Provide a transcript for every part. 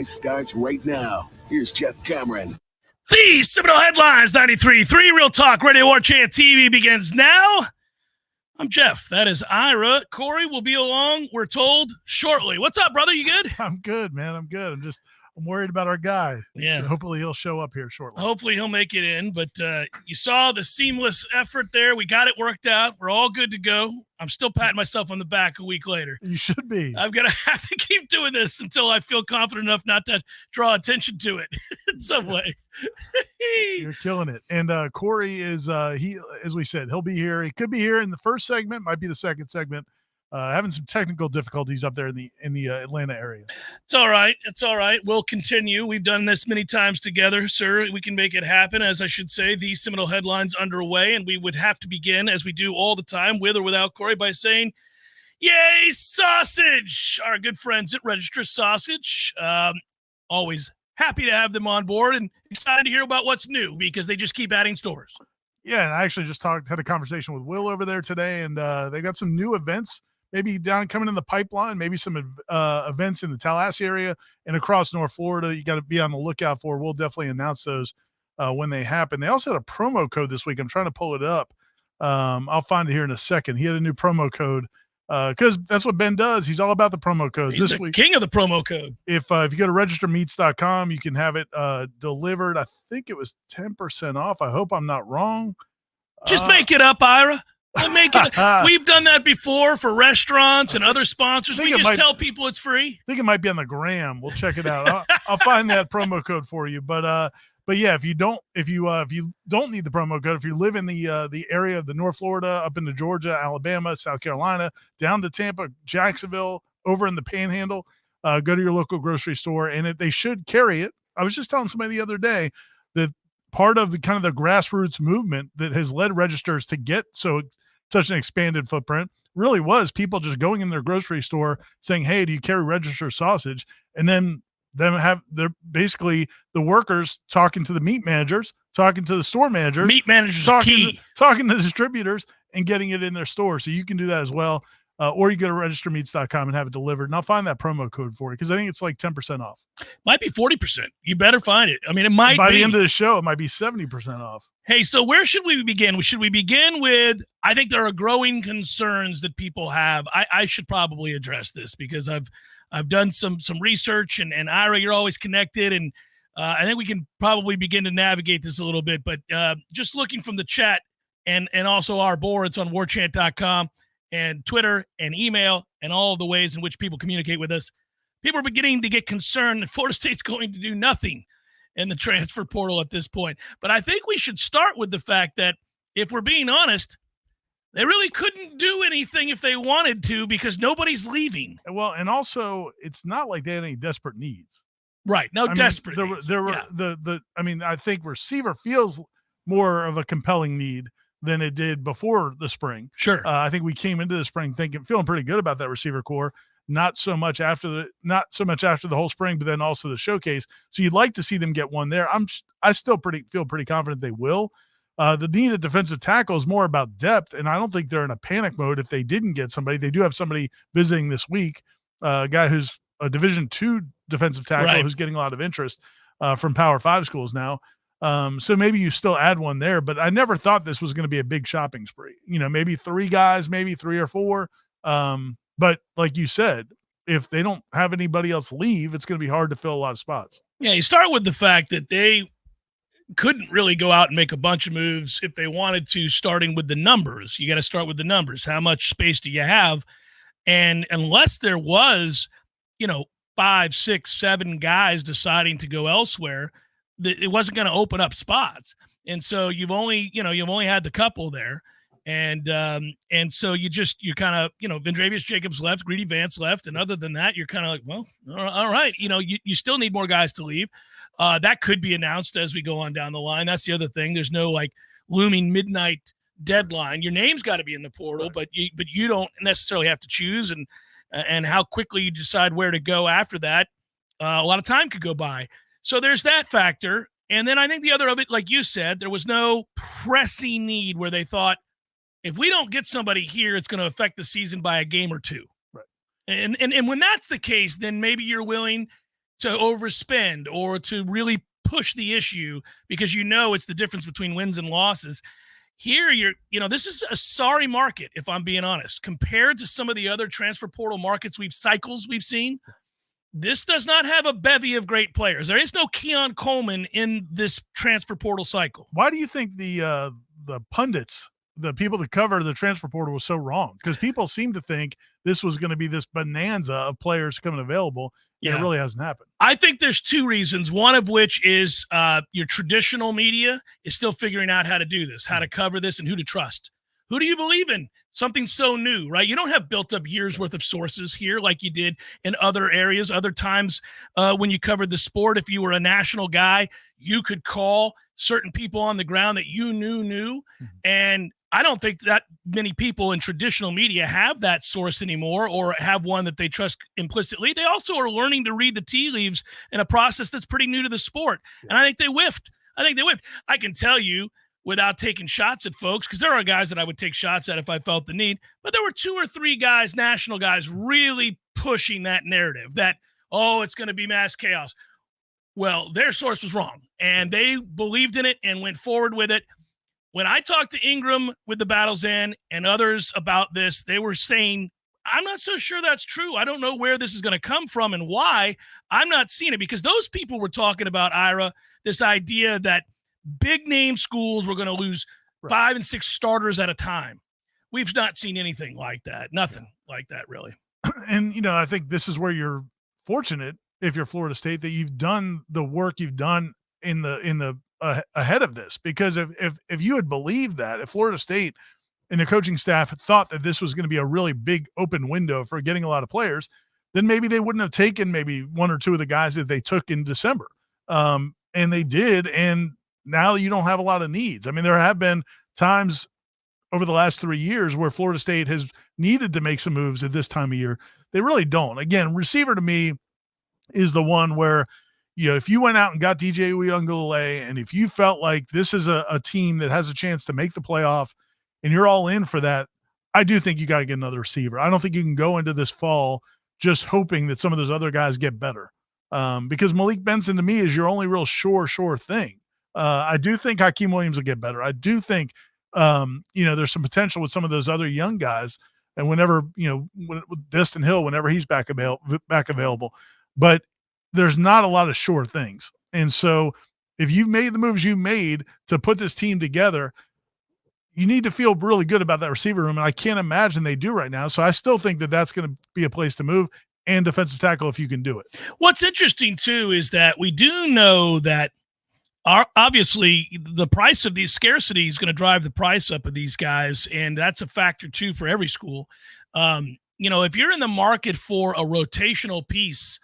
Starts right now. Here's Jeff Cameron. The Seminole Headlines 93.3 Real Talk Radio Warchant TV begins now. I'm Jeff. That is Ira. Corey will be along, we're told, shortly. What's up, brother? You good? I'm good, man. I'm good. I'm worried about our guy. Yeah. So hopefully he'll show up here shortly. Hopefully he'll make it in. But you saw the seamless effort there. We got it worked out. We're all good to go. I'm still patting myself on the back a week later. You should be. I'm going to have to keep doing this until I feel confident enough not to draw attention to it in some way. You're killing it. And Corey is, as we said, he'll be here. He could be here in the first segment, might be the second segment. Having some technical difficulties up there in the Atlanta area. It's all right. It's all right. We'll continue. We've done this many times together, sir. We can make it happen, as I should say. The Seminole Headlines underway, and we would have to begin, as we do all the time, with or without Corey, by saying, yay, sausage! Our good friends at Register Sausage. Always happy to have them on board and excited to hear about what's new because they just keep adding stores. Yeah, and I actually just had a conversation with Will over there today, and they got some new events maybe coming in the pipeline, maybe some events in the Tallahassee area and across North Florida. You got to be on the lookout for. We'll definitely announce those when they happen. They also had a promo code this week. I'm trying to pull it up. I'll find it here in a second. He had a new promo code because that's what Ben does. He's all about the promo codes. He's this the week, king of the promo code. If you go to registermeats.com, you can have it delivered. I think it was 10% off. I hope I'm not wrong. Just make it up, Ira. We've done that before for restaurants and other sponsors. We just tell people it's free. I think it might be on the gram. We'll check it out. I'll find that promo code for you. But yeah, if you don't need the promo code, if you live in the area of the North Florida, up into Georgia, Alabama, South Carolina, down to Tampa, Jacksonville, over in the Panhandle, go to your local grocery store, and they should carry it. I was just telling somebody the other day that part of the kind of the grassroots movement that has led registers to get such an expanded footprint really was people just going in their grocery store saying, hey, do you carry Register Sausage? And then they're basically the workers talking to the meat managers, talking to the store managers, talking to distributors and getting it in their store. So you can do that as well. Or you go to registermeats.com and have it delivered. And I'll find that promo code for you because I think it's like 10% off. Might be 40%. You better find it. I mean, it might By be. the end of the show, it might be 70% off. Hey, so where should we begin? Should we begin with, I think there are growing concerns that people have. I should probably address this because I've done some research and Ira, you're always connected. And I think we can probably begin to navigate this a little bit. But just looking from the chat and also our boards on warchant.com, and Twitter and email and all of the ways in which people communicate with us, people are beginning to get concerned that Florida State's going to do nothing in the transfer portal at this point. But I think we should start with the fact that if we're being honest, they really couldn't do anything if they wanted to because nobody's leaving. Well, and also it's not like they had any desperate needs. Right. No desperate needs. There were I think receiver feels more of a compelling need than it did before the spring. Sure. I think we came into the spring feeling pretty good about that receiver core. Not so much after the whole spring, but then also the showcase. So you'd like to see them get one there. I still feel pretty confident they will. The need at defensive tackle is more about depth, and I don't think they're in a panic mode if they didn't get somebody. They do have somebody visiting this week, a guy who's a Division II defensive tackle who's getting a lot of interest from Power 5 schools now. So maybe you still add one there, but I never thought this was going to be a big shopping spree. Maybe 3 guys, maybe 3 or 4. But like you said, if they don't have anybody else leave, it's going to be hard to fill a lot of spots. Yeah, you start with the fact that they couldn't really go out and make a bunch of moves if they wanted to, starting with the numbers. You got to start with the numbers. How much space do you have? And unless there was, 5, 6, 7 guys deciding to go elsewhere, it wasn't going to open up spots. And so you've only had the couple there. And so you're kind of, Vendravius Jacobs left, Greedy Vance left. And other than that, you're kind of like, well, all right. You still need more guys to leave. That could be announced as we go on down the line. That's the other thing. There's no looming midnight deadline. Your name's got to be in the portal, right. but you don't necessarily have to choose. And how quickly you decide where to go after that, a lot of time could go by. So there's that factor. And then I think the other of it, like you said, there was no pressing need where they thought, if we don't get somebody here, it's going to affect the season by a game or two. Right. And when that's the case, then maybe you're willing, to overspend or to really push the issue because it's the difference between wins and losses. Here, this is a sorry market, if I'm being honest, compared to some of the other transfer portal markets we've seen. This does not have a bevy of great players. There is no Keon Coleman in this transfer portal cycle. Why do you think the pundits, the people that cover the transfer portal, was so wrong? Because people seem to think this was going to be this bonanza of players coming available, and it really hasn't happened. I think there's two reasons, one of which is your traditional media is still figuring out how to do this, how to cover this, and who to trust. Who do you believe in? Something so new, right? You don't have built up years worth of sources here like you did in other areas. Other times when you covered the sport, if you were a national guy, you could call certain people on the ground that you knew. And I don't think that many people in traditional media have that source anymore or have one that they trust implicitly. They also are learning to read the tea leaves in a process that's pretty new to the sport. And I think they whiffed. I can tell you, without taking shots at folks, because there are guys that I would take shots at if I felt the need, but there were 2 or 3 guys, national guys, really pushing that narrative that, it's going to be mass chaos. Well, their source was wrong, and they believed in it and went forward with it. When I talked to Ingram with the Battle's End and others about this, they were saying, I'm not so sure that's true. I don't know where this is going to come from and why. I'm not seeing it, because those people were talking about, Ira, this idea that big name schools were going to lose 5 and 6 starters at a time. We've not seen anything like that. Nothing like that, really. And, I think this is where you're fortunate, if you're Florida State, that you've done the work you've done in the ahead of this, because if you had believed that, if Florida State and the coaching staff thought that this was going to be a really big open window for getting a lot of players, then maybe they wouldn't have taken maybe 1 or 2 of the guys that they took in December. And they did. And now you don't have a lot of needs. I mean, there have been times over the last 3 years where Florida State has needed to make some moves at this time of year. They really don't. Again, receiver to me is the one where, if you went out and got DJ Uiagalelei, and if you felt like this is a team that has a chance to make the playoff and you're all in for that, I do think you got to get another receiver. I don't think you can go into this fall just hoping that some of those other guys get better, because Malik Benson to me is your only real sure thing. I do think Hakeem Williams will get better. I do think, there's some potential with some of those other young guys. And whenever, with Destin Hill, whenever he's back available, but there's not a lot of sure things. And so if you've made the moves you made to put this team together, you need to feel really good about that receiver room. And I can't imagine they do right now. So I still think that that's going to be a place to move, and defensive tackle if you can do it. What's interesting too is that we do know that obviously the price of these scarcity is going to drive the price up of these guys, and that's a factor too for every school. If you're in the market for a rotational piece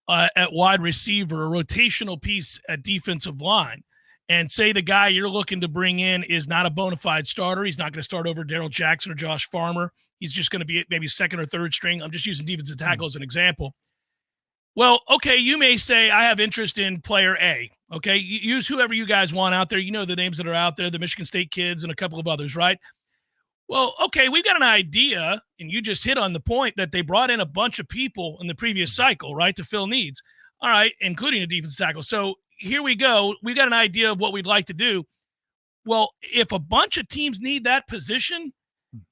at wide receiver, a rotational piece at defensive line, and say the guy you're looking to bring in is not a bona fide starter, he's not going to start over Darrell Jackson or Josh Farmer, he's just going to be maybe 2nd or 3rd string. I'm just using defensive tackle as an example. Well, okay, you may say, I have interest in player A. Okay, use whoever you guys want out there. You know the names that are out there, the Michigan State kids and a couple of others, right? Well, okay, we've got an idea, and you just hit on the point that they brought in a bunch of people in the previous cycle, right, to fill needs. All right, including a defensive tackle. So here we go. We've got an idea of what we'd like to do. Well, if a bunch of teams need that position,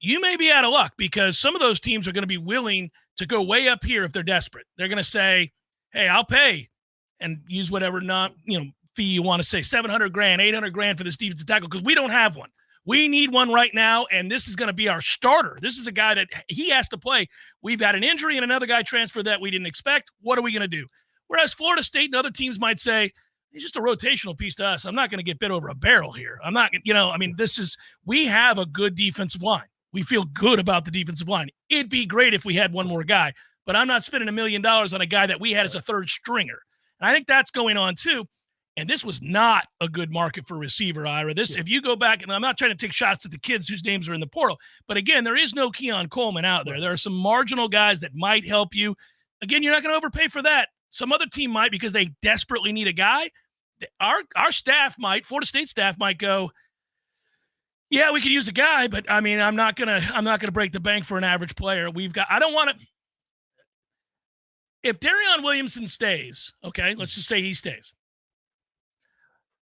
you may be out of luck, because some of those teams are going to be willing to go way up here if they're desperate. They're going to say, hey, I'll pay, and use whatever fee you want to say, $700,000, $800,000 for this defensive tackle, because we don't have one. We need one right now, and this is going to be our starter. This is a guy that he has to play. We've got an injury and another guy transferred that we didn't expect. What are we going to do? Whereas Florida State and other teams might say, he's just a rotational piece to us. I'm not going to get bit over a barrel here. I'm not, we have a good defensive line. We feel good about the defensive line. It'd be great if we had one more guy, but I'm not spending $1 million on a guy that we had as a 3rd stringer. And I think that's going on too. And this was not a good market for receiver, Ira. If you go back, and I'm not trying to take shots at the kids whose names are in the portal, but again, there is no Keon Coleman out there. There are some marginal guys that might help you. Again, you're not going to overpay for that. Some other team might, because they desperately need a guy. Our staff might, Florida State staff might go, yeah, we could use a guy, but I'm not gonna break the bank for an average player. I don't want to. if Darion Williamson stays, okay, let's just say he stays.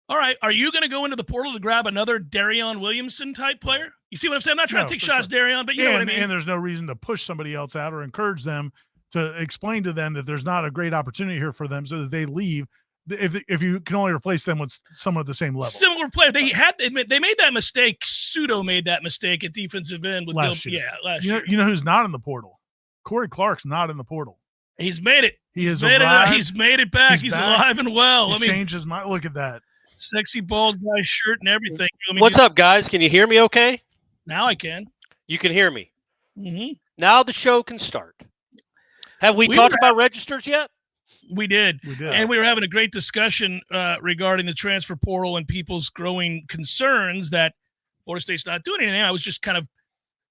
All right, are you going to go into the portal to grab another Darion Williamson type player? You see what I'm saying? I'm not trying to take shots, sure. Darion, but you know what I mean. And there's no reason to push somebody else out or encourage them to explain to them that there's not a great opportunity here for them so that they leave. If you can only replace them with someone at the same level. Similar player. They made that mistake. Pseudo made that mistake at defensive end with last year. Yeah, last year. You know who's not in the portal? Corey Clark's not in the portal. He's made it. He's made it back. He's alive and well. He changed his mind. Look at that. Sexy bald guy shirt and everything. What's up, guys? Can you hear me okay? Now I can. You can hear me. Mm-hmm. Now the show can start. Have we talked about registers yet? We did. And we were having a great discussion regarding the transfer portal and people's growing concerns that Florida State's not doing anything. I was just kind of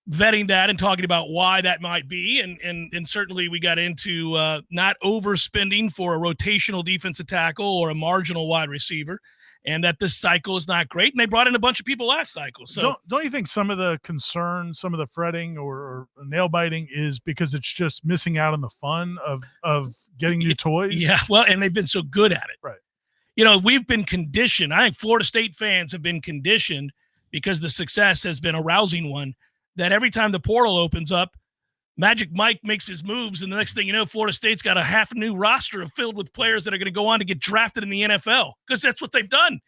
vetting that and talking about why that might be. And certainly we got into not overspending for a rotational defensive tackle or a marginal wide receiver, and that this cycle is not great. And they brought in a bunch of people last cycle. So don't you think some of the concern, some of the fretting or nail biting is because it's just missing out on the fun of getting new toys? Yeah, well, and they've been so good at it. Right. You know, we've been conditioned. I think Florida State fans have been conditioned because the success has been a rousing one, that every time the portal opens up, Magic Mike makes his moves, and the next thing you know, Florida State's got a half new roster filled with players that are going to go on to get drafted in the NFL because that's what they've done.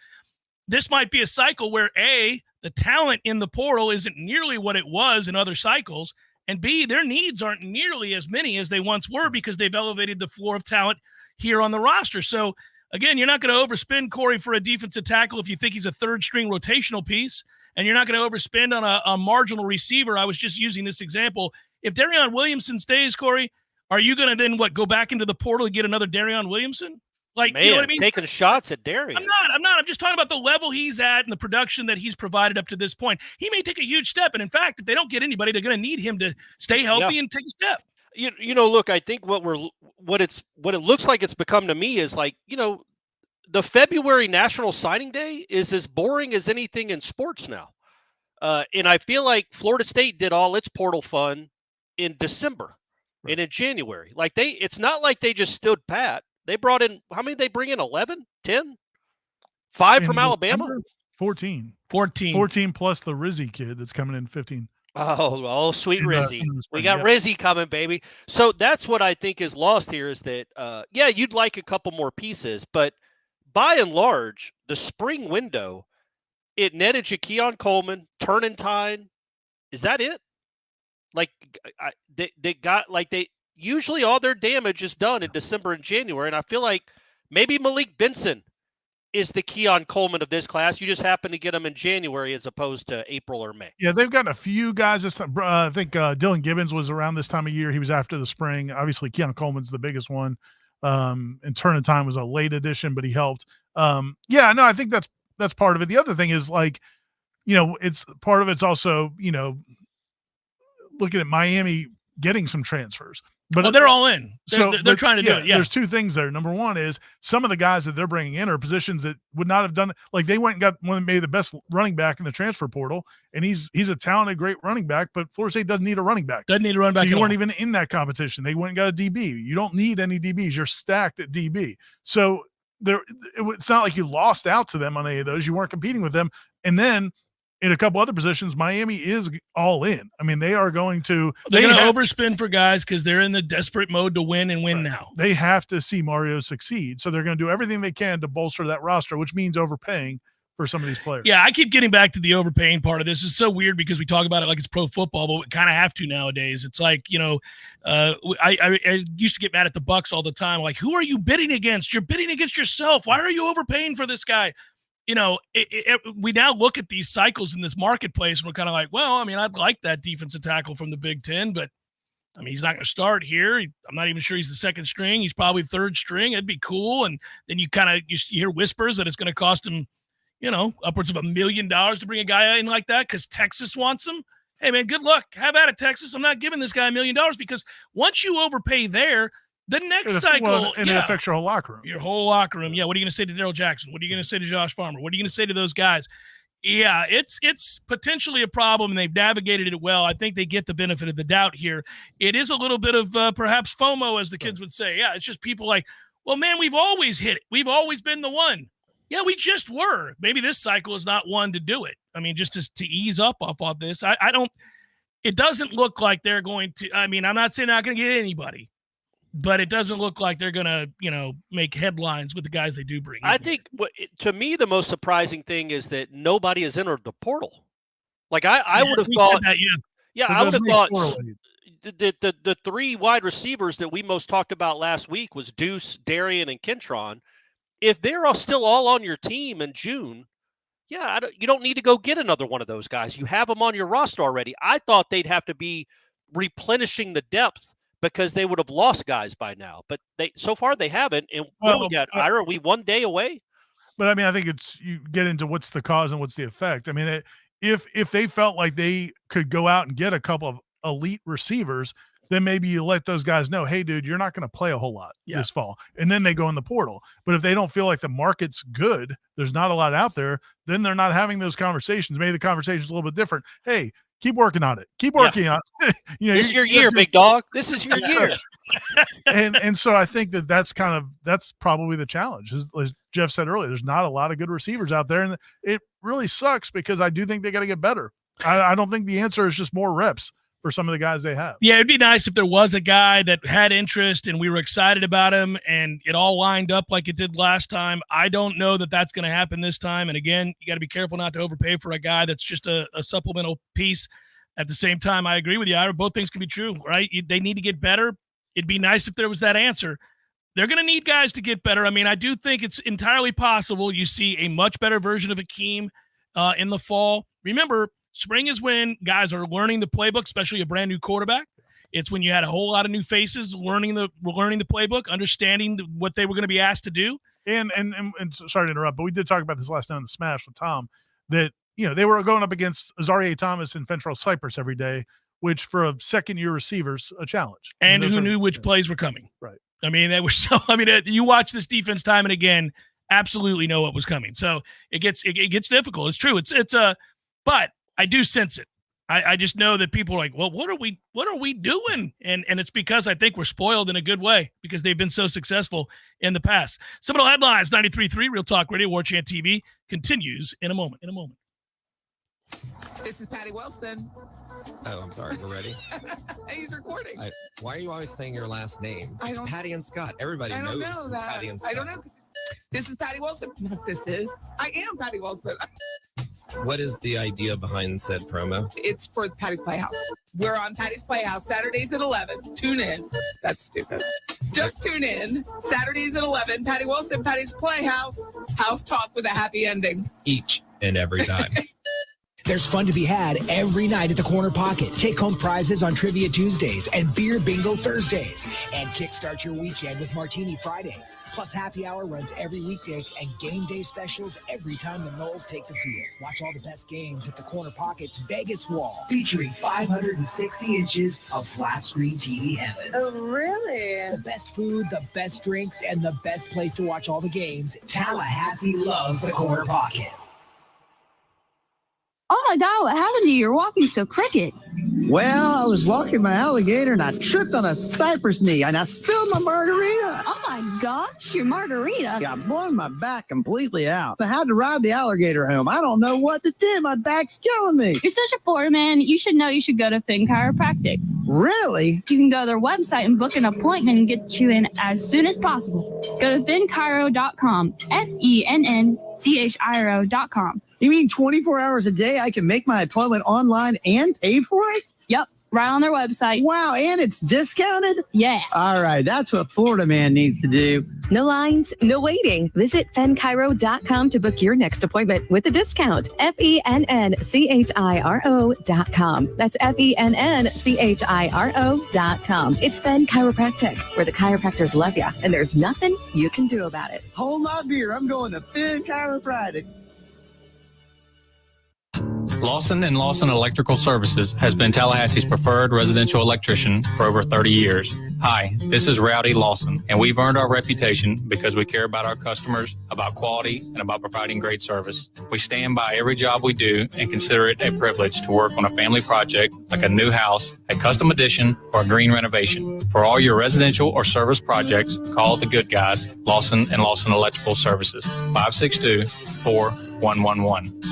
This might be a cycle where, A, the talent in the portal isn't nearly what it was in other cycles, and B, their needs aren't nearly as many as they once were because they've elevated the floor of talent here on the roster. So, again, you're not going to overspend Corey for a defensive tackle if you think he's a third-string rotational piece, and you're not going to overspend on a marginal receiver. I was just using this example. If Darion Williamson stays, Corey, are you going to then go back into the portal and get another Darion Williamson? Like, man, you know what I mean? Taking shots at Darion. I'm not. I'm just talking about the level he's at and the production that he's provided up to this point. He may take a huge step, and in fact, if they don't get anybody, they're going to need him to stay healthy and take a step. You know, look, I think what it looks like it's become to me is like, you know, the February National Signing Day is as boring as anything in sports now. And I feel like Florida State did all its portal fun in December and in January. Like it's not like they just stood pat. They brought in, how many did they bring in? 11, 10, 5 from Alabama? 14 plus the Rizzy kid that's coming in 15. Oh, sweet Rizzy. We got Rizzy coming, baby. So that's what I think is lost here is that, you'd like a couple more pieces, but by and large, the spring window, it netted you Keon Coleman, Turnentine. Is that it? Like they usually all their damage is done in December and January, and I feel like maybe Malik Benson is the Keon Coleman of this class. You just happen to get him in January as opposed to April or May. Yeah, they've got a few guys. I think Dylan Gibbons was around this time of year. He was after the spring. Obviously, Keon Coleman's the biggest one. And Turnentine was a late addition, but he helped. I think that's part of it. The other thing is like, you know, it's part of it's also, you know, looking at Miami getting some transfers. But they're all in. They're trying to do it. Yeah. There's two things there. Number one is some of the guys that they're bringing in are positions that would not have done. Like they went and got one of maybe the best running back in the transfer portal, and he's a talented, great running back. But Florida State doesn't need a running back. Doesn't need a running back. So you weren't even in that competition. They went and got a DB. You don't need any DBs. You're stacked at DB. So it's not like you lost out to them on any of those. You weren't competing with them. And then in a couple other positions, Miami is all in. I mean, they are going to – They're going to overspend for guys because they're in the desperate mode to win and win now. They have to see Mario succeed. So they're going to do everything they can to bolster that roster, which means overpaying for some of these players. Yeah, I keep getting back to the overpaying part of this. It's so weird because we talk about it like it's pro football, but we kind of have to nowadays. It's like, you know, I used to get mad at the Bucks all the time. Like, who are you bidding against? You're bidding against yourself. Why are you overpaying for this guy? You know, we now look at these cycles in this marketplace and we're kind of like, well, I mean, I'd like that defensive tackle from the Big Ten, but I mean, he's not going to start here. I'm not even sure he's the second string. He's probably third string. It'd be cool. And then you hear whispers that it's going to cost him, you know, upwards of $1 million to bring a guy in like that because Texas wants him. Hey, man, good luck. Have at it, Texas. I'm not giving this guy $1 million because once you overpay there, the next cycle, it affects your whole locker room. Your whole locker room. Yeah. What are you going to say to Darrell Jackson? What are you going to say to Josh Farmer? What are you going to say to those guys? Yeah, it's potentially a problem, and they've navigated it well. I think they get the benefit of the doubt here. It is a little bit of perhaps FOMO, as the kids would say. Yeah, it's just people like, well, man, we've always hit it. We've always been the one. Yeah, we just were. Maybe this cycle is not one to do it. I mean, just to ease up off this. I don't – it doesn't look like they're going to – I mean, I'm not saying they're not going to get anybody. But it doesn't look like they're going to, make headlines with the guys they do bring. I think, to me, the most surprising thing is that nobody has entered the portal. Like, I would have thought – that, yeah, I would have thought the three wide receivers that we most talked about last week was Deuce, Darian, and Kentron. If they're all still all on your team in June, you don't need to go get another one of those guys. You have them on your roster already. I thought they'd have to be replenishing the depth because they would have lost guys by now. But so far they haven't. And what do we got, Ira? Are we 1 day away? But, I mean, I think you get into what's the cause and what's the effect. I mean, if they felt like they could go out and get a couple of elite receivers, then maybe you let those guys know, hey, dude, you're not going to play a whole lot this fall. And then they go in the portal. But if they don't feel like the market's good, there's not a lot out there, then they're not having those conversations. Maybe the conversation's a little bit different. Hey, keep working on it. Keep working on it. This is your year, big dog. This is your year. and so I think that's probably the challenge. As Jeff said earlier, there's not a lot of good receivers out there. And it really sucks because I do think they got to get better. I don't think the answer is just more reps for some of the guys they have. Yeah, it'd be nice if there was a guy that had interest and we were excited about him and it all lined up like it did last time. I don't know that that's going to happen this time. And again, you got to be careful not to overpay for a guy that's just a supplemental piece. At the same time, I agree with you, Ira. Both things can be true, right? They need to get better. It'd be nice if there was that answer. They're going to need guys to get better. I mean, I do think it's entirely possible you see a much better version of Akeem in the fall. Remember, spring is when guys are learning the playbook, especially a brand new quarterback. It's when you had a whole lot of new faces learning the playbook, understanding what they were going to be asked to do. And sorry to interrupt, but we did talk about this last night on the Smash with Tom that, they were going up against Azareye'h Thomas and Fentrell Cypress every day, which for a second-year receiver's a challenge. And who knew which plays were coming. Right. I mean, you watch this defense time and again, absolutely know what was coming. So it gets difficult. It's true. But I do sense it. I just know that people are like, well, what are we doing? And it's because I think we're spoiled in a good way because they've been so successful in the past. Seminole Headlines, 93.3 Real Talk Radio, Warchant TV continues in a moment. This is Patty Wilson. Oh, I'm sorry. We're ready. He's recording. Why are you always saying your last name? It's Patty and Scott. Everybody knows Patty and Scott. I don't know. This is Patty Wilson. I am Patty Wilson. What is the idea behind said promo? It's for Patty's Playhouse. We're on Patty's Playhouse Saturdays at 11. Tune in. That's stupid. Just tune in. Saturdays at 11. Patty Wilson, Patty's Playhouse. House talk with a happy ending. Each and every time. There's fun to be had every night at the Corner Pocket. Take home prizes on Trivia Tuesdays and Beer Bingo Thursdays. And kickstart your weekend with Martini Fridays. Plus happy hour runs every weekday and game day specials every time the Noles take the field. Watch all the best games at the Corner Pocket's Vegas wall, featuring 560 inches of flat screen TV heaven. Oh, really? The best food, the best drinks, and the best place to watch all the games. Tallahassee loves the Corner Pocket. Oh my God, what happened to you? You're walking so crooked. Well, I was walking my alligator and I tripped on a cypress knee and I spilled my margarita. Oh my gosh, your margarita. Yeah, I'm blowing my back completely out. I had to ride the alligator home. I don't know what to do. My back's killing me. You're such a Florida man. You should know you should go to Finn Chiropractic. Really? You can go to their website and book an appointment and get you in as soon as possible. Go to finnchiro.com, FENNCHIRO.com. You mean 24 hours a day I can make my appointment online and pay for it? Yep, right on their website. Wow, and it's discounted? Yeah. All right, that's what Florida man needs to do. No lines, no waiting. Visit FENNChiro.com to book your next appointment with a discount. FENNCHIRO.com. That's FENNCHIRO.com. It's Fenn Chiropractic, where the chiropractors love you, and there's nothing you can do about it. Hold my beer. I'm going to Finn Chiropractic. Lawson & Lawson Electrical Services has been Tallahassee's preferred residential electrician for over 30 years. Hi, this is Rowdy Lawson, and we've earned our reputation because we care about our customers, about quality, and about providing great service. We stand by every job we do and consider it a privilege to work on a family project like a new house, a custom addition, or a green renovation. For all your residential or service projects, call the good guys, Lawson & Lawson Electrical Services, 562-4111.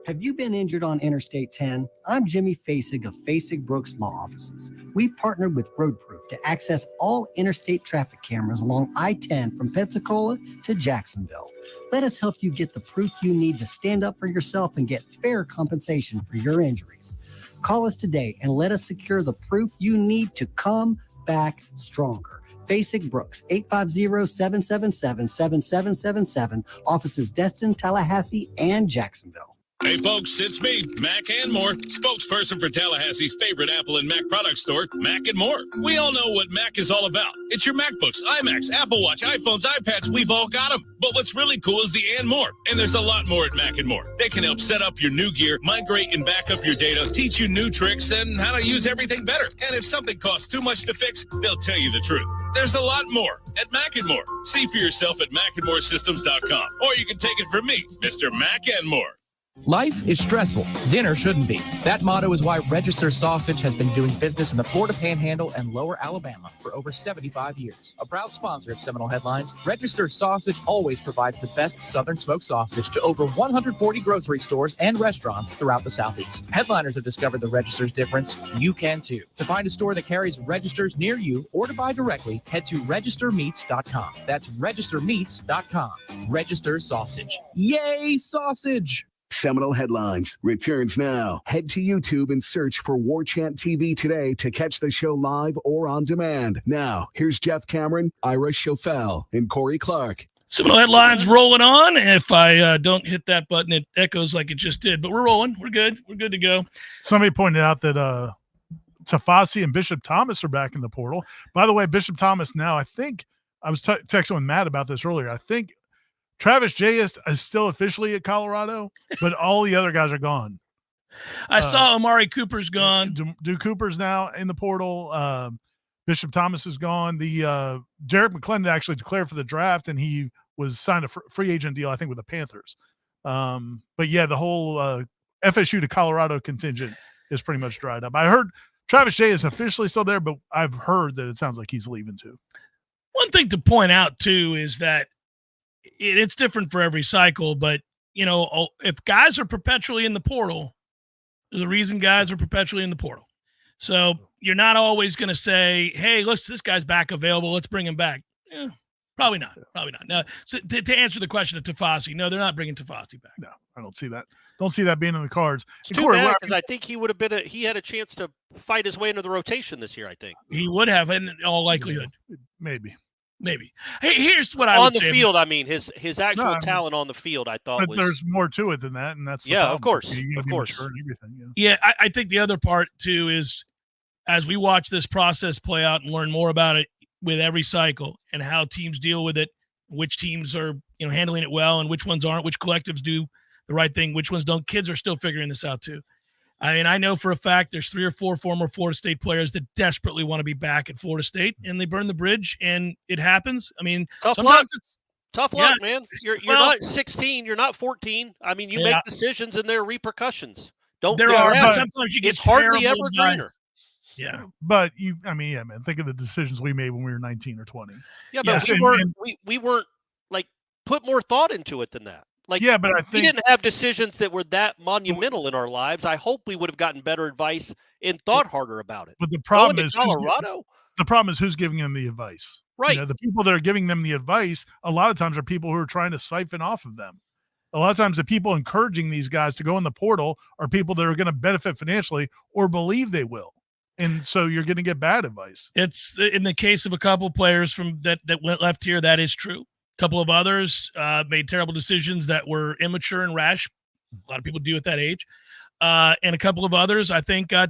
Have you been injured on Interstate 10? I'm Jimmy Fasig of Fasig Brooks Law Offices. We've partnered with RoadProof to access all interstate traffic cameras along I-10 from Pensacola to Jacksonville. Let us help you get the proof you need to stand up for yourself and get fair compensation for your injuries. Call us today and let us secure the proof you need to come back stronger. Fasig Brooks, 850-777-7777. Offices Destin, Tallahassee, and Jacksonville. Hey folks, it's me, Mac and More, spokesperson for Tallahassee's favorite Apple and Mac product store, Mac and More. We all know what Mac is all about. It's your MacBooks, iMacs, Apple Watch, iPhones, iPads, we've all got them. But what's really cool is the and more. And there's a lot more at Mac and More. They can help set up your new gear, migrate and back up your data, teach you new tricks and how to use everything better. And if something costs too much to fix, they'll tell you the truth. There's a lot more at Mac and More. See for yourself at macandmoresystems.com. Or you can take it from me, Mr. Mac and More. Life is stressful. Dinner shouldn't be. That motto is why Register Sausage has been doing business in the Florida Panhandle and Lower Alabama for over 75 years. A proud sponsor of Seminole Headlines, Register Sausage always provides the best Southern smoked sausage to over 140 grocery stores and restaurants throughout the Southeast. Headliners have discovered the Register's difference. You can too. To find a store that carries Registers near you or to buy directly, head to registermeats.com. That's registermeats.com. Register Sausage. Yay, sausage! Seminole Headlines returns now. Head to YouTube and search for Warchant TV today to catch the show live or on demand. Now, here's Jeff Cameron, Ira Schofel, and Corey Clark. Seminole Headlines rolling on. If I don't hit that button, it echoes like it just did. But we're rolling. We're good. We're good to go. Somebody pointed out that Tafasi and Bishop Thomas are back in the portal. By the way, Bishop Thomas now, I think, I was texting with Matt about this earlier. I think Travis Jayas is still officially at Colorado, but all the other guys are gone. I saw Amari Cooper's gone. Duke Cooper's now in the portal. Bishop Thomas is gone. The Jared McClendon actually declared for the draft, and he was signed a free agent deal, I think, with the Panthers. But yeah, the whole FSU to Colorado contingent is pretty much dried up. I heard Travis Jay is officially still there, but I've heard that it sounds like he's leaving too. One thing to point out too is that it's different for every cycle, but you know, if guys are perpetually in the portal, there's a reason guys are perpetually in the portal. So you're not always going to say, hey, this guy's back available, let's bring him back. Probably not. Now, so to answer the question of Tafasi, no, they're not bringing Tafasi back. No, I don't see that. Don't see that being in the cards. It's too bad because I think he would have been he had a chance to fight his way into the rotation this year, I think. He would have, in all likelihood. Maybe. Hey, here's what I would say. On the field, I mean, his actual talent on the field, I thought but there's more to it than that, and that's of course. Yeah, I think the other part, too, is as we watch this process play out and learn more about it with every cycle and how teams deal with it, which teams are handling it well and which ones aren't, which collectives do the right thing, which ones don't. Kids are still figuring this out, too. I mean, I know for a fact there's 3 or 4 former Florida State players that desperately want to be back at Florida State, and they burn the bridge, and it happens. I mean, tough luck, man. You're not 16, you're not 14. I mean, you make decisions, and there are repercussions. Sometimes you get it's hardly ever greener. Yeah, but man, think of the decisions we made when we were 19 or 20. Yeah, but we weren't like put more thought into it than that. Like, but I think we didn't have decisions that were that monumental in our lives. I hope we would have gotten better advice and thought harder about it. But the problem is Colorado. The problem is who's giving them the advice. Right. The people that are giving them the advice, a lot of times are people who are trying to siphon off of them. A lot of times the people encouraging these guys to go in the portal are people that are going to benefit financially or believe they will. And so you're going to get bad advice. It's in the case of a couple players from that went left here. That is true. A couple of others made terrible decisions that were immature and rash. A lot of people do at that age. And a couple of others, I think, got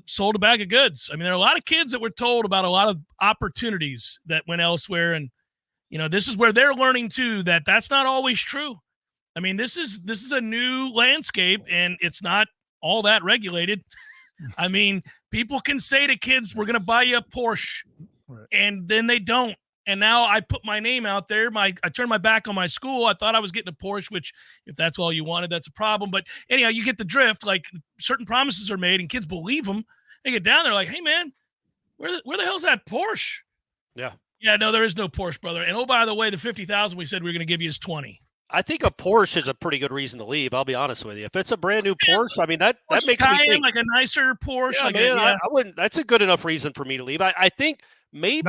sold a bag of goods. I mean, there are a lot of kids that were told about a lot of opportunities that went elsewhere. And, this is where they're learning, too, that that's not always true. I mean, this is a new landscape, and it's not all that regulated. I mean, people can say to kids, we're going to buy you a Porsche, and then they don't. And now I put my name out there. I turned my back on my school. I thought I was getting a Porsche, which if that's all you wanted, that's a problem. But anyhow, you get the drift. Like, certain promises are made and kids believe them. They get down there like, hey, man, where the hell's that Porsche? Yeah. Yeah, no, there is no Porsche, brother. And oh, by the way, the $50,000 we said we were going to give you is $20,000. I think a Porsche is a pretty good reason to leave. I'll be honest with you. If it's a brand new Porsche, I mean, that makes me think. Like a nicer Porsche. Yeah, like man, I wouldn't. That's a good enough reason for me to leave. I think maybe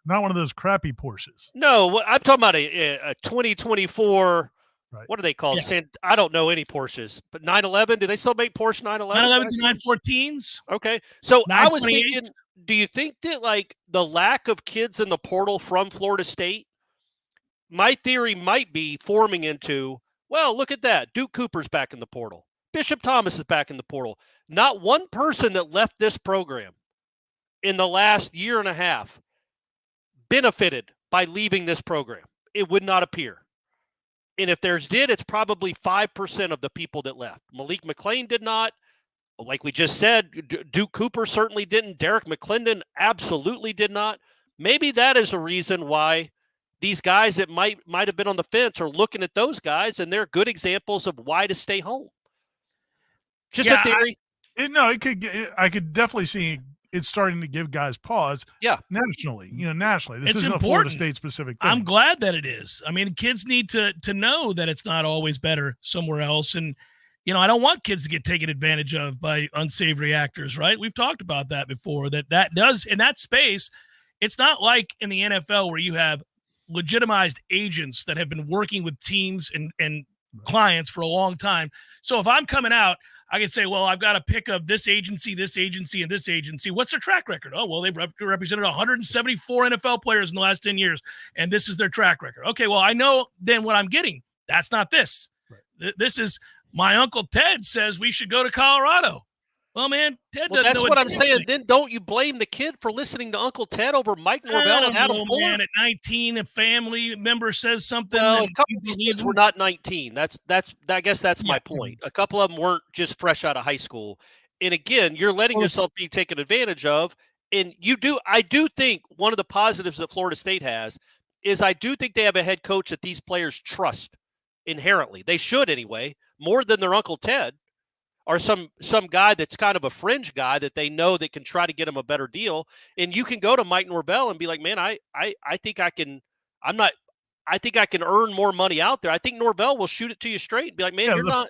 not one of those crappy Porsches. No, I'm talking about a 2024. Right. What are they called? Yeah. I don't know any Porsches, but 911. Do they still make Porsche 911s? 911s and 914s. Okay, so I was 928s. thinking, do you think that like the lack of kids in the portal from Florida State, my theory might be forming into, well, look at that. Duke Cooper's back in the portal. Bishop Thomas is back in the portal. Not one person that left this program in the last year and a half benefited by leaving this program. It would not appear. And if there's did, it's probably 5% of the people that left. Malik McClain did not. Like we just said, Duke Cooper certainly didn't. Derek McClendon absolutely did not. Maybe that is a reason why these guys that might have been on the fence are looking at those guys, and they're good examples of why to stay home. Just a theory. I could definitely see it's starting to give guys pause. Yeah. Nationally. Nationally. This It's isn't important. a Florida State specific thing. I'm glad that it is. I mean, kids need to know that it's not always better somewhere else. And, I don't want kids to get taken advantage of by unsavory actors, right? We've talked about that before, that does in that space. It's not like in the NFL where you have legitimized agents that have been working with teams and clients for a long time. So if I'm coming out, I can say, well, I've got a pick of this agency, and this agency. What's their track record? Oh, well, they've represented 174 NFL players in the last 10 years, and this is their track record. Okay, well, I know then what I'm getting. That's not this. Right. This is my Uncle Ted says we should go to Colorado. Well, man, Ted doesn't know. That's what I'm saying. Then don't you blame the kid for listening to Uncle Ted over Mike Norvell and Adam Fuller? Man, at 19, a family member says something. Well, a couple of these kids were not 19. I guess that's my point. A couple of them weren't just fresh out of high school. And again, you're letting yourself be taken advantage of. And I do think one of the positives that Florida State has is I do think they have a head coach that these players trust inherently. They should anyway, more than their Uncle Ted. Or some guy that's kind of a fringe guy that they know that can try to get him a better deal. And you can go to Mike Norvell and be like, man, I think I can earn more money out there. I think Norvell will shoot it to you straight and be like, man, you're not.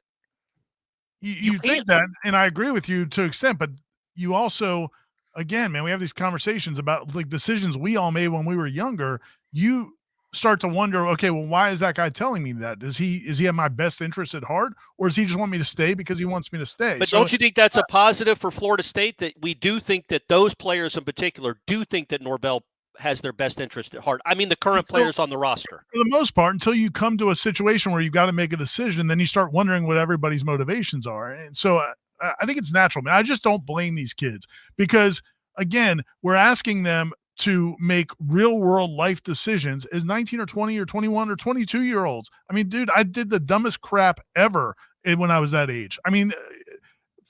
You think that, and I agree with you to an extent, but you also, again, man, we have these conversations about like decisions we all made when we were younger. You start to wonder, okay, well, why is that guy telling me that? Is he have my best interest at heart, or does he just want me to stay because he wants me to stay? But don't you think that's a positive for Florida State, that we do think that those players in particular do think that Norvell has their best interest at heart? I mean, the current players on the roster. For the most part, until you come to a situation where you've got to make a decision, then you start wondering what everybody's motivations are. And so I think it's natural, man. I just don't blame these kids because, again, we're asking them to make real world life decisions as 19 or 20 or 21 or 22 year olds. I mean, dude, I did the dumbest crap ever when I was that age. I mean,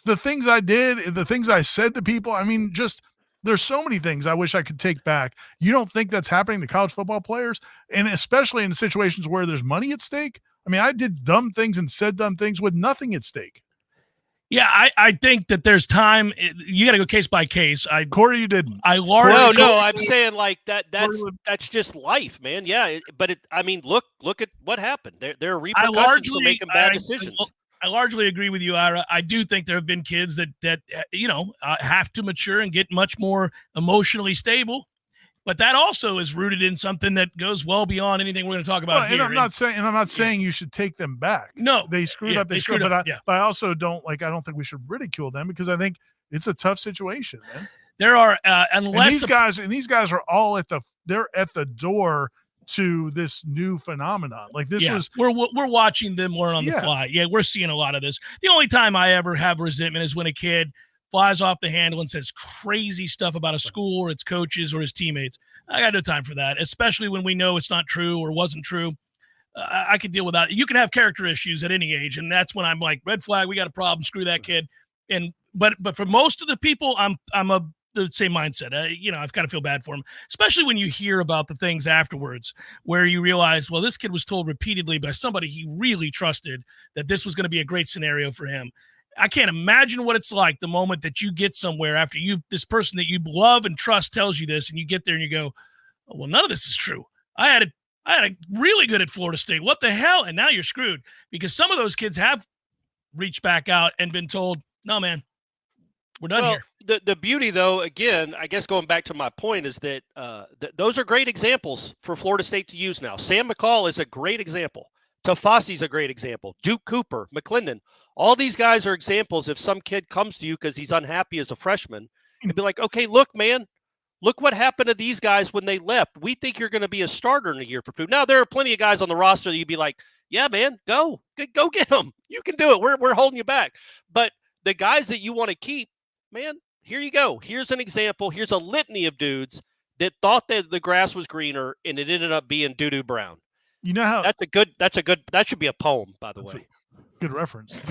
the things I did, the things I said to people, I mean, just there's so many things I wish I could take back. You don't think that's happening to college football players? And especially in situations where there's money at stake. I mean, I did dumb things and said dumb things with nothing at stake. Yeah, I think that there's time. You got to go case by case. Corey, you didn't. No, I'm saying like that. That's just life, man. Yeah, but I mean, look at what happened. There are repercussions for making bad decisions. I largely agree with you, Ira. I do think there have been kids that have to mature and get much more emotionally stable. But that also is rooted in something that goes well beyond anything we're going to talk about here. And I'm not saying you should take them back. No, they screwed up. They screwed up. But I also don't think we should ridicule them because I think it's a tough situation, man. There are these guys are all at the door to this new phenomenon. Like this was we're watching them learn on the fly. Yeah, we're seeing a lot of this. The only time I ever have resentment is when a kid flies off the handle and says crazy stuff about a school or its coaches or his teammates. I got no time for that, especially when we know it's not true or wasn't true. I could deal with that. You can have character issues at any age, and that's when I'm like, red flag, we got a problem, screw that kid. But for most of the people, I'm of the same mindset. I've got to feel bad for him, especially when you hear about the things afterwards where you realize, well, this kid was told repeatedly by somebody he really trusted that this was going to be a great scenario for him. I can't imagine what it's like the moment that you get somewhere after this person that you love and trust tells you this, and you get there and you go, oh, well, none of this is true. I had it really good at Florida State. What the hell? And now you're screwed, because some of those kids have reached back out and been told, no, man, we're done here. The beauty, though, again, I guess going back to my point, is that those are great examples for Florida State to use now. Sam McCall is a great example. Tafasi's a great example. Duke Cooper, McClendon. All these guys are examples. If some kid comes to you because he's unhappy as a freshman, you'd be like, okay, look, man, look what happened to these guys when they left. We think you're going to be a starter in a year for Purdue. Now, there are plenty of guys on the roster that you'd be like, yeah, man, go get them. You can do it. We're holding you back. But the guys that you want to keep, man, here you go. Here's an example. Here's a litany of dudes that thought that the grass was greener, and it ended up being doo-doo brown. You know how that should be a poem, by the way. Good reference.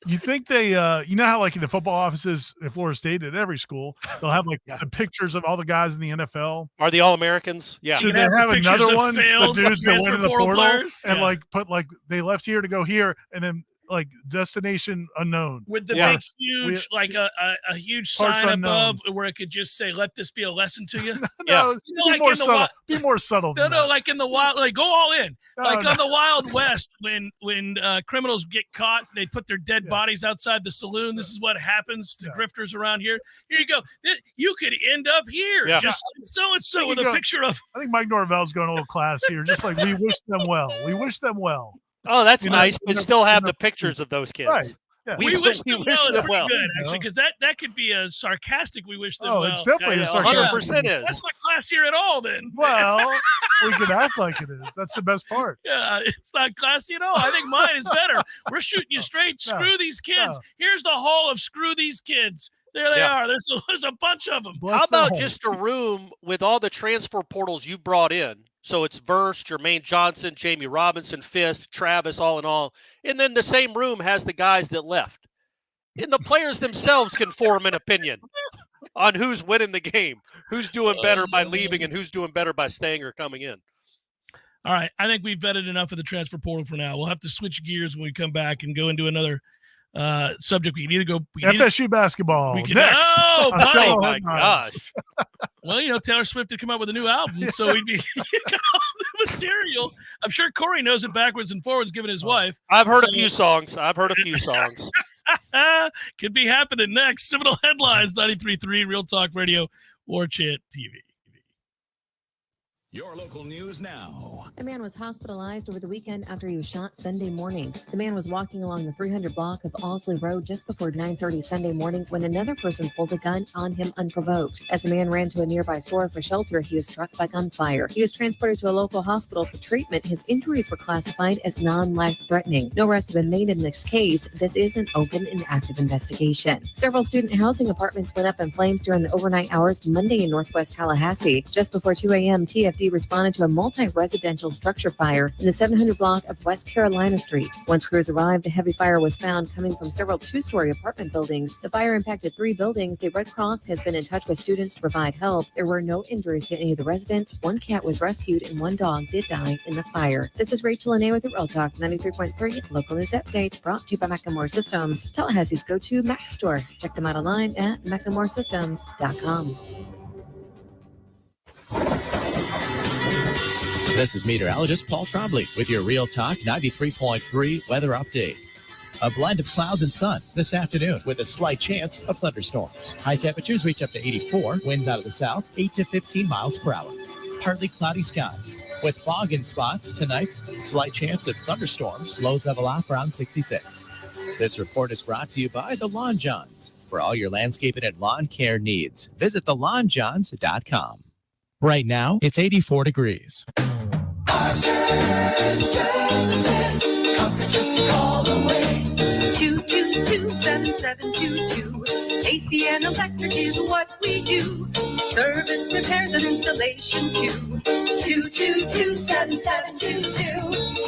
You think they, you know how like in the football offices at Florida State at every school, they'll have like the pictures of all the guys in the NFL. Are the All-Americans? Yeah. Should they have another one? The dudes that went in the portal and like put like they left here to go here, and then like destination unknown with the big huge a huge sign above where it could just say, let this be a lesson to you. Be more subtle. No, like in the wild, like go all in. On the Wild West, when criminals get caught, they put their dead bodies outside the saloon. This is what happens to grifters around here. Here you go. You could end up here, just like so-and-so with a picture of. I think Mike Norvell's going a little class here, just like we wish them well. We wish them well. Oh, that's nice, but still have the pictures of those kids. Right. Yeah. We wish them well is pretty good, actually, because that could be a sarcastic we wish them well. It's definitely a sarcastic. 100% is. That's not classier at all, then. Well, we can act like it is. That's the best part. Yeah, it's not classy at all. I think mine is better. We're shooting you straight. Screw these kids. Here's the hall of screw these kids. There they are. There's a bunch of them. How about just a room with all the transfer portals you brought in? So it's Verse, Jermaine Johnson, Jamie Robinson, Fisk, Travis, all in all. And then the same room has the guys that left. And the players themselves can form an opinion on who's winning the game, who's doing better by leaving, and who's doing better by staying or coming in. All right. I think we've vetted enough of the transfer portal for now. We'll have to switch gears when we come back and go into another subject. We can either go FSU basketball. We can, next. Oh my gosh. Well, Taylor Swift had come out with a new album, so we'd be all the material. I'm sure Corey knows it backwards and forwards, given his wife. I've heard a few songs. Could be happening next. Seminole Headlines, 93.3 Real Talk Radio, Warchant TV. Your local news now. A man was hospitalized over the weekend after he was shot Sunday morning. The man was walking along the 300 block of Owsley Road just before 9:30 Sunday morning when another person pulled a gun on him unprovoked. As the man ran to a nearby store for shelter, he was struck by gunfire. He was transported to a local hospital for treatment. His injuries were classified as non-life-threatening. No arrests have been made in this case. This is an open and active investigation. Several student housing apartments went up in flames during the overnight hours Monday in Northwest Tallahassee. Just before 2 a.m., TFD responded to a multi-residential structure fire in the 700 block of West Carolina Street. Once crews arrived, the heavy fire was found coming from several two-story apartment buildings. The fire impacted 3 buildings. The Red Cross has been in touch with students to provide help. There were no injuries to any of the residents. 1 cat was rescued and 1 dog did die in the fire. This is Rachel Anay with the Real Talk 93.3 Local News Update, brought to you by Macklemore Systems, Tallahassee's go-to Mac store. Check them out online at MacklemoreSystems.com. This is meteorologist Paul Trombley with your Real Talk 93.3 weather update. A blend of clouds and sun this afternoon with a slight chance of thunderstorms. High temperatures reach up to 84, winds out of the south 8 to 15 miles per hour. Partly cloudy skies with fog in spots tonight. Slight chance of thunderstorms, lows level off around 66. This report is brought to you by the Lawn Johns. For all your landscaping and lawn care needs, visit thelawnjohns.com. Right now, it's 84 degrees. Just a call away. 222-7722. AC and electric is what we do. Service, repairs, and installation too. 222-7722.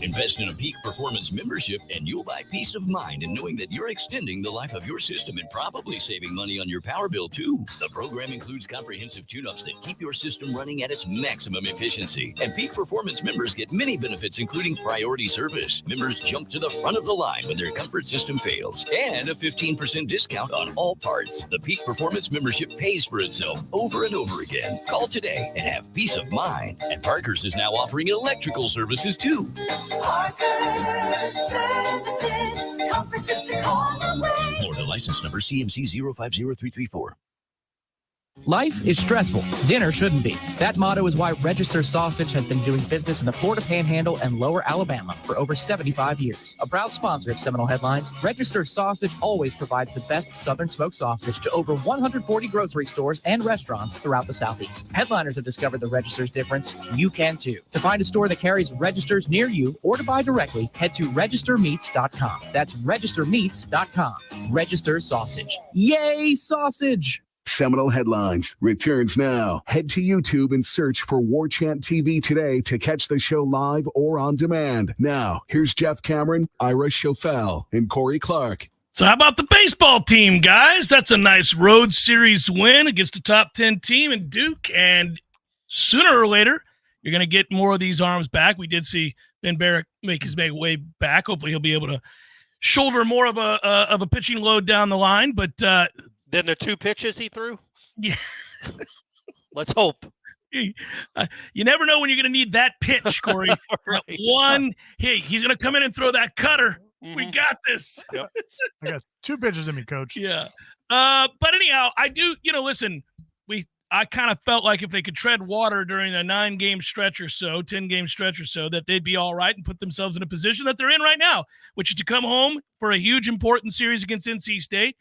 Invest in a Peak Performance membership and you'll buy peace of mind in knowing that you're extending the life of your system and probably saving money on your power bill too. The program includes comprehensive tune-ups that keep your system running at its maximum efficiency. And Peak Performance members get many benefits, including priority service. Members jump to the front of the line when their comfort system fails. And a 15% discount on all parts. The Peak Performance membership pays for itself over and over again. Call today and have peace of mind. And Parker's is now offering electrical services too. Florida license number CMC 050334. Life is stressful. Dinner shouldn't be. That motto is why Register Sausage has been doing business in the Florida Panhandle and Lower Alabama for over 75 years. A proud sponsor of Seminole Headlines, Register Sausage always provides the best Southern smoked sausage to over 140 grocery stores and restaurants throughout the Southeast. Headliners have discovered the Register's difference. You can too. To find a store that carries Registers near you or to buy directly, head to registermeats.com. That's registermeats.com. Register Sausage. Yay, sausage! Seminole Headlines returns now. Head to YouTube and search for Warchant TV today to catch the show live or on demand. Now, here's Jeff Cameron, Ira Schofel, and Corey Clark. So how about the baseball team, guys? That's a nice road series win against a top 10 team in Duke. And sooner or later, you're going to get more of these arms back. We did see Ben Barrett make his way back. Hopefully he'll be able to shoulder more of a pitching load down the line. But then the 2 pitches he threw? Yeah. Let's hope. You never know when you're going to need that pitch, Corey. Right. One, hey, he's going to come in and throw that cutter. Mm-hmm. We got this. Yep. I got 2 pitches in me, Coach. Yeah. But anyhow, I do, listen, I kind of felt like if they could tread water during a 9-game stretch or so, 10-game stretch or so, that they'd be all right and put themselves in a position that they're in right now, which is to come home for a huge, important series against NC State.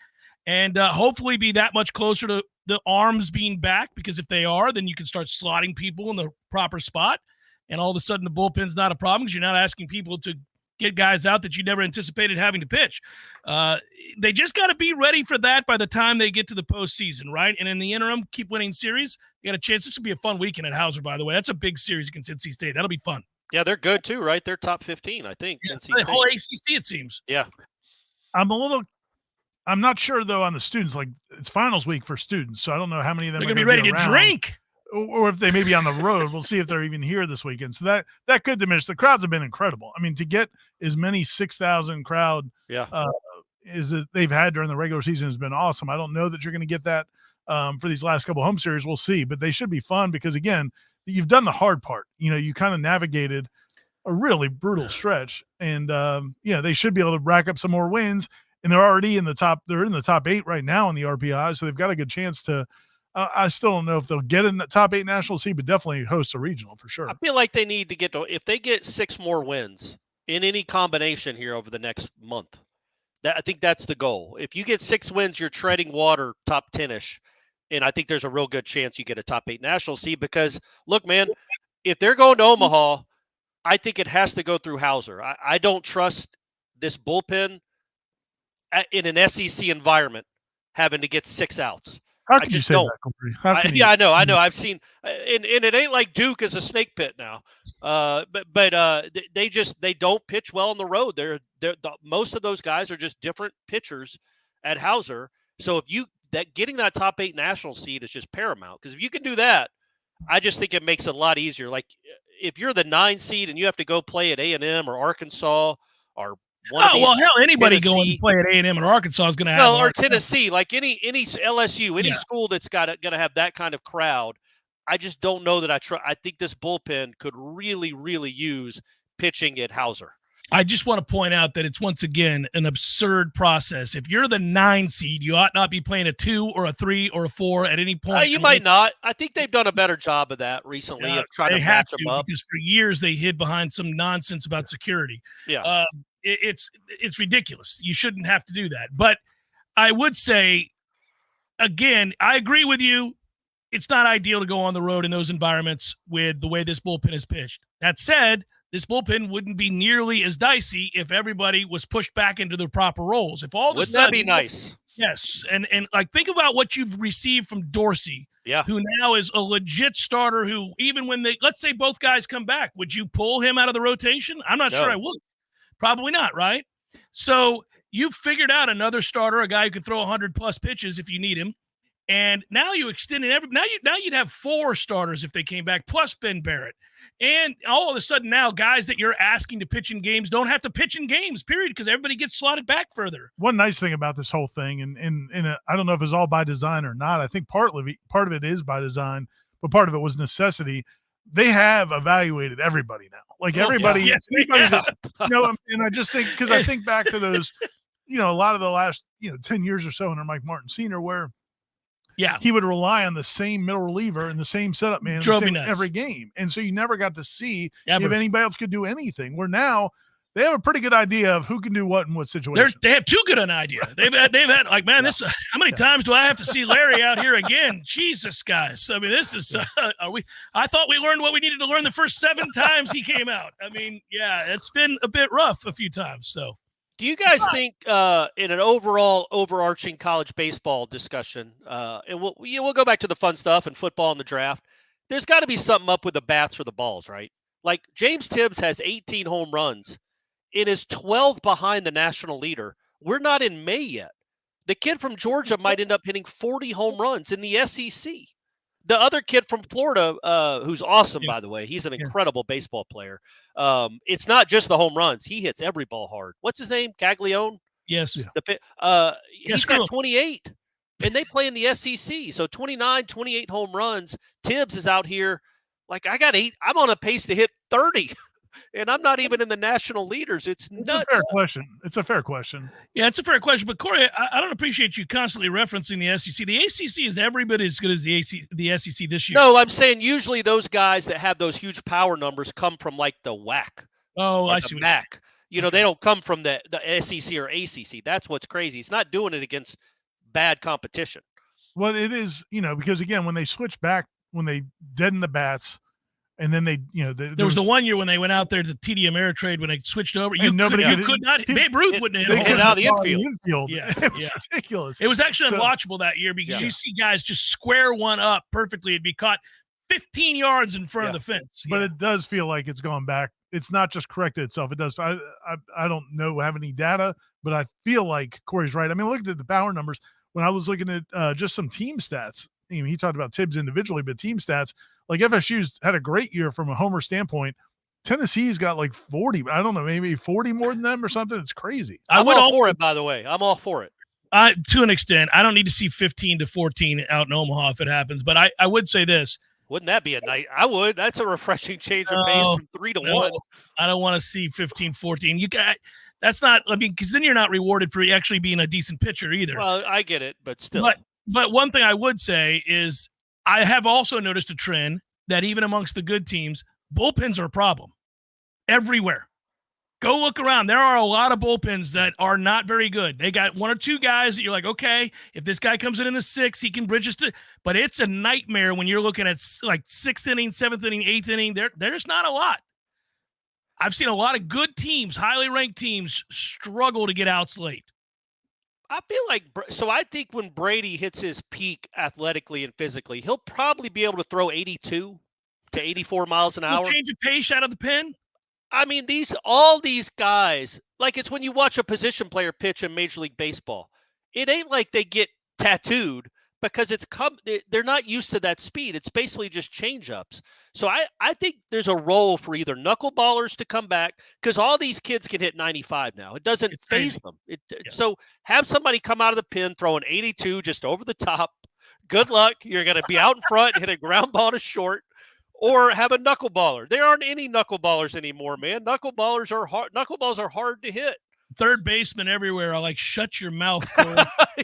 And hopefully be that much closer to the arms being back, because if they are, then you can start slotting people in the proper spot. And all of a sudden the bullpen's not a problem because you're not asking people to get guys out that you never anticipated having to pitch. They just got to be ready for that by the time they get to the postseason, right? And in the interim, keep winning series. You got a chance. This will be a fun weekend at Hauser, by the way. That's a big series against NC State. That'll be fun. Yeah, they're good too, right? They're top 15, I think. Yeah, NC State. The whole ACC, it seems. Yeah. I'm not sure, though, on the students. Like, it's finals week for students, so I don't know how many of them they're going to be ready to around, drink. or if they may be on the road. We'll see if they're even here this weekend. So that could diminish. The crowds have been incredible. I mean, to get as many 6,000 crowd as that they've had during the regular season has been awesome. I don't know that you're going to get that for these last couple home series. We'll see, but they should be fun because, again, you've done the hard part. You kind of navigated a really brutal stretch, and they should be able to rack up some more wins. And they're already in the top. They're in the top 8 right now in the RPI, so they've got a good chance to. I still don't know if they'll get in the top 8 national seed, but definitely host a regional for sure. I feel like they need to get to. If they get 6 more wins in any combination here over the next month, I think that's the goal. If you get 6 wins, you're treading water, top 10ish, and I think there's a real good chance you get a top 8 national seed. Because look, man, if they're going to Omaha, I think it has to go through Hauser. I don't trust this bullpen in an SEC environment having to get 6 outs. How can you say that, Corey? Yeah, I know. I know. I've seen, and it ain't like Duke is a snake pit now. But they don't pitch well on the road. Most of those guys are just different pitchers at Hauser. So getting that top 8 national seed is just paramount, because if you can do that, I just think it makes it a lot easier. Like if you're the 9 seed and you have to go play at A&M or Arkansas or anybody Tennessee. going to play at A&M and Arkansas is going to have or Tennessee, like any LSU, any school that's going to have that kind of crowd. I just don't know that I think this bullpen could really, really use pitching at Hauser. I just want to point out that it's once again an absurd process. If you're the 9 seed, you ought not be playing a 2 or a 3 or a 4 at any point. You might not. I think they've done a better job of that recently of trying to match them up. Because for years they hid behind some nonsense about security. Yeah. It's ridiculous. You shouldn't have to do that. But I would say, again, I agree with you. It's not ideal to go on the road in those environments with the way this bullpen is pitched. That said, this bullpen wouldn't be nearly as dicey if everybody was pushed back into their proper roles. If all of a sudden, that be nice? Yes. And like, think about what you've received from Dorsey who now is a legit starter who, even when let's say both guys come back, would you pull him out of the rotation? I'm not sure I would. Probably not, right? So you've figured out another starter, a guy who can throw 100+ pitches if you need him. And now you extended now you'd have 4 starters if they came back, plus Ben Barrett. And all of a sudden now guys that you're asking to pitch in games don't have to pitch in games, period, because everybody gets slotted back further. One nice thing about this whole thing, and I don't know if it's all by design or not. I think part of it is by design, but part of it was necessity. They have evaluated everybody now. Like everybody, and I just think, because I think back to those, a lot of the last 10 years or so under Mike Martin Sr., where he would rely on the same middle reliever and the same setup man every game. And so you never got to see if anybody else could do anything. Where now they have a pretty good idea of who can do what in what situation. They have too good an idea. They've had like, man, this how many times do I have to see Larry out here again? Jesus, guys. I mean, this is I thought we learned what we needed to learn the first 7 times he came out. I mean, it's been a bit rough a few times. So do you guys think in an overall overarching college baseball discussion, and we'll go back to the fun stuff and football and the draft, there's got to be something up with the bats or the balls, right? Like James Tibbs has 18 home runs. It is 12 behind the national leader. We're not in May yet. The kid from Georgia might end up hitting 40 home runs in the SEC. The other kid from Florida, who's awesome, by the way, he's an incredible baseball player. It's not just the home runs. He hits every ball hard. What's his name? Caglione? Yes. He's got 28, and they play in the SEC. So 29, 28 home runs. Tibbs is out here. Like, I got 8. I'm on a pace to hit 30. And I'm not even in the national leaders. It's nuts. It's a fair question. It's a fair question. Yeah, it's a fair question. But, Corey, I don't appreciate you constantly referencing the SEC. The ACC is every bit as good as the SEC this year. No, I'm saying usually those guys that have those huge power numbers come from, like, the WAC. Oh, I see. MAC. They don't come from the SEC or ACC. That's what's crazy. It's not doing it against bad competition. Well, it is, because, again, when they switch back, when they deaden the bats, and then they, there was the one year when they went out there to TD Ameritrade when they switched over. You could not. Babe Ruth wouldn't hit it out of the infield. Yeah, it was ridiculous. It was actually unwatchable that year because you see guys just square one up perfectly and be caught 15 yards in front of the fence. But it does feel like it's gone back. It's not just corrected itself. It does. I don't have any data, but I feel like Corey's right. I mean, look at the power numbers. When I was looking at just some team stats, he talked about Tibbs individually, but team stats. Like FSU's had a great year from a homer standpoint. Tennessee's got like 40, I don't know, maybe 40 more than them or something. It's crazy. I'm all for it, by the way. I'm all for it. To an extent. I don't need to see 15 to 14 out in Omaha if it happens, but I would say this. Wouldn't that be a night? I would. That's a refreshing change of pace from 3 to 1. I don't want to see 15, 14. That's not, because then you're not rewarded for actually being a decent pitcher either. Well, I get it, but still. But one thing I would say is I have also noticed a trend that even amongst the good teams, bullpens are a problem everywhere. Go look around. There are a lot of bullpens that are not very good. They got 1 or 2 guys that you're like, okay, if this guy comes in the 6th, he can bridge us to. But it's a nightmare when you're looking at like 6th inning, 7th inning, 8th inning. There's not a lot. I've seen a lot of good teams, highly ranked teams, struggle to get outs late. I feel like I think when Brady hits his peak athletically and physically, he'll probably be able to throw 82 to 84 miles an hour. Change of pace out of the pen. I mean, all these guys, like it's when you watch a position player pitch in Major League Baseball. It ain't like they get tattooed because they're not used to that speed. It's basically just change-ups. So I think there's a role for either knuckleballers to come back because all these kids can hit 95 now. It doesn't faze them. So have somebody come out of the pen throwing 82 just over the top. Good luck. You're going to be out in front, hit a ground ball to short, or have a knuckleballer. There aren't any knuckleballers anymore, man. Knuckleballs are hard to hit. Third baseman everywhere are like, shut your mouth.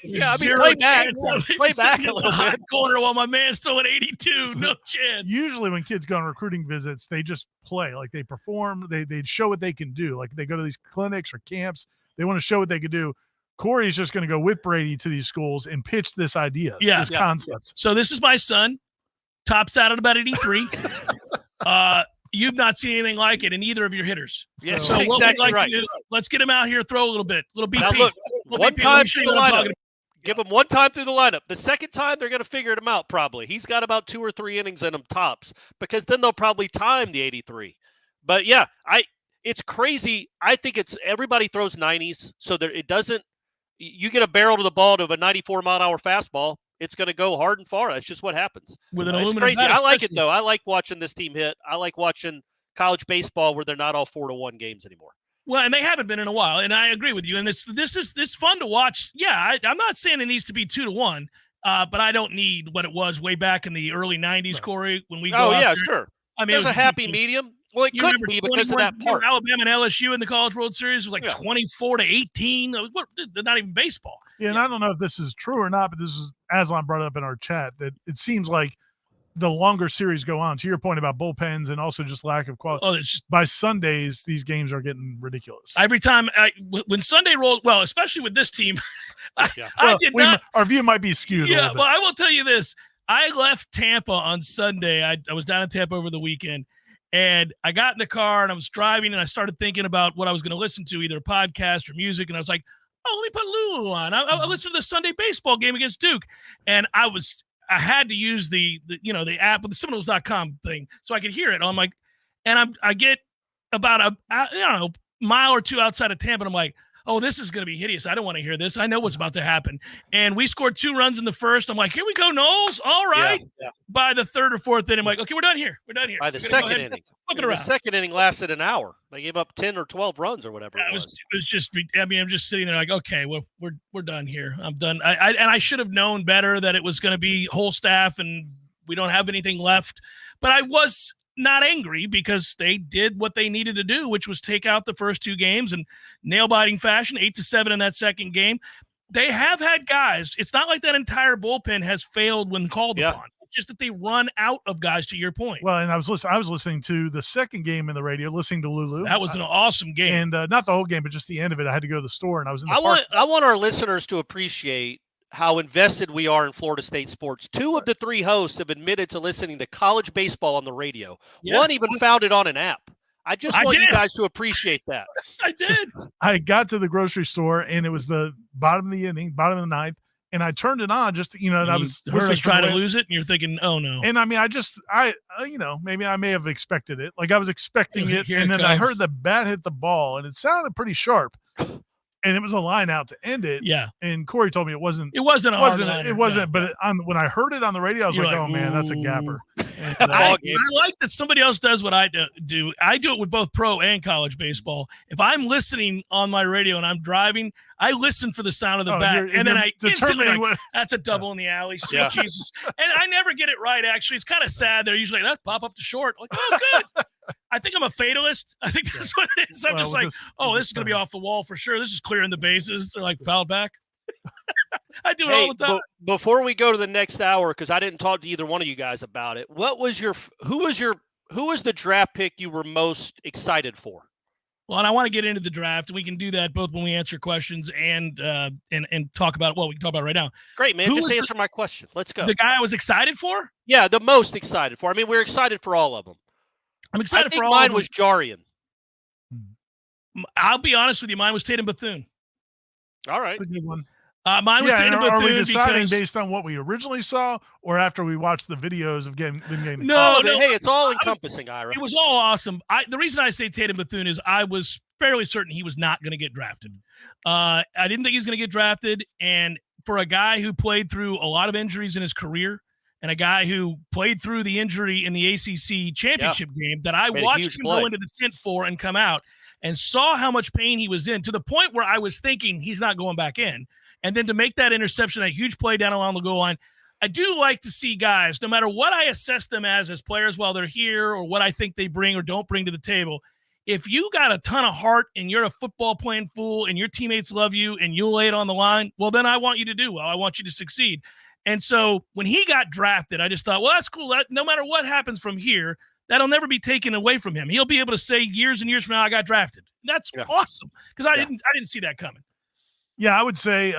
Yeah, play back a little bit. Corner while my man's throwing 82. No chance. Usually when kids go on recruiting visits, they just play. Like they perform. They show what they can do. Like they go to these clinics or camps. They want to show what they can do. Corey's just going to go with Brady to these schools and pitch this idea, this concept. So this is my son. Tops out at about 83. You've not seen anything like it in either of your hitters. Yes, so exactly right. Let's get him out here, throw a little bit, little BP. Now look, one time Give him one time through the lineup. The second time, they're going to figure him out probably. He's got about 2 or 3 innings in him tops because then they'll probably time the 83. But, yeah, it's crazy. I think it's everybody throws 90s, so it doesn't – you get a barrel to the ball to a 94-mile-an-hour fastball, it's going to go hard and far. That's just what happens. With an It's crazy. I like it, though. I like watching this team hit. I like watching college baseball where they're not all 4-1 games anymore. Well, and they haven't been in a while, and I agree with you. And this is fun to watch. Yeah, I'm not saying it needs to be 2-1, but I don't need what it was way back in the early 90s, Corey, when we go out there. Sure. I mean, there's a happy medium. Well, it could be because of that part. Alabama and LSU in the College World Series was like 24-18. They're not even baseball. Yeah, and I don't know if this is true or not, but this is Aslan brought up in our chat that it seems like the longer series go on, to your point about bullpens and also just lack of quality. By Sundays, these games are getting ridiculous. Every time when Sunday rolled, well, especially with this team, our view might be skewed. Yeah, well, I will tell you this. I left Tampa on Sunday. I was down in Tampa over the weekend, and I got in the car and I was driving and I started thinking about what I was going to listen to, either a podcast or music. And I was like, oh, let me put Lulu on. I listened to the Sunday baseball game against Duke. And I had to use the app with the Seminoles.com thing so I could hear it. I'm like, and I get about a mile or two outside of Tampa, and I'm like, oh, this is going to be hideous. I don't want to hear this. I know what's about to happen. And we scored 2 runs in the first. I'm like, here we go, Noles. All right. Yeah. By the third or fourth inning, I'm like, okay, we're done here. By the second inning. The second inning lasted an hour. They gave up 10 or 12 runs or whatever it was. It was just, I mean, I'm just sitting there like, okay, well, we're done here. I'm done. I should have known better that it was going to be whole staff and we don't have anything left. But I was not angry because they did what they needed to do, which was take out the first 2 games in nail-biting fashion, 8-7 in that second game. They have had guys. It's not like that entire bullpen has failed when called upon. It's just that they run out of guys, to your point. Well, and I was listening to the second game in the radio, listening to Lulu. That was an awesome game. And not the whole game, but just the end of it. I had to go to the store, and I was in the park. I want our listeners to appreciate how invested we are in Florida State sports. 2 of the 3 hosts have admitted to listening to college baseball on the radio. Yeah. One even found it on an app. I want you guys to appreciate that. I did. So I got to the grocery store, and it was the bottom of the inning, bottom of the ninth, and I turned it on just, and I was trying to lose it, and you're thinking, oh, no. And, I mean, maybe I may have expected it. Like, I was expecting it, and then I heard the bat hit the ball, and it sounded pretty sharp. And it was a line out to end it. Yeah. And Corey told me it wasn't. It wasn't a hard liner. It wasn't. But when I heard it on the radio, I was like, oh, man, that's a gapper. And, I like that somebody else does what I do. I do it with both pro and college baseball. If I'm listening on my radio and I'm driving, I listen for the sound of the bat. And then I instantly that's a double in the alley. Sweet Jesus. And I never get it right, actually. It's kind of sad. They're usually like, pop up to short. Like, oh, good. I think I'm a fatalist. I think that's what it is. I'm just like, this is going to be off the wall for sure. This is clearing the bases. They're like, fouled back. I do it all the time. Before we go to the next hour, because I didn't talk to either one of you guys about it, who was the draft pick you were most excited for? Well, and I want to get into the draft, and we can do that both when we answer questions and talk about we can talk about it right now. Great, man. Just answer my question. Let's go. The guy I was excited for? Yeah, the most excited for. I mean, we're excited for all of them. I'm excited for all mine of them. was Jarian. I'll be honest with you. Mine was Tatum Bethune. All right. That's a good one. Mine was Tatum Bethune. Are we deciding based on what we originally saw or after we watched the videos of them getting No. Hey, it's all encompassing, Ira. It was all awesome. The reason I say Tatum Bethune is I was fairly certain he was not going to get drafted. I didn't think he was going to get drafted. And for a guy who played through a lot of injuries in his career, and a guy who played through the injury in the ACC championship game that I watched him go into the tent for and come out and saw how much pain he was in, to the point where I was thinking he's not going back in. And then to make that interception, that huge play down along the goal line, I do like to see guys, no matter what I assess them as players while they're here or what I think they bring or don't bring to the table, if you got a ton of heart and you're a football playing fool and your teammates love you and you'll lay it on the line, well, then I want you to do well. I want you to succeed. And so when he got drafted, I just thought, well, that's cool. No matter what happens from here, that'll never be taken away from him. He'll be able to say years and years from now, I got drafted. That's awesome, because I didn't see that coming. Yeah, I would say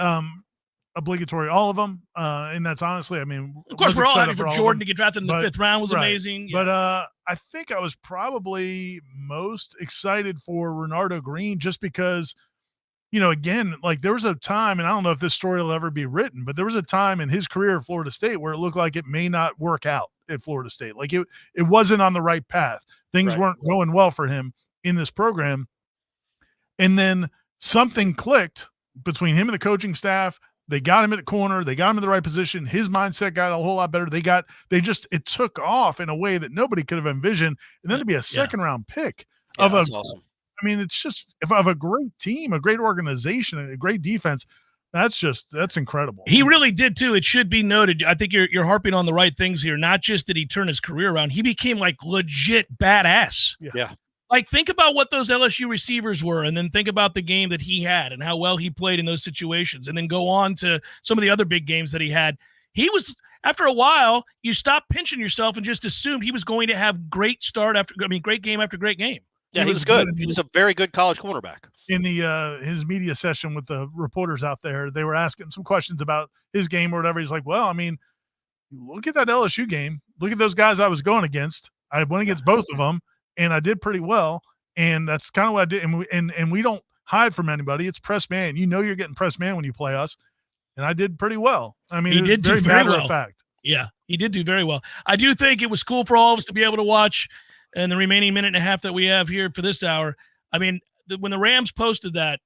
obligatory, all of them. And that's honestly, I mean, of course, we're all happy for Jordan to get drafted in the 5th round was amazing. Yeah. But I think I was probably most excited for Renardo Green just because again, like there was a time, and I don't know if this story will ever be written, but there was a time in his career at Florida State where it looked like it may not work out at Florida State. Like it wasn't on the right path. Things weren't going well for him in this program. And then something clicked between him and the coaching staff. They got him at the corner. They got him in the right position. His mindset got a whole lot better. It took off in a way that nobody could have envisioned. And then to be a second round pick of awesome. I mean, it's just of a great team, a great organization, and a great defense. That's incredible. He really did too. It should be noted. I think you're harping on the right things here. Not just did he turn his career around, he became like legit badass. Yeah. Like think about what those LSU receivers were, and then think about the game that he had and how well he played in those situations, and then go on to some of the other big games that he had. He was, after a while, you stopped pinching yourself and just assumed he was going to have great game after great game. Yeah, he was good. He was a very good college cornerback. In the his media session with the reporters out there, they were asking some questions about his game or whatever. He's like, well, I mean, look at that LSU game. Look at those guys I was going against. I went against both of them, and I did pretty well. And that's kind of what I did. And we don't hide from anybody. It's press man. You're getting press man when you play us. And I did pretty well. I mean, he did do very well. Of fact. Yeah, he did do very well. I do think it was cool for all of us to be able to watch in the remaining minute and a half that we have here for this hour. I mean, when the Rams posted that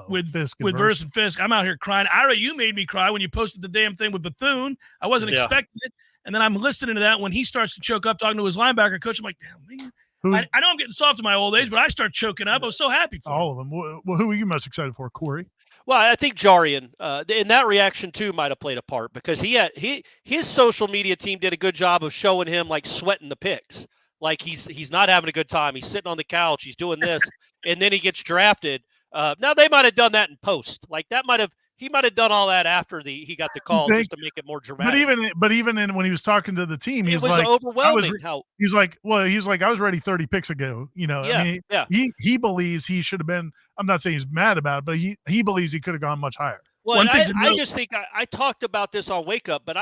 with Verse and Fisk, I'm out here crying. Ira, you made me cry when you posted the damn thing with Bethune. I wasn't expecting it. And then I'm listening to that when he starts to choke up talking to his linebacker coach. I'm like, damn, man. I know I'm getting soft in my old age, but I start choking up. I was so happy for all of them. Well, who are you most excited for, Corey? Well, I think Jarian, in that reaction too, might have played a part because his social media team did a good job of showing him like sweating the picks. Like he's not having a good time. He's sitting on the couch. He's doing this, and then he gets drafted. Now they might have done that in post. Like he might have done all that after he got the call just to make it more dramatic. But even when he was talking to the team, it was like overwhelming. He's like, I was ready 30 picks ago. He believes he should have been. I'm not saying he's mad about it, but he believes he could have gone much higher. Well, I just think I talked about this on Wake Up, but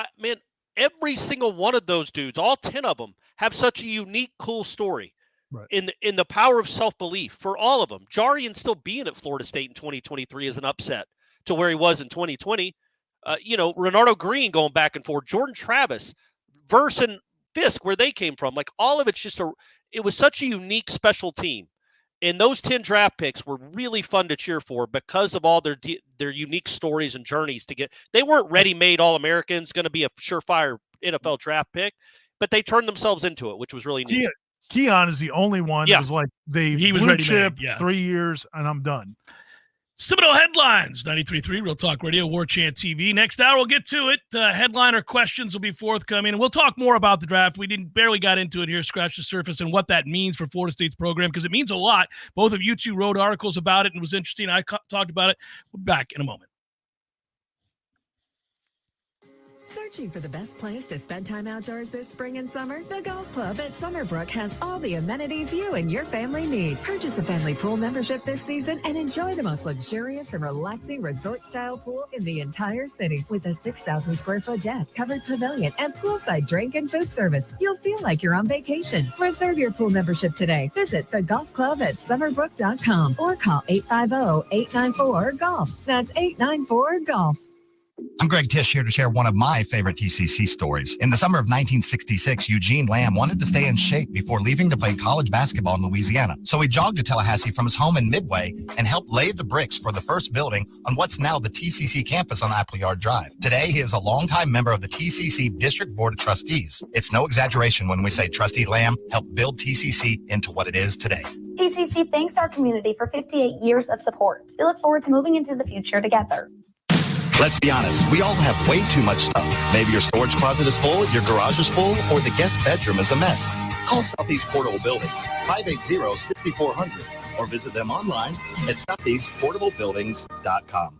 every single one of those dudes, all 10 of them, have such a unique, cool story. Right. In the power of self-belief for all of them. Jarian still being at Florida State in 2023 is an upset to where he was in 2020. Renardo Green going back and forth, Jordan Travis, Verse and Fisk, where they came from. Like all of it's it was such a unique, special team. And those 10 draft picks were really fun to cheer for because of all their unique stories and journeys to get. They weren't ready-made All-Americans, going to be a surefire NFL draft pick, but they turned themselves into it, which was really neat. Keon is the only one that was like, he was ready chip, 3 years, and I'm done. Seminole Headlines, 93.3 Real Talk Radio, Warchant TV. Next hour, we'll get to it. Headliner questions will be forthcoming, and we'll talk more about the draft. We barely got into it here, scratch the surface, and what that means for Florida State's program, because it means a lot. Both of you two wrote articles about it, and it was interesting. I talked about it. We're back in a moment. Searching for the best place to spend time outdoors this spring and summer? The Golf Club at Summerbrook has all the amenities you and your family need. Purchase a family pool membership this season and enjoy the most luxurious and relaxing resort-style pool in the entire city. With a 6,000 square foot deck, covered pavilion, and poolside drink and food service, you'll feel like you're on vacation. Reserve your pool membership today. Visit the Golf Club at Summerbrook.com or call 850-894-GOLF. That's 894-GOLF. I'm Greg Tisch here to share one of my favorite TCC stories. In the summer of 1966, Eugene Lamb wanted to stay in shape before leaving to play college basketball in Louisiana. So he jogged to Tallahassee from his home in Midway and helped lay the bricks for the first building on what's now the TCC campus on Appleyard Drive. Today, he is a longtime member of the TCC District Board of Trustees. It's no exaggeration when we say Trustee Lamb helped build TCC into what it is today. TCC thanks our community for 58 years of support. We look forward to moving into the future together. Let's be honest, we all have way too much stuff. Maybe your storage closet is full, your garage is full, or the guest bedroom is a mess. Call Southeast Portable Buildings, 580-6400, or visit them online at southeastportablebuildings.com.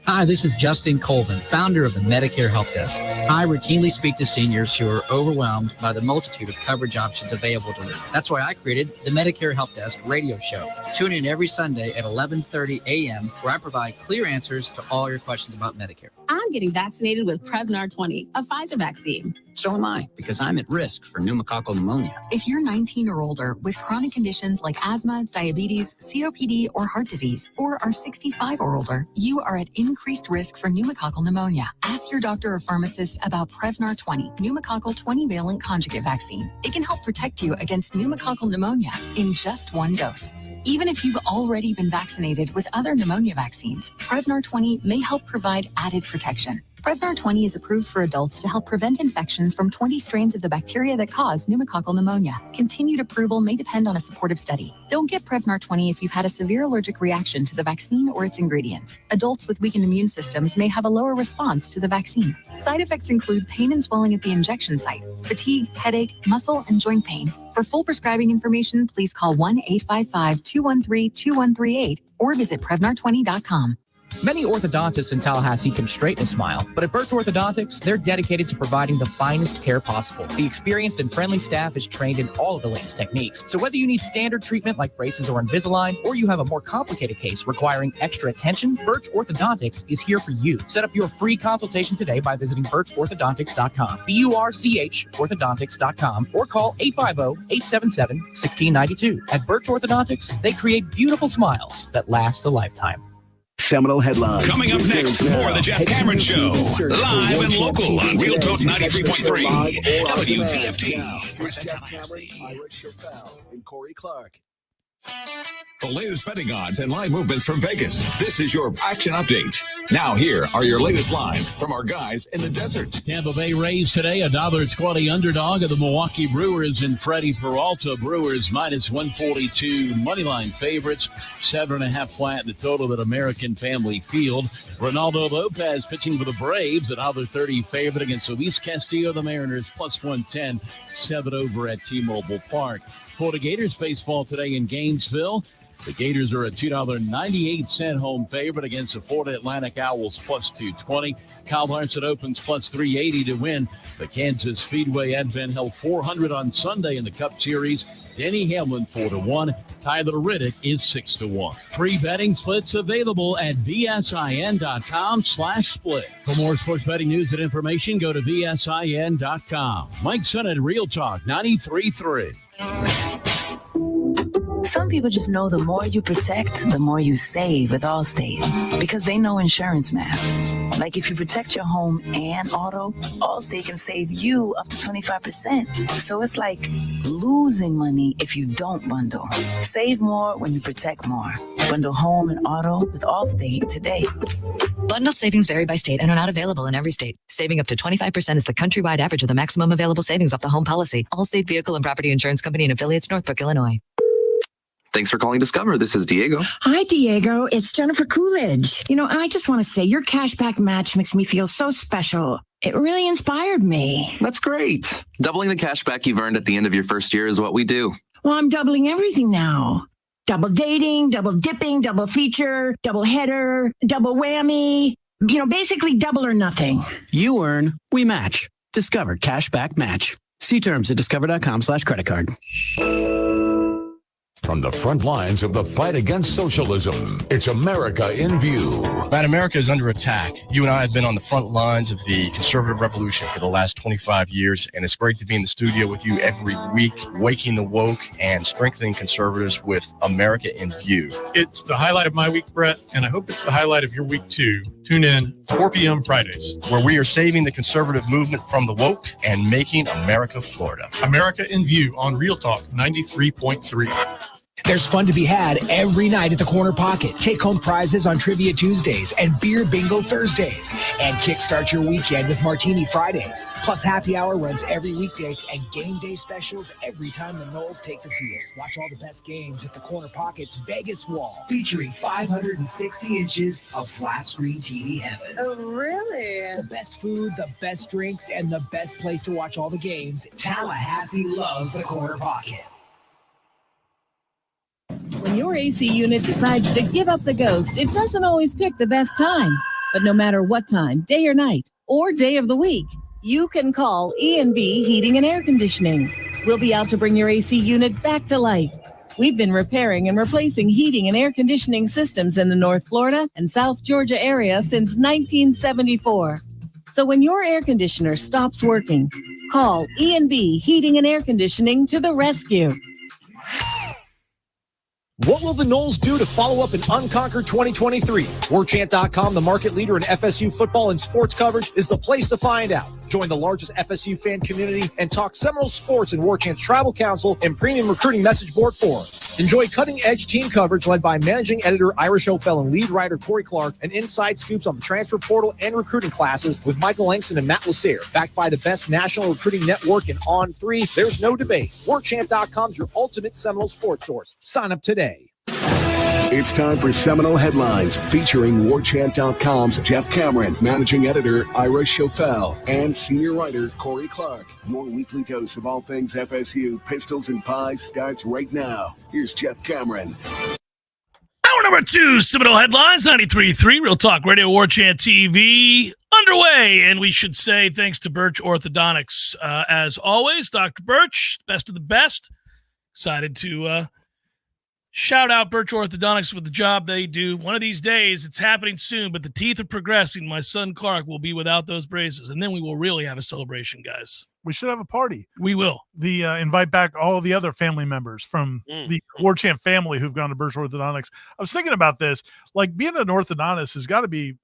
Hi, this is Justin Colvin, founder of the Medicare Help Desk. I routinely speak to seniors who are overwhelmed by the multitude of coverage options available to them. That's why I created the Medicare Help Desk radio show. Tune in every Sunday at 11:30 a.m. where I provide clear answers to all your questions about Medicare. I I'm getting vaccinated with Prevnar 20, a Pfizer vaccine. So am I, because I'm at risk for pneumococcal pneumonia. If you're 19 or older with chronic conditions like asthma, diabetes, COPD, or heart disease, or are 65 or older, you are at increased risk for pneumococcal pneumonia. Ask your doctor or pharmacist about Prevnar 20, pneumococcal 20-valent conjugate vaccine. It can help protect you against pneumococcal pneumonia in just one dose. Even if you've already been vaccinated with other pneumonia vaccines, Prevnar 20 may help provide added protection. Prevnar 20 is approved for adults to help prevent infections from 20 strains of the bacteria that cause pneumococcal pneumonia. Continued approval may depend on a supportive study. Don't get Prevnar 20 if you've had a severe allergic reaction to the vaccine or its ingredients. Adults with weakened immune systems may have a lower response to the vaccine. Side effects include pain and swelling at the injection site, fatigue, headache, muscle, and joint pain. For full prescribing information, please call 1-855-213-2138 or visit Prevnar20.com. Many orthodontists in Tallahassee can straighten a smile, but at Birch Orthodontics, they're dedicated to providing the finest care possible. The experienced and friendly staff is trained in all of the latest techniques. So whether you need standard treatment like braces or Invisalign, or you have a more complicated case requiring extra attention, Birch Orthodontics is here for you. Set up your free consultation today by visiting birchorthodontics.com, BURCH orthodontics.com, or call 850-877-1692. At Birch Orthodontics, they create beautiful smiles that last a lifetime. Seminole Headlines. Coming up next, more of the Jeff Cameron Show. Live and local on Real Talk 93.3. WVFT. Here's Jeff Cameron, Ira Schoffel, and Corey Clark. The latest betting odds and line movements from Vegas. This is your action update. Now here are your latest lines from our guys in the desert. Tampa Bay Rays today, $1.20 underdog of the Milwaukee Brewers and Freddie Peralta. Brewers minus 142 moneyline favorites, 7.5 flat the total at American Family Field. Ronaldo Lopez pitching for the Braves, $1.30 favorite against Luis Castillo, the Mariners, plus 110, 7 over at T-Mobile Park. Florida Gators baseball today in Gainesville. The Gators are a $2.98 home favorite against the Florida Atlantic Owls, plus 220. Kyle Larson opens plus 380 to win. The Kansas Speedway Advent held 400 on Sunday in the Cup Series. Denny Hamlin 4-1. Tyler Riddick is 6-1. Free betting splits available at vsin.com/split. For more sports betting news and information, go to vsin.com. Mike Sennett, Real Talk 93.3. Some people just know the more you protect, the more you save with Allstate, because they know insurance math. Like if you protect your home and auto, Allstate can save you up to 25%. So it's like losing money if you don't bundle. Save more when you protect more. Bundle home and auto with Allstate today. Bundled savings vary by state and are not available in every state. Saving up to 25% is the countrywide average of the maximum available savings off the home policy. Allstate Vehicle and Property Insurance Company and affiliates, Northbrook, Illinois. Thanks for calling Discover. This is Diego. Hi, Diego. It's Jennifer Coolidge. I just want to say your cashback match makes me feel so special. It really inspired me. That's great. Doubling the cashback you've earned at the end of your first year is what we do. Well, I'm doubling everything now. Double dating, double dipping, double feature, double header, double whammy. Basically double or nothing. You earn, we match. Discover Cashback Match. See terms at discover.com/credit card. From the front lines of the fight against socialism, it's America in View. Man, America is under attack. You and I have been on the front lines of the conservative revolution for the last 25 years, and it's great to be in the studio with you every week, waking the woke and strengthening conservatives with America in View. It's the highlight of my week, Brett, and I hope it's the highlight of your week too. Tune in 4 p.m. Fridays, where we are saving the conservative movement from the woke and making America Florida. America in View on Real Talk 93.3. There's fun to be had every night at the Corner Pocket. Take home prizes on Trivia Tuesdays and Beer Bingo Thursdays. And kickstart your weekend with Martini Fridays. Plus happy hour runs every weekday and game day specials every time the Noles take the field. Watch all the best games at the Corner Pocket's Vegas wall, featuring 560 inches of flat screen TV heaven. Oh, really? The best food, the best drinks, and the best place to watch all the games. Tallahassee loves the Corner Pocket. When your AC unit decides to give up the ghost, it doesn't always pick the best time. But no matter what time, day or night, or day of the week, you can call E&B Heating and Air Conditioning. We'll be out to bring your AC unit back to life. We've been repairing and replacing heating and air conditioning systems in the North Florida and South Georgia area since 1974. So when your air conditioner stops working, call E&B Heating and Air Conditioning to the rescue. What will the Noles do to follow up an unconquered 2023? Warchant.com, the market leader in FSU football and sports coverage, is the place to find out. Join the largest FSU fan community and talk Seminole sports in Warchant's Travel Council and premium recruiting message board forum. Enjoy cutting-edge team coverage led by managing editor Ira Schofel and lead writer Corey Clark, and inside scoops on the transfer portal and recruiting classes with Michael Langston and Matt Lassere. Backed by the best national recruiting network in On3, there's no debate. Warchant.com's your ultimate Seminole sports source. Sign up today. It's time for Seminole Headlines, featuring Warchant.com's Jeff Cameron, managing editor Ira Schofel, and senior writer Corey Clark. Your weekly dose of all things FSU, pistols, and pies starts right now. Here's Jeff Cameron. Hour number 2, Seminole Headlines, 93.3, Real Talk Radio, Warchant TV, underway. And we should say thanks to Birch Orthodontics. As always, Dr. Birch, best of the best. Excited to shout out Birch Orthodontics for the job they do. One of these days, it's happening soon, but the teeth are progressing. My son Clark will be without those braces, and then we will really have a celebration, guys. We should have a party. We will. Invite back all of the other family members from the Warchant family who've gone to Birch Orthodontics. I was thinking about this. Like, being an orthodontist has got to be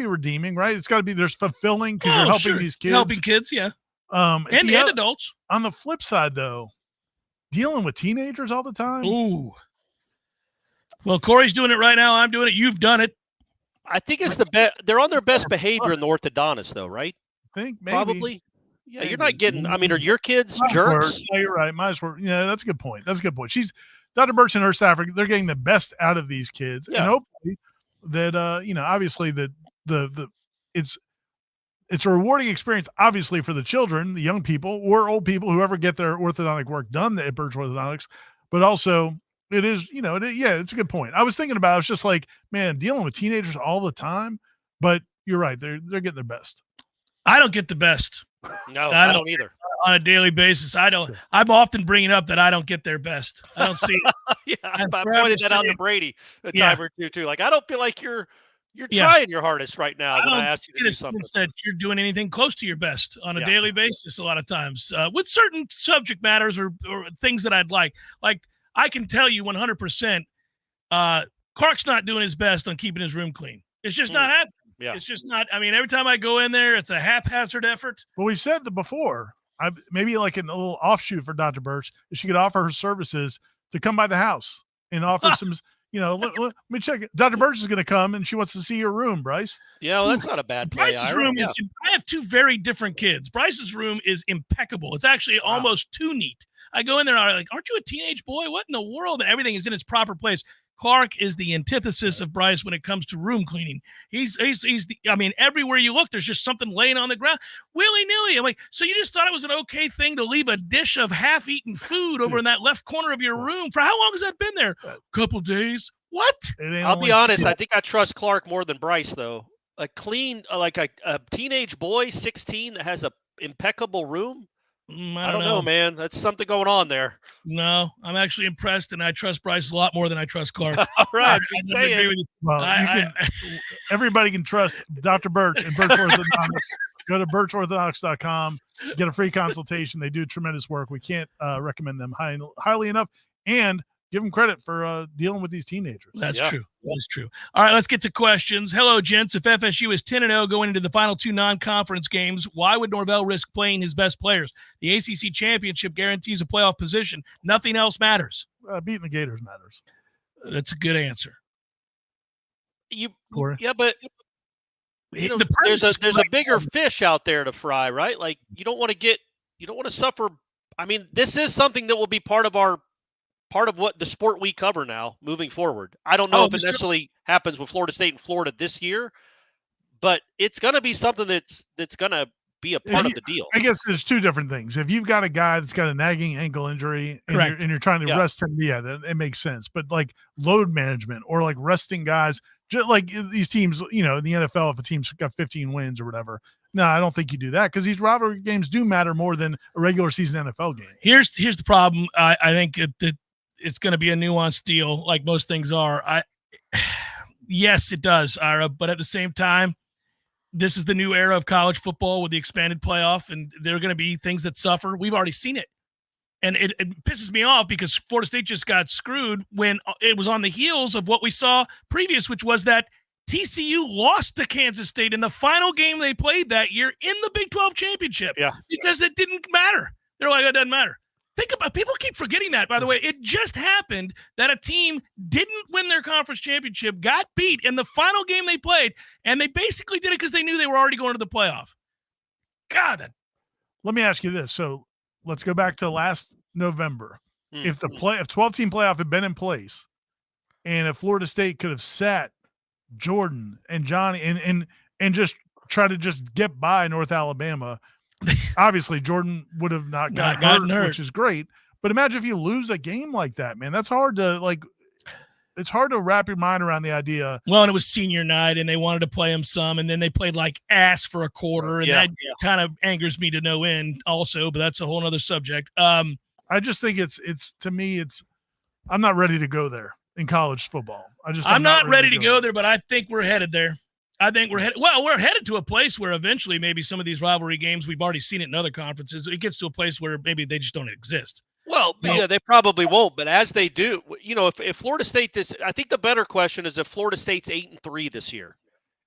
redeeming, right? It's got to be, there's fulfilling because you're helping these kids. Helping kids, yeah. And adults. On the flip side, though, dealing with teenagers all the time. Ooh. Well, Corey's doing it right now. I'm doing it. You've done it. I think it's the best. They're on their best behavior in the orthodontist, though, right? I think maybe. Probably. Yeah, you're not getting. I mean, are your kids jerks? Yeah, you're right. Might as well. Yeah, that's a good point. She's Dr. Birch and her staff. They're getting the best out of these kids, and hopefully that obviously that it's a rewarding experience, obviously, for the children, the young people, or old people, whoever get their orthodontic work done at Birch Orthodontics, but also. It is, it's a good point. I was thinking about, I was just like, man, dealing with teenagers all the time, but you're right. They're getting their best. I don't get the best. No, I don't either. On a daily basis. I'm often bringing up that I don't get their best. I don't see it. I pointed that out to Brady a time or two, too. Like, I don't feel like you're trying your hardest right now when I ask you to do something. That you're doing anything close to your best on a daily basis a lot of times with certain subject matters or things that I'd like. Like, I can tell you 100%, Clark's not doing his best on keeping his room clean. It's just not happening. Yeah. It's just not. I mean, every time I go in there, it's a haphazard effort. Well, we've said that before. Maybe like a little offshoot for Dr. Birch, she could offer her services to come by the house and offer some. Let me check it. Dr. Birch is going to come, and she wants to see your room, Bryce. Yeah, well, that's not a bad play. Bryce's room is. I have two very different kids. Bryce's room is impeccable. It's actually almost too neat. I go in there and I'm like, aren't you a teenage boy? What in the world? And everything is in its proper place. Clark is the antithesis of Bryce when it comes to room cleaning. He's everywhere you look, there's just something laying on the ground, willy-nilly. I'm like, so you just thought it was an okay thing to leave a dish of half-eaten food over in that left corner of your room? For how long has that been there? A couple days. What? I'll be honest. I think I trust Clark more than Bryce, though. A clean, like a teenage boy, 16, that has a impeccable room. I don't know, man. That's something going on there. No, I'm actually impressed, and I trust Bryce a lot more than I trust Clark. All right, I agree with you. Well, everybody can trust Dr. Birch and Birch Orthodontics. Go to birchorthodontics.com, get a free consultation. They do tremendous work. We can't recommend them highly enough, and give them credit for dealing with these teenagers. That's true. That's true. All right, let's get to questions. Hello, gents. If FSU is 10-0 going into the final 2 non-conference games, why would Norvell risk playing his best players? The ACC championship guarantees a playoff position. Nothing else matters. Beating the Gators matters. That's a good answer. But there's a bigger fish out there to fry, right? Like, you don't want to suffer. I mean, this is something that will be part of what the sport we cover now moving forward. I don't know if it necessarily happens with Florida State and Florida this year, but it's going to be something that's going to be a part of the deal. I guess there's two different things. If you've got a guy that's got a nagging ankle injury and you're trying to rest him, then it makes sense. But like load management or like resting guys, just like these teams, in the NFL, if a team's got 15 wins or whatever, no, I don't think you do that because these rivalry games do matter more than a regular season NFL game. Here's the problem. I think that it's going to be a nuanced deal, like most things are. Yes, it does, Ira. But at the same time, this is the new era of college football with the expanded playoff, and there are going to be things that suffer. We've already seen it. And it pisses me off because Florida State just got screwed when it was on the heels of what we saw previous, which was that TCU lost to Kansas State in the final game they played that year in the Big 12 championship. Yeah. Because it didn't matter. They're like, it doesn't matter. Think about, people keep forgetting that, by the way. It just happened that a team didn't win their conference championship, got beat in the final game they played, and they basically did it because they knew they were already going to the playoff. God. Let me ask you this. So let's go back to last November. If 12-team playoff had been in place, and if Florida State could have sat Jordan and Johnny and just try to just get by North Alabama, obviously Jordan would have not gotten hurt, which is great. But imagine if you lose a game like that, man. That's hard to it's hard to wrap your mind around the idea. Well, and it was senior night, and they wanted to play him some, and then they played like ass for a quarter, and that kind of angers me to no end also, but that's a whole other subject. I just think it's to me, I'm not ready to go there in college football. I'm not ready to go there, but I think we're headed there. I think we're headed to a place where eventually maybe some of these rivalry games, we've already seen it in other conferences, it gets to a place where maybe they just don't exist. Well, yeah, they probably won't, but as they do, if Florida State I think the better question is if Florida State's 8-3 this year,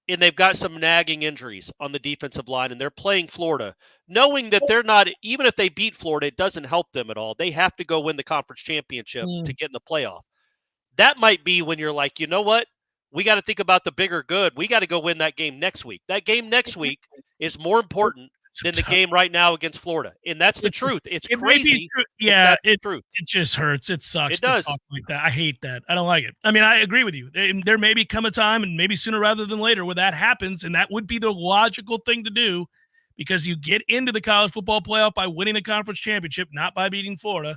and they've got some nagging injuries on the defensive line, and they're playing Florida, knowing that they're not, even if they beat Florida, it doesn't help them at all. They have to go win the conference championship to get in the playoff. That might be when you're like, you know what? We got to think about the bigger good. We got to go win that game next week. That game next week is more important than the game right now against Florida. And that's the truth. It's crazy. Yeah, it just hurts. It sucks. It does. To talk like that. I hate that. I don't like it. I mean, I agree with you. There may become a time, and maybe sooner rather than later, where that happens, and that would be the logical thing to do, because you get into the college football playoff by winning the conference championship, not by beating Florida.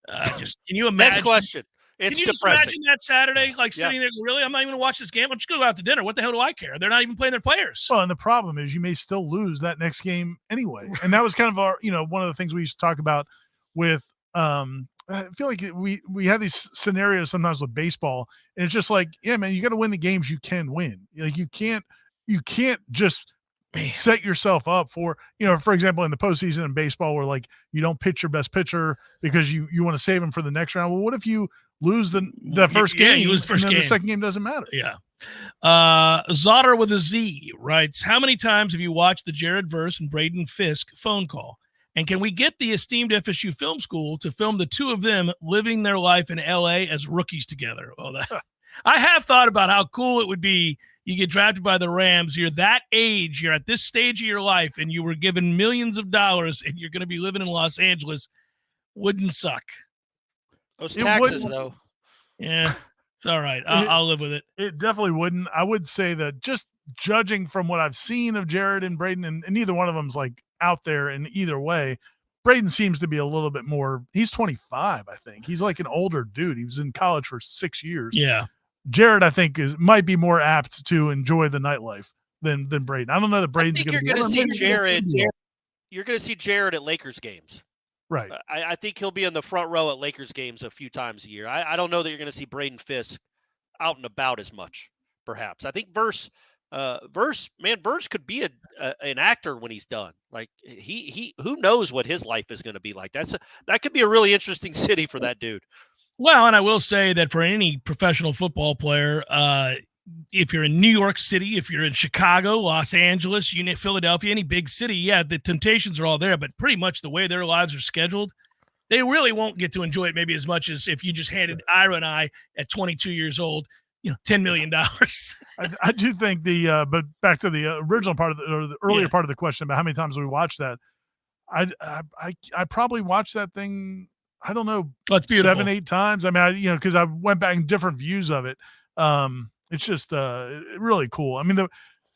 Can you imagine? Next question. It's Can you depressing. just imagine that Saturday, sitting there, really? I'm not even going to watch this game. I'm just going to go out to dinner. What the hell do I care? They're not even playing their players. Well, and the problem is you may still lose that next game anyway. And that was kind of our, one of the things we used to talk about with, I feel like we have these scenarios sometimes with baseball, and it's just like, yeah, man, you got to win the games you can win. Like you can't just set yourself up for, for example, in the postseason in baseball, where like you don't pitch your best pitcher because you want to save him for the next round. Well, what if you lose the first game, you lose first and then game. the second game doesn't matter? Yeah. Zotter with a Z writes, how many times have you watched the Jared Verse and Braden Fisk phone call? And can we get the esteemed FSU Film School to film the two of them living their life in LA as rookies together? Well, I have thought about how cool it would be. You get drafted by the Rams. You're that age. You're at this stage of your life, and you were given millions of dollars, and you're going to be living in Los Angeles. Wouldn't suck. Those taxes, though. Yeah, it's all right. I'll live with it. It definitely wouldn't. I would say that just judging from what I've seen of Jared and Braden, and neither one of them's like out there in either way. Braden seems to be a little bit more. He's 25, I think. He's like an older dude. He was in college for 6 years. Yeah. Jared, I think, might be more apt to enjoy the nightlife than Braden. I don't know that Braden's going to be. You're going to see Jared. You're going to see Jared at Lakers games. Right. I think he'll be in the front row at Lakers games a few times a year. I don't know that you're going to see Braden Fisk out and about as much, perhaps. I think Verse could be an actor when he's done. Like he who knows what his life is going to be like. That could be a really interesting city for that dude. Well, and I will say that for any professional football player, if you're in New York City, if you're in Chicago, Los Angeles, Philadelphia, any big city, yeah, the temptations are all there, but pretty much the way their lives are scheduled, they really won't get to enjoy it maybe as much as if you just handed Ira and I at 22 years old, $10 million. I do think but back to the original part of the earlier part of the question about how many times we watched that, I probably watched that thing, I don't know, 7-8 times. I mean, because I went back in different views of it. It's just really cool. I mean,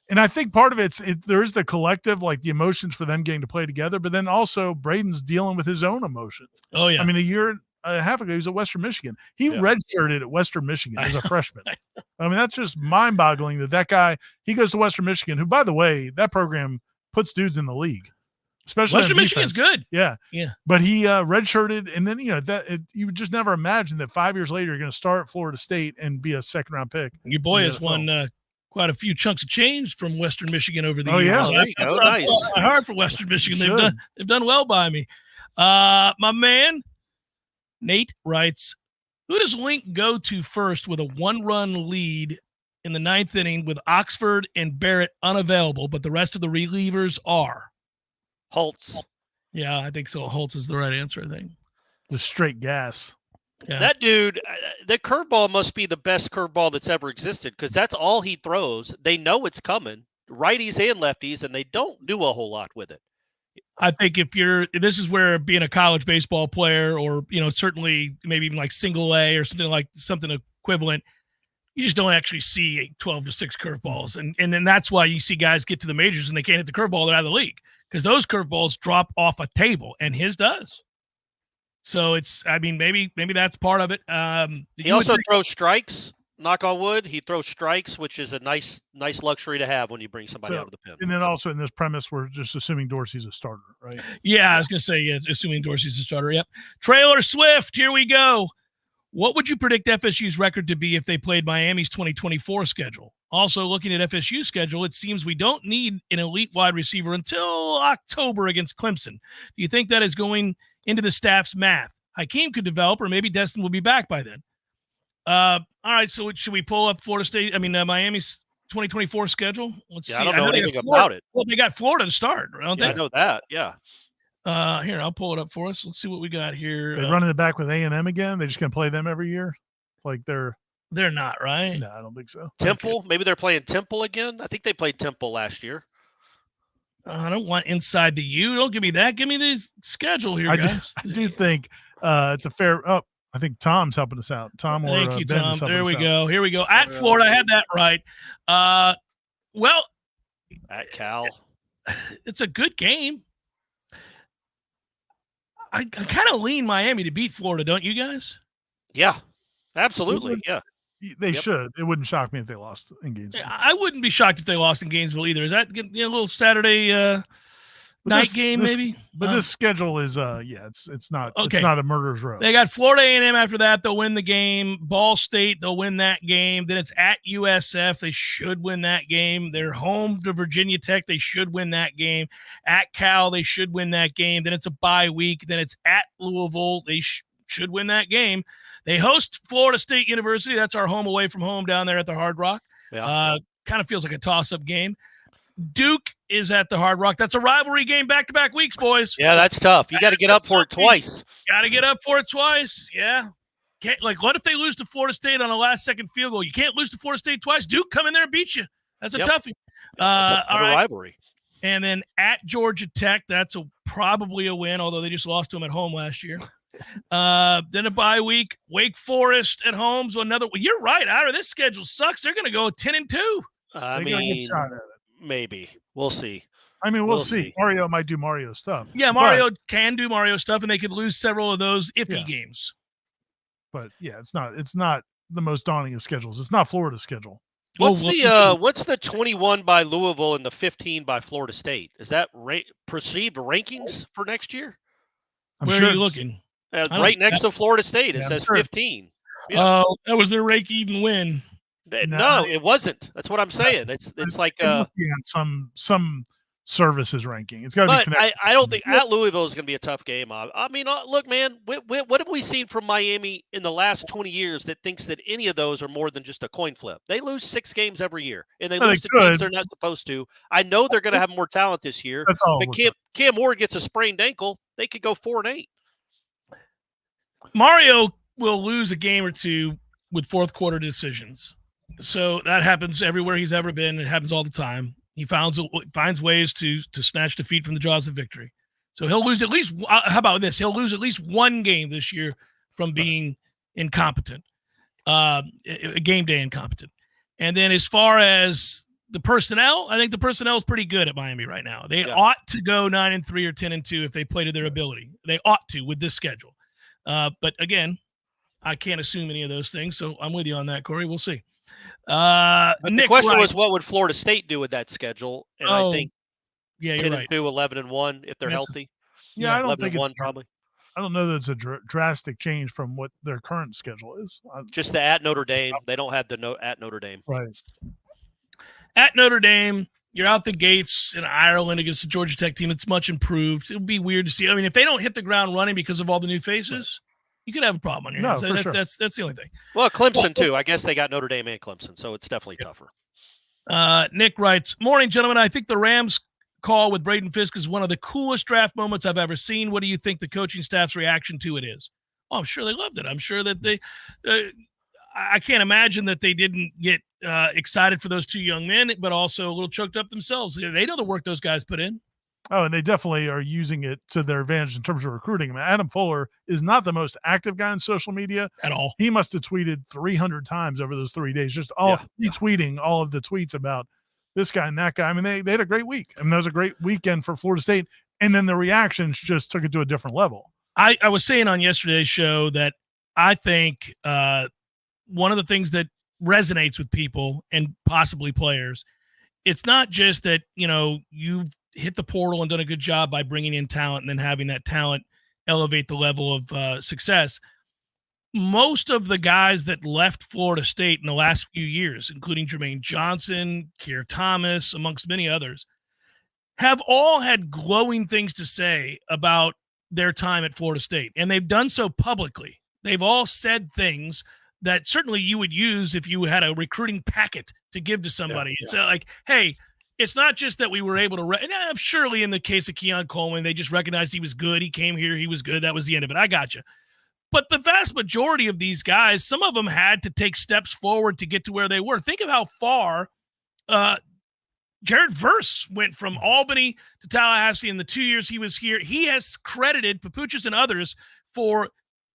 and I think part of there is the collective, like the emotions for them getting to play together, but then also Braden's dealing with his own emotions. Oh yeah. I mean, a year and a half ago, he was at Western Michigan. He redshirted at Western Michigan as a freshman. I mean, that's just mind-boggling that guy, he goes to Western Michigan, who, by the way, that program puts dudes in the league. especially Western Michigan's good. Yeah. Yeah. But he redshirted, and then, you would just never imagine that 5 years later you're going to start at Florida State and be a second-round pick. Your boy has won quite a few chunks of change from Western Michigan over the years. Yeah. That's nice. Hard for Western Michigan. They've done well by me. My man, Nate writes, who does Link go to first with a 1-run lead in the 9th inning with Oxford and Barrett unavailable, but the rest of the relievers are? Holtz. Yeah, I think so. Holtz is the right answer, I think. The straight gas. Yeah. That dude, the curveball must be the best curveball that's ever existed because that's all he throws. They know it's coming, righties and lefties, and they don't do a whole lot with it. I think this is where being a college baseball player or, certainly maybe even like single A or something equivalent, you just don't actually see 12 to 6 curveballs. And then that's why you see guys get to the majors and they can't hit the curveball, they're out of the league because those curveballs drop off a table and his does. So maybe that's part of it. He also throws strikes. Knock on wood, he throws strikes, which is a nice luxury to have when you bring somebody out of the pen. And then also in this premise, we're just assuming Dorsey's a starter, right? Yeah, I was going to say, assuming Dorsey's a starter. Yep. Trailer Swift, here we go. What would you predict FSU's record to be if they played Miami's 2024 schedule? Also, looking at FSU's schedule, it seems we don't need an elite wide receiver until October against Clemson. Do you think that is going into the staff's math? Hakeem could develop, or maybe Destin will be back by then. All right, so should we pull up Miami's 2024 schedule? Let's see. I don't know anything about it. Well, they got Florida to start, don't they? I know that, yeah. Here, I'll pull it up for us. Let's see what we got here. They're running it back with A&M again? They're just going to play them every year? Like they're not, right? No, I don't think so. Temple? Okay. Maybe they're playing Temple again? I think they played Temple last year. I don't want inside the U. Don't give me that. Give me the schedule here, guys. I do think it's a fair – I think Tom's helping us out. Thank you, Tom. There we go. Here we go. At Florida, I had that right. Well, at Cal, it's a good game. I kind of lean Miami to beat Florida, don't you guys? Yeah, absolutely. Yeah, they should. It wouldn't shock me if they lost in Gainesville. I wouldn't be shocked if they lost in Gainesville either. Is that a little Saturday night game maybe? But this schedule is it's not okay. It's not a murderer's row. They got Florida A&M after that. They'll win the game. Ball State, they'll win that game. Then it's at USF. They should win that game. They're home to Virginia Tech. They should win that game. At Cal, they should win that game. Then it's a bye week. Then it's at Louisville. They should win that game. They host Florida State University. That's our home away from home down there at the Hard Rock. Yeah. Kind of feels like a toss-up game. Duke is at the Hard Rock. That's a rivalry game back-to-back weeks, boys. Yeah, that's tough. You got to get up for it twice. Got to get up for it twice. Yeah. What if they lose to Florida State on a last-second field goal? You can't lose to Florida State twice. Duke, come in there and beat you. That's a toughie. That's a rivalry. And then at Georgia Tech, that's probably a win, although they just lost to them at home last year. Then a bye week. Wake Forest at home. So you're right. Ira, this schedule sucks. They're going to go 10-2. I mean, maybe. We'll see. I mean, we'll see. Mario might do Mario stuff. Yeah, Mario can do Mario stuff, and they could lose several of those iffy games. But yeah, it's not the most daunting of schedules. It's not Florida's schedule. What's the 21 by Louisville and the 15 by Florida State? Is that perceived rankings for next year? Where are you looking? Right next to Florida State, it says 15. Yeah. That was their rank even win. No, it wasn't. That's what I'm saying. It's like it must be on some services ranking. It's got to be connected. I don't think at Louisville is going to be a tough game. I mean, look, man, what have we seen from Miami in the last 20 years that thinks that any of those are more than just a coin flip? They lose 6 games every year, and they lose to teams they're not supposed to. I know they're going to have more talent this year, but Cam Ward gets a sprained ankle. They could go 4-8. Mario will lose a game or two with fourth quarter decisions. So that happens everywhere he's ever been. It happens all the time. He finds ways to snatch defeat from the jaws of victory. So he'll lose at least – how about this? He'll lose at least one game this year from being incompetent, game day incompetent. And then as far as the personnel, I think the personnel is pretty good at Miami right now. They ought to go 9-3 or 10-2 if they play to their ability. They ought to with this schedule. But, again, I can't assume any of those things, so I'm with you on that, Corey. We'll see. But the question was, what would Florida State do with that schedule? And I think Yeah, you're 10 right. 2, 11-1 if they're healthy. Yeah, I don't think it's probably. I don't know that it's a drastic change from what their current schedule is. Just the at Notre Dame. They don't have the at Notre Dame. Right. At Notre Dame, you're out the gates in Ireland against the Georgia Tech team. It's much improved. It would be weird to see. I mean, if they don't hit the ground running because of all the new faces, you could have a problem on your hands. That's the only thing. Well, Clemson, too. I guess they got Notre Dame and Clemson, so it's definitely tougher. Nick writes, morning, gentlemen. I think the Rams call with Braden Fisk is one of the coolest draft moments I've ever seen. What do you think the coaching staff's reaction to it is? Oh, I'm sure they loved it. I'm sure that they I can't imagine that they didn't get excited for those two young men, but also a little choked up themselves. They know the work those guys put in. Oh, and they definitely are using it to their advantage in terms of recruiting. I mean, Adam Fuller is not the most active guy on social media at all. He must have tweeted 300 times over those 3 days, just retweeting all of the tweets about this guy and that guy. I mean, they had a great week. I mean, that was a great weekend for Florida State. And then the reactions just took it to a different level. I was saying on yesterday's show that I think one of the things that resonates with people and possibly players, it's not just that, you've hit the portal and done a good job by bringing in talent and then having that talent elevate the level of success. Most of the guys that left Florida State in the last few years, including Jermaine Johnson, Keir Thomas, amongst many others, have all had glowing things to say about their time at Florida State. And they've done so publicly. They've all said things that certainly you would use if you had a recruiting packet to give to somebody. It's like, hey, it's not just that we were able to surely in the case of Keon Coleman, they just recognized he was good. He came here. He was good. That was the end of it. I got you. But the vast majority of these guys, some of them had to take steps forward to get to where they were. Think of how far Jared Verse went from Albany to Tallahassee in the 2 years he was here. He has credited Papuchis and others for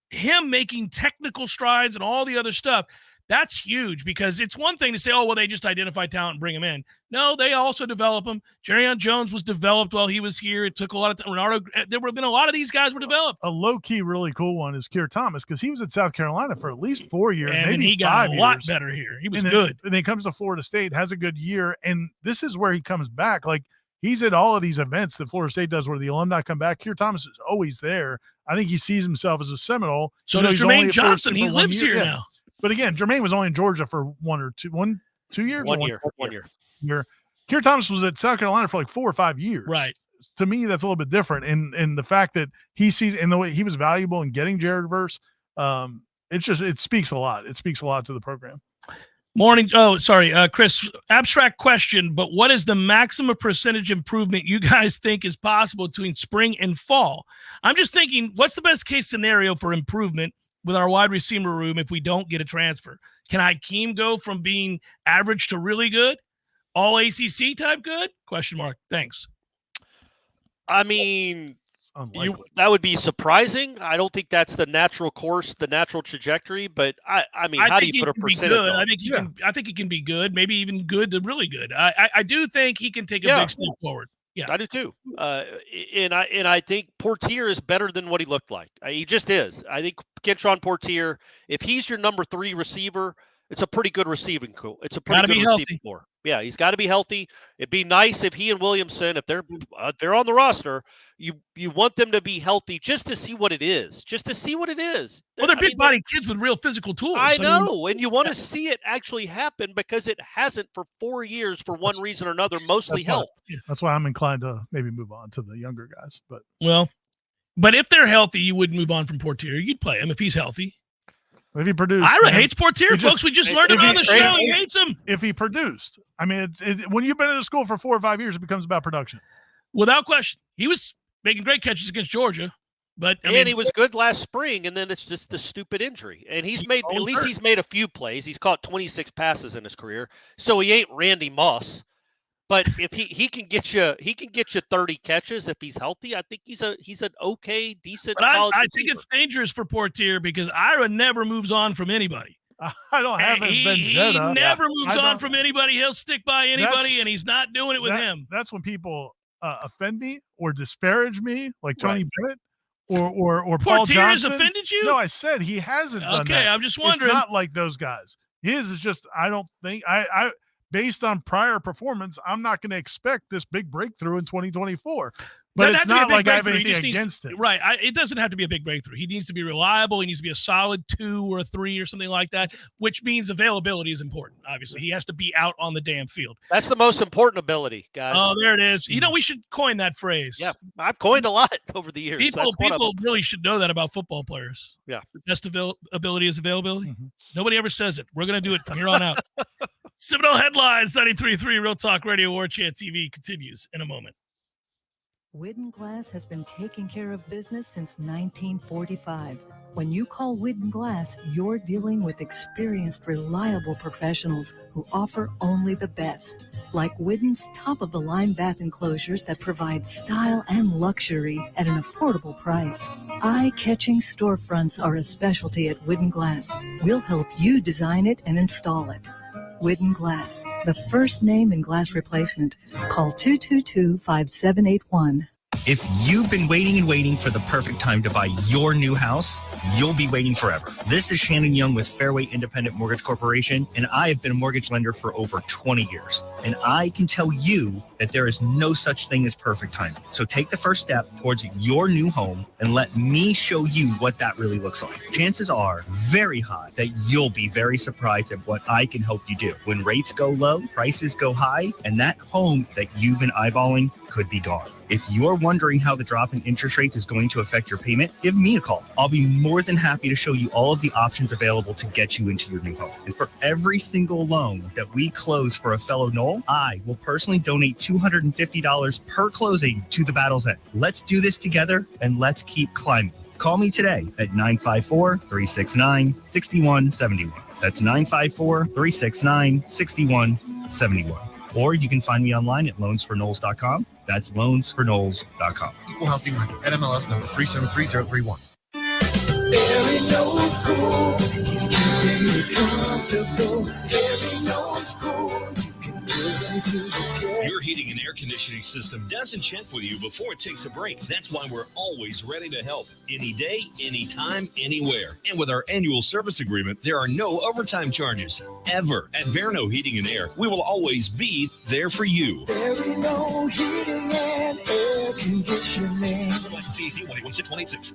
him making technical strides and all the other stuff. That's huge because it's one thing to say, oh, well, they just identify talent and bring him in. No, they also develop him. Jerrion Jones was developed while he was here. It took a lot of time. There have been a lot of these guys were developed. A low-key really cool one is Keir Thomas because he was at South Carolina for at least 4 years, and maybe he got 5 a years. lot better here. He was and then, good. And then he comes to Florida State, has a good year, and this is where he comes back. Like, he's at all of these events that Florida State does where the alumni come back. Keir Thomas is always there. I think he sees himself as a Seminole. So does Jermaine Johnson. He lives here now. But again, Jermaine was only in Georgia for 2 years. 1 year. Keir Thomas was at South Carolina for like 4 or 5 years. Right. To me, that's a little bit different. And the fact that he sees and the way he was valuable in getting Jared Verse, it speaks a lot. It speaks a lot to the program. Morning. Oh, sorry, Chris. Abstract question, but what is the maximum percentage improvement you guys think is possible between spring and fall? I'm just thinking, what's the best case scenario for improvement with our wide receiver room if we don't get a transfer? Can Hakeem go from being average to really good? All ACC type good? Question mark. Thanks. I mean, that would be surprising. I don't think that's the natural course, the natural trajectory. But I mean, how do you put a percentage on? I think he can. I think he can be good, maybe even good to really good. I do think he can take a big step forward. Yeah, I do too. And I think Portier is better than what he looked like. He just is. I think Kentron Portier, if he's your number 3 receiver, it's a pretty good receiving core. It's a pretty good receiving core. Yeah, he's got to be healthy. It'd be nice if he and Williamson, if they're on the roster, you want them to be healthy just to see what it is. Well, they're big body kids with real physical tools. I know, and you want to see it actually happen because it hasn't for 4 years for one reason or another, mostly health. That's why I'm inclined to maybe move on to the younger guys. But if they're healthy, you wouldn't move on from Portier. You'd play him if he's healthy. If he produced, Ira hates Portier, folks. We just learned about on the show. He hates him. If he produced, I mean, when you've been in a school for 4 or 5 years, it becomes about production. Without question, he was making great catches against Georgia, but he was good last spring, and then it's just the stupid injury. And he's made he's made a few plays. He's caught 26 passes in his career, so he ain't Randy Moss. But if he can get you 30 catches if he's healthy, I think he's an okay, decent. But I think it's dangerous for Portier because Ira never moves on from anybody. I don't have He never moves on from anybody. He'll stick by anybody, and he's not doing it with him. That's when people offend me or disparage me, like Tony Bennett or Paul Johnson. Portier has offended you? No, I said he hasn't done that. I'm just wondering. It's not like those guys. His is just, I don't think based on prior performance, I'm not going to expect this big breakthrough in 2024. But it's not like I have anything against it. Right. It doesn't have to be a big breakthrough. He needs to be reliable. He needs to be a solid 2 or a 3 or something like that, which means availability is important. Obviously, he has to be out on the damn field. That's the most important ability, guys. Oh, there it is. You know, we should coin that phrase. Yeah, I've coined a lot over the years. People really should know that about football players. Yeah. The best ability is availability. Mm-hmm. Nobody ever says it. We're going to do it from here on out. Seminole Headlines, 93.3 Real Talk Radio, Warchant TV continues in a moment. Whidden Glass has been taking care of business since 1945. When you call Whidden Glass, you're dealing with experienced, reliable professionals who offer only the best. Like Whidden's top-of-the-line bath enclosures that provide style and luxury at an affordable price. Eye-catching storefronts are a specialty at Whidden Glass. We'll help you design it and install it. Whidden Glass, the first name in glass replacement. Call 222-5781. If you've been waiting and waiting for the perfect time to buy your new house, you'll be waiting forever. This is Shannon Young with Fairway Independent Mortgage Corporation, and I have been a mortgage lender for over 20 years. And I can tell you that there is no such thing as perfect timing. So take the first step towards your new home and let me show you what that really looks like. Chances are very high that you'll be very surprised at what I can help you do. When rates go low, prices go high, and that home that you've been eyeballing could be gone. If you're wondering how the drop in interest rates is going to affect your payment, give me a call. I'll be more than happy to show you all of the options available to get you into your new home. And for every single loan that we close for a fellow Nole, I will personally donate $250 per closing to the battle's end. Let's do this together and let's keep climbing. Call me today at 954-369-6171. That's 954-369-6171. Or you can find me online at loansfornoles.com. That's loansfornoles.com. Equal housing lender. NMLS number 373031. Every nose cool. He's keeping you comfortable. Every nose cool. Your heating and air conditioning system doesn't check with you before it takes a break. That's why we're always ready to help. Any day, anytime, anywhere. And with our annual service agreement, there are no overtime charges. Ever. At Verno Heating and Air, we will always be there for you. Every no heating and air conditioning. License CAC 116186.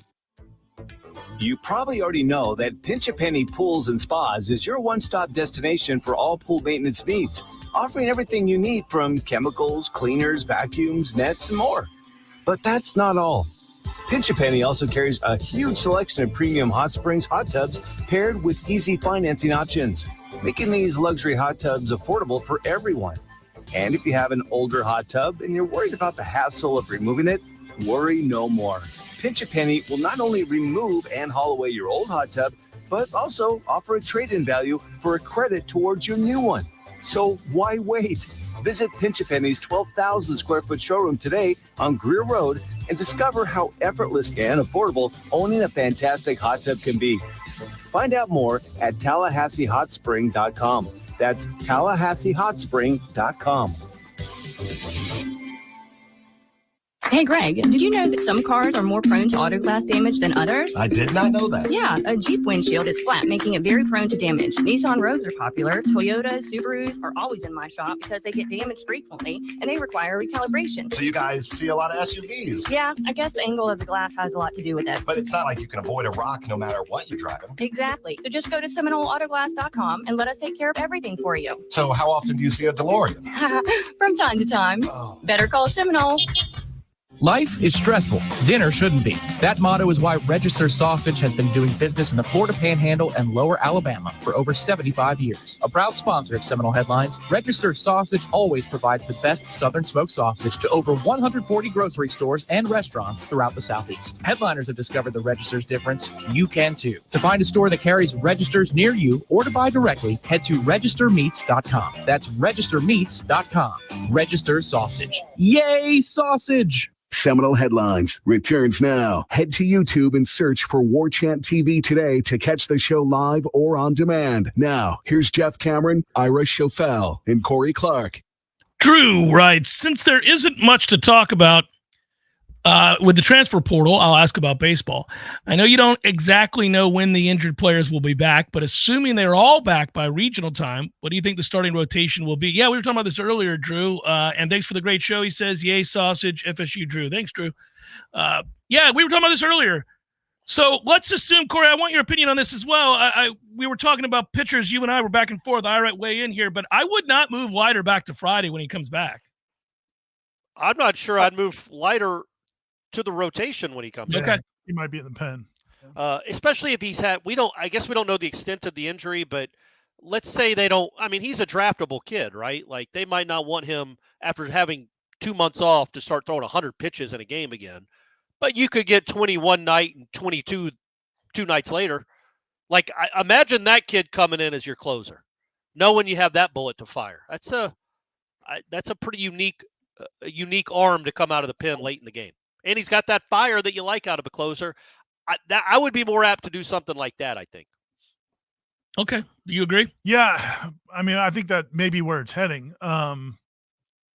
You probably already know that Pinch a Penny Pools and Spas is your one-stop destination for all pool maintenance needs, offering everything you need from chemicals, cleaners, vacuums, nets, and more. But that's not all. Pinch a Penny also carries a huge selection of premium hot springs hot tubs paired with easy financing options, making these luxury hot tubs affordable for everyone. And if you have an older hot tub and you're worried about the hassle of removing it, worry no more. Pinch a Penny will not only remove and haul away your old hot tub, but also offer a trade-in value for a credit towards your new one. So why wait? Visit Pinch a Penny's 12,000 square foot showroom today on Greer Road and discover how effortless and affordable owning a fantastic hot tub can be. Find out more at TallahasseeHotSpring.com. That's TallahasseeHotSpring.com. Hey, Greg, did you know that some cars are more prone to auto glass damage than others? I did not know that. Yeah, a Jeep windshield is flat, making it very prone to damage. Nissan Rogues are popular. Toyotas, Subarus are always in my shop because they get damaged frequently and they require recalibration. So you guys see a lot of SUVs. Yeah, I guess the angle of the glass has a lot to do with it. But it's not like you can avoid a rock no matter what you're driving. Exactly. So just go to SeminoleAutoglass.com and let us take care of everything for you. So how often do you see a DeLorean? From time to time. Oh. Better call Seminole. Life is stressful. Dinner shouldn't be. That motto is why Register Sausage has been doing business in the Florida Panhandle and Lower Alabama for over 75 years. A proud sponsor of Seminole Headlines, Register Sausage always provides the best Southern smoked sausage to over 140 grocery stores and restaurants throughout the Southeast. Headliners have discovered the Register's difference. You can too. To find a store that carries Registers near you or to buy directly, head to registermeats.com. That's registermeats.com. Register Sausage. Yay, sausage! Seminole Headlines returns now. Head to YouTube and search for Warchant TV today to catch the show live or on demand. Now, here's Jeff Cameron, Ira Schofel, and Corey Clark. Drew writes, since there isn't much to talk about With the transfer portal, I'll ask about baseball. I know you don't exactly know when the injured players will be back, but assuming they're all back by regional time, what do you think the starting rotation will be? Yeah, we were talking about this earlier, Drew. And thanks for the great show. He says, yay, sausage, FSU Drew. Thanks, Drew. Yeah, we were talking about this earlier. So let's assume, Corey, I want your opinion on this as well. We were talking about pitchers. You and I were back and forth. I weigh in here, but I would not move Leiter back to Friday when he comes back. I'm not sure I'd move Leiter to the rotation when he comes back. Okay. He might be in the pen. Especially if he's had, I guess we don't know the extent of the injury, but let's say they don't, he's a draftable kid, right? Like they might not want him after having 2 months off to start throwing 100 pitches in a game again. But you could get 21 night and 22 2 nights later. Like, imagine that kid coming in as your closer, knowing you have that bullet to fire. That's a pretty unique arm to come out of the pen late in the game. And he's got that fire that you like out of a closer. I would be more apt to do something like that, I think. Okay. Do you agree? Yeah. I think that may be where it's heading. I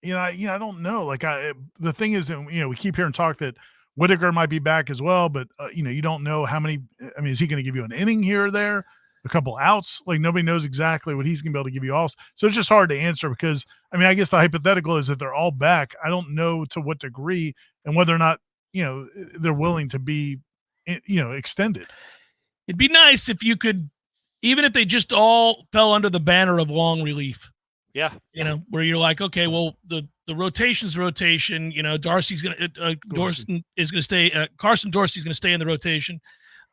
don't know. Like, the thing is, we keep hearing talk that Whitaker might be back as well, but you don't know how many. Is he going to give you an inning here or there, a couple outs? Like nobody knows exactly what he's going to be able to give you also. So it's just hard to answer because I guess the hypothetical is that they're all back. I don't know to what degree and whether or not they're willing to be extended. It'd be nice if you could, even if they just all fell under the banner of long relief. Yeah. Where you're like, okay, well, the rotation's rotation, Darcy's going to, Dorsey is going to stay, Carson Dorsey's going to stay in the rotation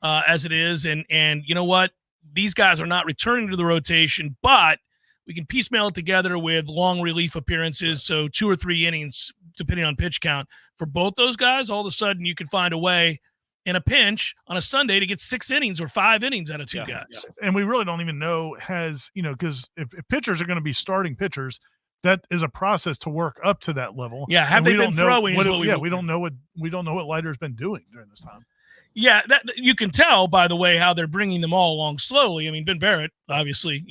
as it is. And you know what? These guys are not returning to the rotation, but we can piecemeal it together with long relief appearances. So 2 or 3 innings, depending on pitch count for both those guys. All of a sudden you can find a way in a pinch on a Sunday to get 6 innings or 5 innings out of 2 guys. Yeah. And we really don't even know because if pitchers are going to be starting pitchers, that is a process to work up to that level. Yeah. Have they been throwing? We don't know what Leiter's been doing during this time. Yeah. That you can tell, by the way, how they're bringing them all along slowly. Ben Barrett, obviously,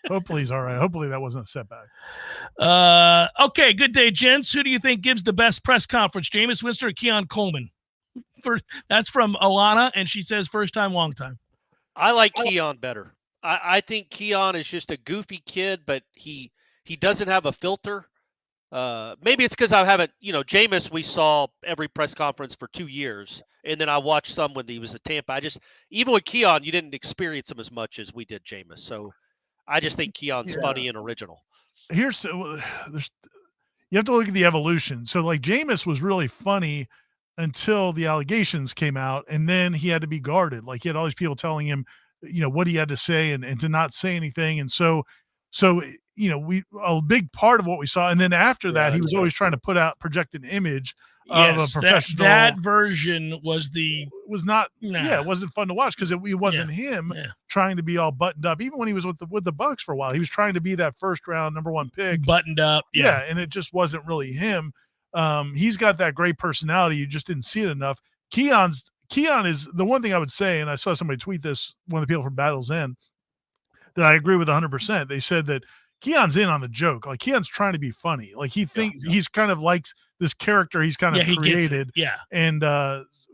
Hopefully he's all right. Hopefully that wasn't a setback. Okay, good day, gents. Who do you think gives the best press conference, Jameis Winston or Keon Coleman? That's from Alana, and she says first time, long time. I like Keon better. I think Keon is just a goofy kid, but he doesn't have a filter. Maybe it's because I haven't, Jameis, we saw every press conference for 2 years. And then I watched some when he was at Tampa. Even with Keon, you didn't experience him as much as we did Jameis. So I just think Keon's funny and original. You have to look at the evolution. So like Jameis was really funny until the allegations came out, and then he had to be guarded. Like he had all these people telling him, what he had to say and to not say anything. And so a big part of what we saw. And then after that, he was always trying to project an image of a professional. That version was it wasn't fun to watch because it wasn't him trying to be all buttoned up. Even when he was with the Bucks for a while, he was trying to be that first round number 1 pick, buttoned up. Yeah, and it just wasn't really him. He's got that great personality. You just didn't see it enough. Keon is the one thing I would say, and I saw somebody tweet this, one of the people from Battle's End, that I agree with 100%. They said that Keon's in on the joke. Like Keon's trying to be funny. Like he thinks he's kind of like this character he's kind of created. Yeah. And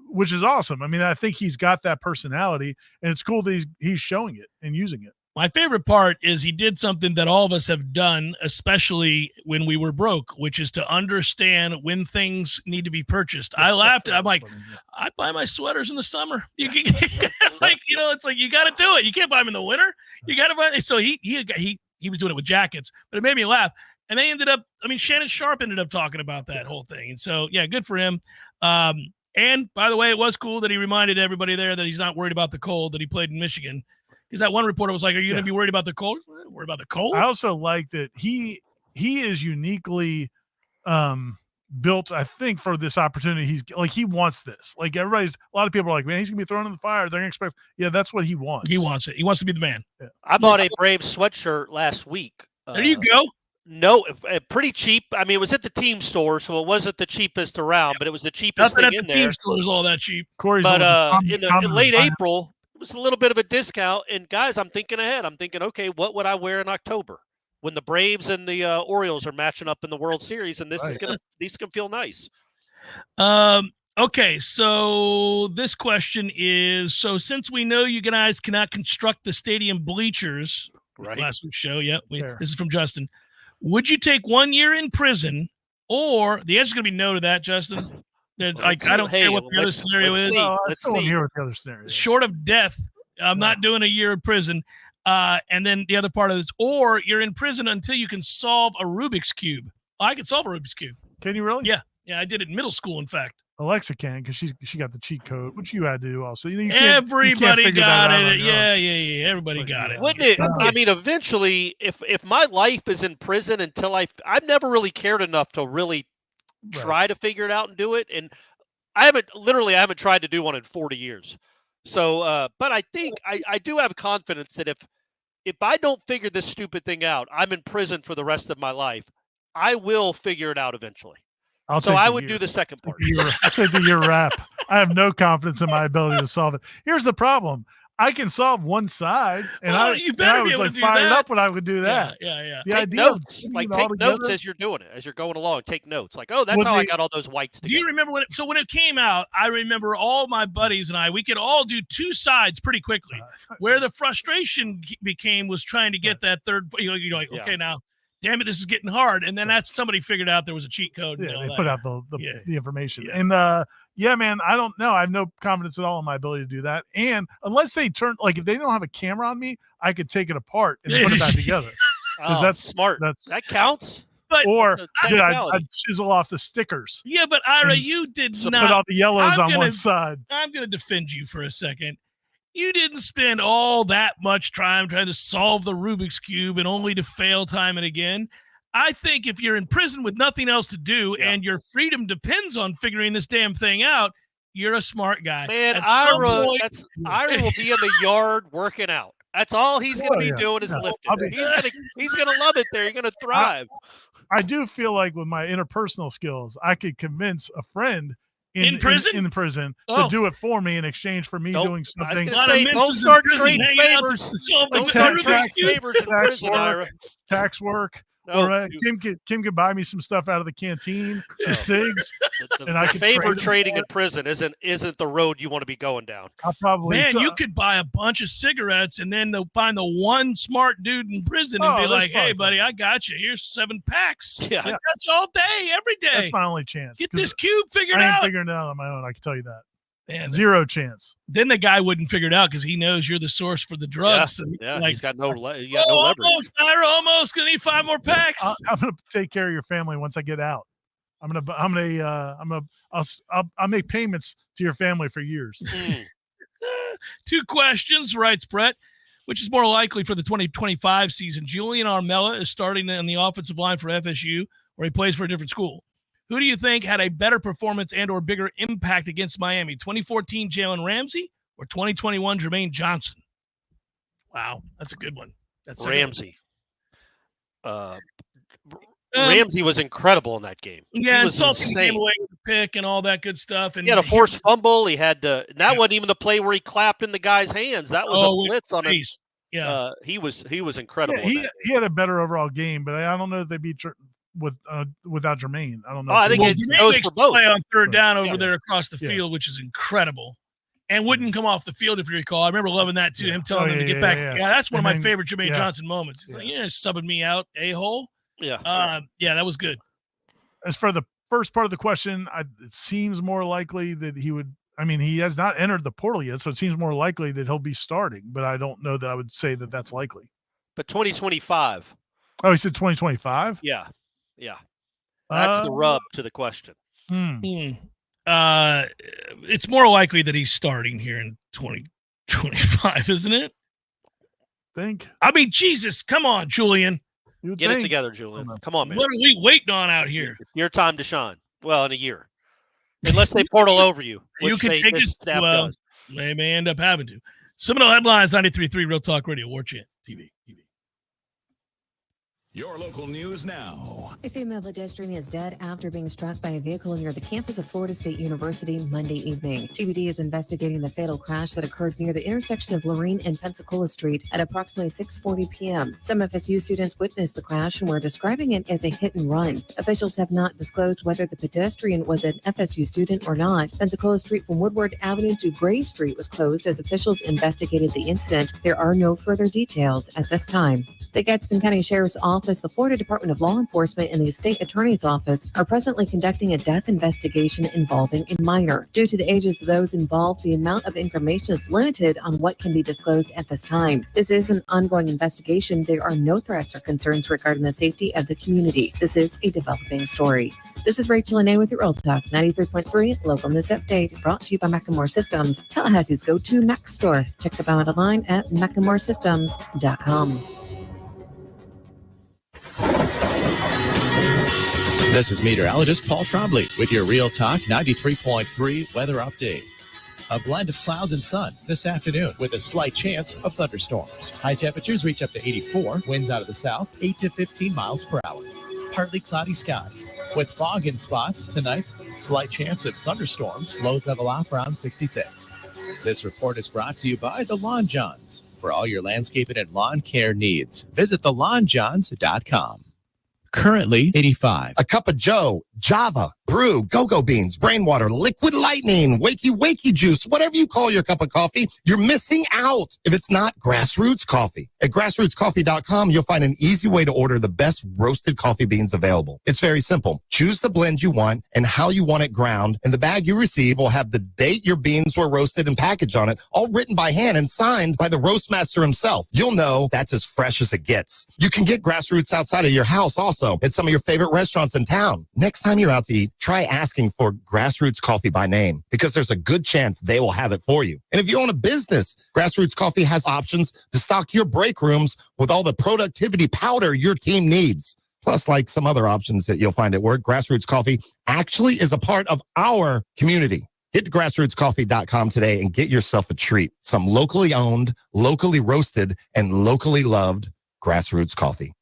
which is awesome. I think he's got that personality, and it's cool that he's showing it and using it. My favorite part is he did something that all of us have done, especially when we were broke, which is to understand when things need to be purchased. I laughed. I'm like, I buy my sweaters in the summer. It's like you got to do it. You can't buy them in the winter. You got to buy. So he was doing it with jackets, but it made me laugh. And they ended up, Shannon Sharp ended up talking about that whole thing. And so, yeah, good for him. And by the way, it was cool that he reminded everybody there that he's not worried about the cold, that he played in Michigan. Because that one reporter was like, are you going to be worried about the cold? Worried about the cold? I also like that he is uniquely built, I think, for this opportunity. He wants this. Like a lot of people are like, man, he's going to be thrown in the fire. They're going to expect, that's what he wants. He wants it. He wants to be the man. Yeah. I bought a Braves sweatshirt last week. There you go. No, pretty cheap. it was at the team store, so it wasn't the cheapest around, but it was the cheapest thing in there. Team store is all that cheap. Corey's but in late April, it was a little bit of a discount. And guys, I'm thinking ahead. I'm thinking, okay, what would I wear in October? when the Braves and the Orioles are matching up in the World Series, and these can feel nice. Okay, so this question is, so since we know you guys cannot construct the stadium bleachers, right? Last week's show, this is from Justin. Would you take 1 year in prison, or the answer's going to be no to that, Justin? I don't care what the other scenario is. Let's still hear what the other scenario is. Short of death, I'm not doing a year in prison. And then the other part of this, or you're in prison until you can solve a Rubik's Cube. I can solve a Rubik's Cube. Can you really? Yeah, I did it in middle school, in fact. Alexa can, because she got the cheat code, which you had to do also. Everybody got it. Yeah. Everybody got it. Wouldn't it? I mean, eventually, if my life is in prison until I've never really cared enough to really try to figure it out and do it. And I haven't tried to do one in 40 years. So, but I think I do have confidence that if I don't figure this stupid thing out, I'm in prison for the rest of my life. I will figure it out eventually. I would do the second part. I'll take the year wrap. I have no confidence in my ability to solve it. Here's the problem. I can solve one side, and I was like fired up when I would do that. Yeah. Take notes. Take notes as you're doing it, as you're going along. Take notes. Like, oh, that's how I got all those whites together. Do you remember when it came out? I remember all my buddies and we could all do two sides pretty quickly. Where the frustration was trying to get that third. You're like, okay, now. Damn it, this is getting hard. And then somebody figured out there was a cheat code. Yeah, they put out the information. Yeah. And man, I don't know. I have no confidence at all in my ability to do that. And unless they if they don't have a camera on me, I could take it apart and put it back together. Because that's smart. That counts. But I'd chisel off the stickers. Yeah, but Ira, you did not put all the yellows on one side. I'm going to defend you for a second. You didn't spend all that much time trying to solve the Rubik's Cube and only to fail time and again. I think if you're in prison with nothing else to do and your freedom depends on figuring this damn thing out, you're a smart guy. Man, Ira will be in the yard working out. That's all he's going to be doing is lifting. He's going to love it there. You're going to thrive. I do feel like with my interpersonal skills, I could convince a friend in prison to do it for me in exchange for me doing something. Don't start trading favors. Don't start trading favors in prison, Ira. Tax work. Or Kim could buy me some stuff out of the canteen, some cigs, and I could favor trading in prison isn't the road you want to be going down. You could buy a bunch of cigarettes and then they'll find the one smart dude in prison and be like, "Hey, buddy, I got you. Here's 7 packs. Yeah, I got you all day, every day. That's my only chance. Get this cube figured out. I ain't figuring it out on my own. I can tell you that. Man, zero chance. Then the guy wouldn't figure it out because he knows you're the source for the drugs. He's got no leverage. Almost, Ira, almost gonna need 5 more packs. I'm gonna take care of your family once I get out. I'll make payments to your family for years. 2 questions, writes Brett. Which is more likely for the 2025 season? Julian Armella is starting on the offensive line for FSU, or he plays for a different school. Who do you think had a better performance and or bigger impact against Miami? 2014 Jalen Ramsey or 2021 Jermaine Johnson? Wow, that's a good one. That's Ramsey. Ramsey was incredible in that game. Yeah, he was insane. Came away with the pick and all that good stuff. And he had a forced fumble. He had to. That wasn't even the play where he clapped in the guy's hands. That was a blitz on him. Yeah, he was incredible. Yeah, he had a better overall game, but I don't know if they beat without Jermaine. I don't know. I think it goes for both. Play on third down over there across the field, which is incredible, and wouldn't come off the field if you recall. I remember loving that too. Him telling them to get back. Yeah, that's one of my favorite Jermaine Johnson moments. He's like, subbing me out, a-hole. Yeah. That was good. As for the first part of the question, it seems more likely that he would. I mean, he has not entered the portal yet, so it seems more likely that he'll be starting. But I don't know that I would say that that's likely. But 2025. Oh, he said 2025. Yeah. That's the rub to the question. It's more likely that he's starting here in 2025, isn't it? I mean, Jesus, come on, Julian. Get it together, Julian. Come on, man. What are we waiting on out here? Your time to shine. Well, in a year. Unless they portal over you. You can take us. Well, they may end up having to. Seminole Headlines, 93.3 Real Talk Radio, Warchant TV. Your local news now. A female pedestrian is dead after being struck by a vehicle near the campus of Florida State University Monday evening. TBD is investigating the fatal crash that occurred near the intersection of Lorraine and Pensacola Street at approximately 6:40 p.m. Some FSU students witnessed the crash and were describing it as a hit and run. Officials have not disclosed whether the pedestrian was an FSU student or not. Pensacola Street from Woodward Avenue to Gray Street was closed as officials investigated the incident. There are no further details at this time. The Gadsden County Sheriff's Office, the Florida Department of Law Enforcement, and the State Attorney's Office are presently conducting a death investigation involving a minor. Due to the ages of those involved, the amount of information is limited on what can be disclosed at this time. This is an ongoing investigation. There are no threats or concerns regarding the safety of the community. This is a developing story. This is Rachel Anay with your Real Talk 93.3 Local News Update, brought to you by Macklemore Systems, Tallahassee's go-to Mac store. Check them out online at MacklemoreSystems.com. This is meteorologist Paul Trombley with your Real Talk 93.3 weather update. A blend of clouds and sun this afternoon with a slight chance of thunderstorms. High temperatures reach up to 84, winds out of the south 8 to 15 miles per hour. Partly cloudy skies with fog in spots tonight. Slight chance of thunderstorms, lows level off around 66. This report is brought to you by the Lawn Johns. For all your landscaping and lawn care needs, visit thelawnjohns.com. Currently 85. A cup of Joe, Java, brew, go-go beans, brain water, liquid lightning, wakey juice, whatever you call your cup of coffee, you're missing out if it's not Grassroots Coffee. At grassrootscoffee.com, you'll find an easy way to order the best roasted coffee beans available. It's very simple. Choose the blend you want and how you want it ground, and the bag you receive will have the date your beans were roasted and packaged on it, all written by hand and signed by the roast master himself. You'll know that's as fresh as it gets. You can get Grassroots outside of your house also at some of your favorite restaurants in town. Next time you're out to eat, try asking for Grassroots Coffee by name, because there's a good chance they will have it for you. And if you own a business, Grassroots Coffee has options to stock your break rooms with all the productivity powder your team needs. Plus, like some other options that you'll find at work, Grassroots Coffee actually is a part of our community. Hit grassrootscoffee.com today and get yourself a treat. Some locally owned, locally roasted, and locally loved Grassroots Coffee.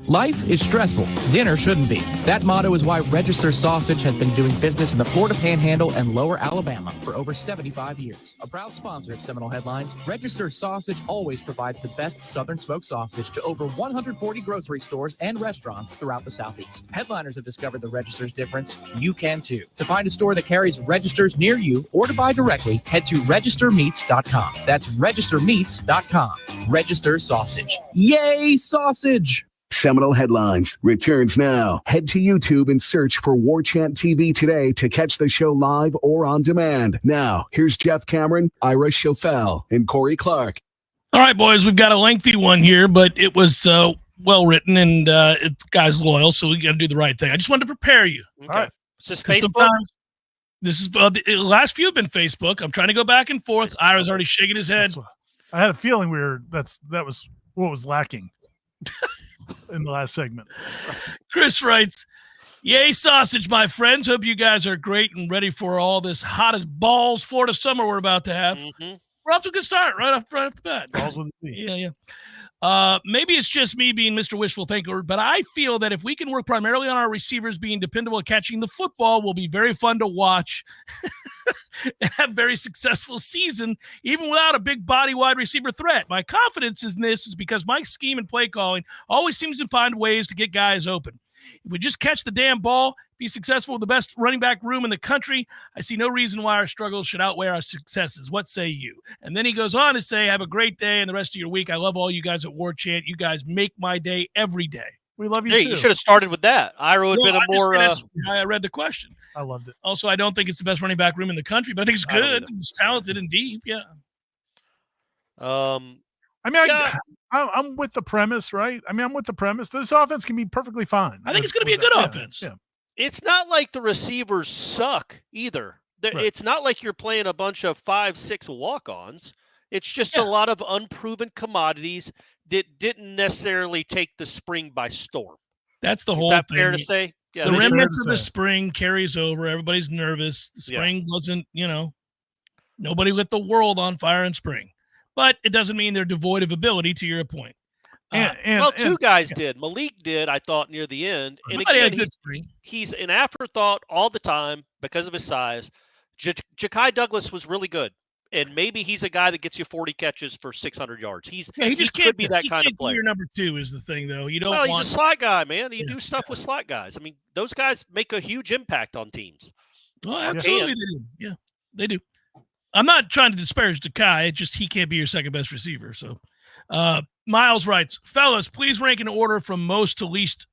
Life is stressful. Dinner shouldn't be. That motto is why Register Sausage has been doing business in the Florida Panhandle and Lower Alabama for over 75 years. A proud sponsor of Seminole Headlines, Register Sausage always provides the best Southern smoked sausage to over 140 grocery stores and restaurants throughout the Southeast. Headliners have discovered the Register's difference. You can too. To find a store that carries Registers near you or to buy directly, head to registermeats.com. That's registermeats.com. Register Sausage. Yay, sausage! Seminole Headlines returns now. Head to YouTube and search for Warchant TV today to catch the show live or on demand. Now, here's Jeff Cameron, Ira Schofel, and Corey Clark. All right, boys, we've got a lengthy one here, but it was well written, and the guy's loyal, so we got to do the right thing. I just wanted to prepare you. Okay. All right. Is this Facebook? Sometimes this is the last few have been Facebook. I'm trying to go back and forth. Ira's already shaking his head. I had a feeling that was what was lacking in the last segment. Chris writes, "Yay, sausage, my friends. Hope you guys are great and ready for all this hot as balls Florida summer we're about to have." Mm-hmm. We're off to a good start right off the bat. Balls with a C. Yeah. Maybe it's just me being Mr. Wishful Thinker, but I feel that if we can work primarily on our receivers being dependable at catching the football, will be very fun to watch and have very successful season, even without a big body wide receiver threat. My confidence in this is because Mike's scheme and play calling always seems to find ways to get guys open. If we just catch the damn ball, be successful with the best running back room in the country, I see no reason why our struggles should outweigh our successes. What say you? And then he goes on to say, have a great day and the rest of your week. I love all you guys at Warchant. You guys make my day every day. We love you, too. You should have started with that. Ira would have been a more... I read the question. I loved it. Also, I don't think it's the best running back room in the country, but I think it's good. It's talented and deep, yeah. I'm with the premise, right? I'm with the premise. This offense can be perfectly fine. I think it's going to be a good offense. Yeah. It's not like the receivers suck either. Right. It's not like you're playing a bunch of 5-6 walk-ons. It's just a lot of unproven commodities that didn't necessarily take the spring by storm. That's the whole thing. Is that fair to say? Yeah, the remnants of the spring carries over. Everybody's nervous. The spring wasn't, nobody lit the world on fire in spring. But it doesn't mean they're devoid of ability, to your point. Two guys did. Malik did, I thought, near the end. And again, he's an afterthought all the time because of his size. Ja'Kai Douglas was really good. And maybe he's a guy that gets you 40 catches for 600 yards. He just could be that kind of player. Your number 2 is the thing, though. You don't. Well, he's a slot guy, man. You do stuff with slot guys. I mean, those guys make a huge impact on teams. Well, absolutely, they do. Yeah, they do. I'm not trying to disparage Ja'Kai. It's just he can't be your second best receiver. So, Miles writes, fellas, please rank in order from most to least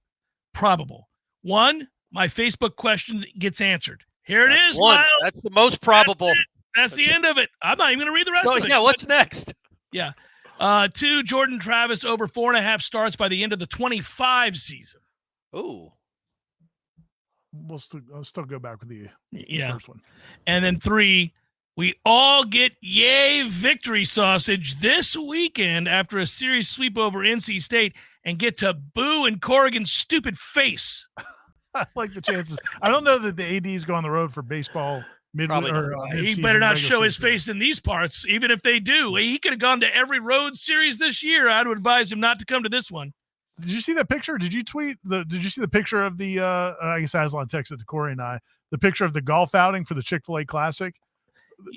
probable. 1, my Facebook question gets answered. Here it is, Miles. That's the most probable. That's the end of it. I'm not even going to read the rest of it. Yeah, what's next? Yeah. 2, Jordan Travis over 4.5 starts by the end of the 25 season. Ooh. I'll still go back with the first one. And then 3, we all get yay victory sausage this weekend after a series sweep over NC State and get to boo in Corrigan's stupid face. I like the chances. I don't know that the ADs go on the road for baseball. He better not show his face in these parts, even if they do. He could have gone to every road series this year. I would advise him not to come to this one. Did you see that picture? Did you see the picture of the I guess Aslan texted to Corey and I, the picture of the golf outing for the Chick-fil-A Classic?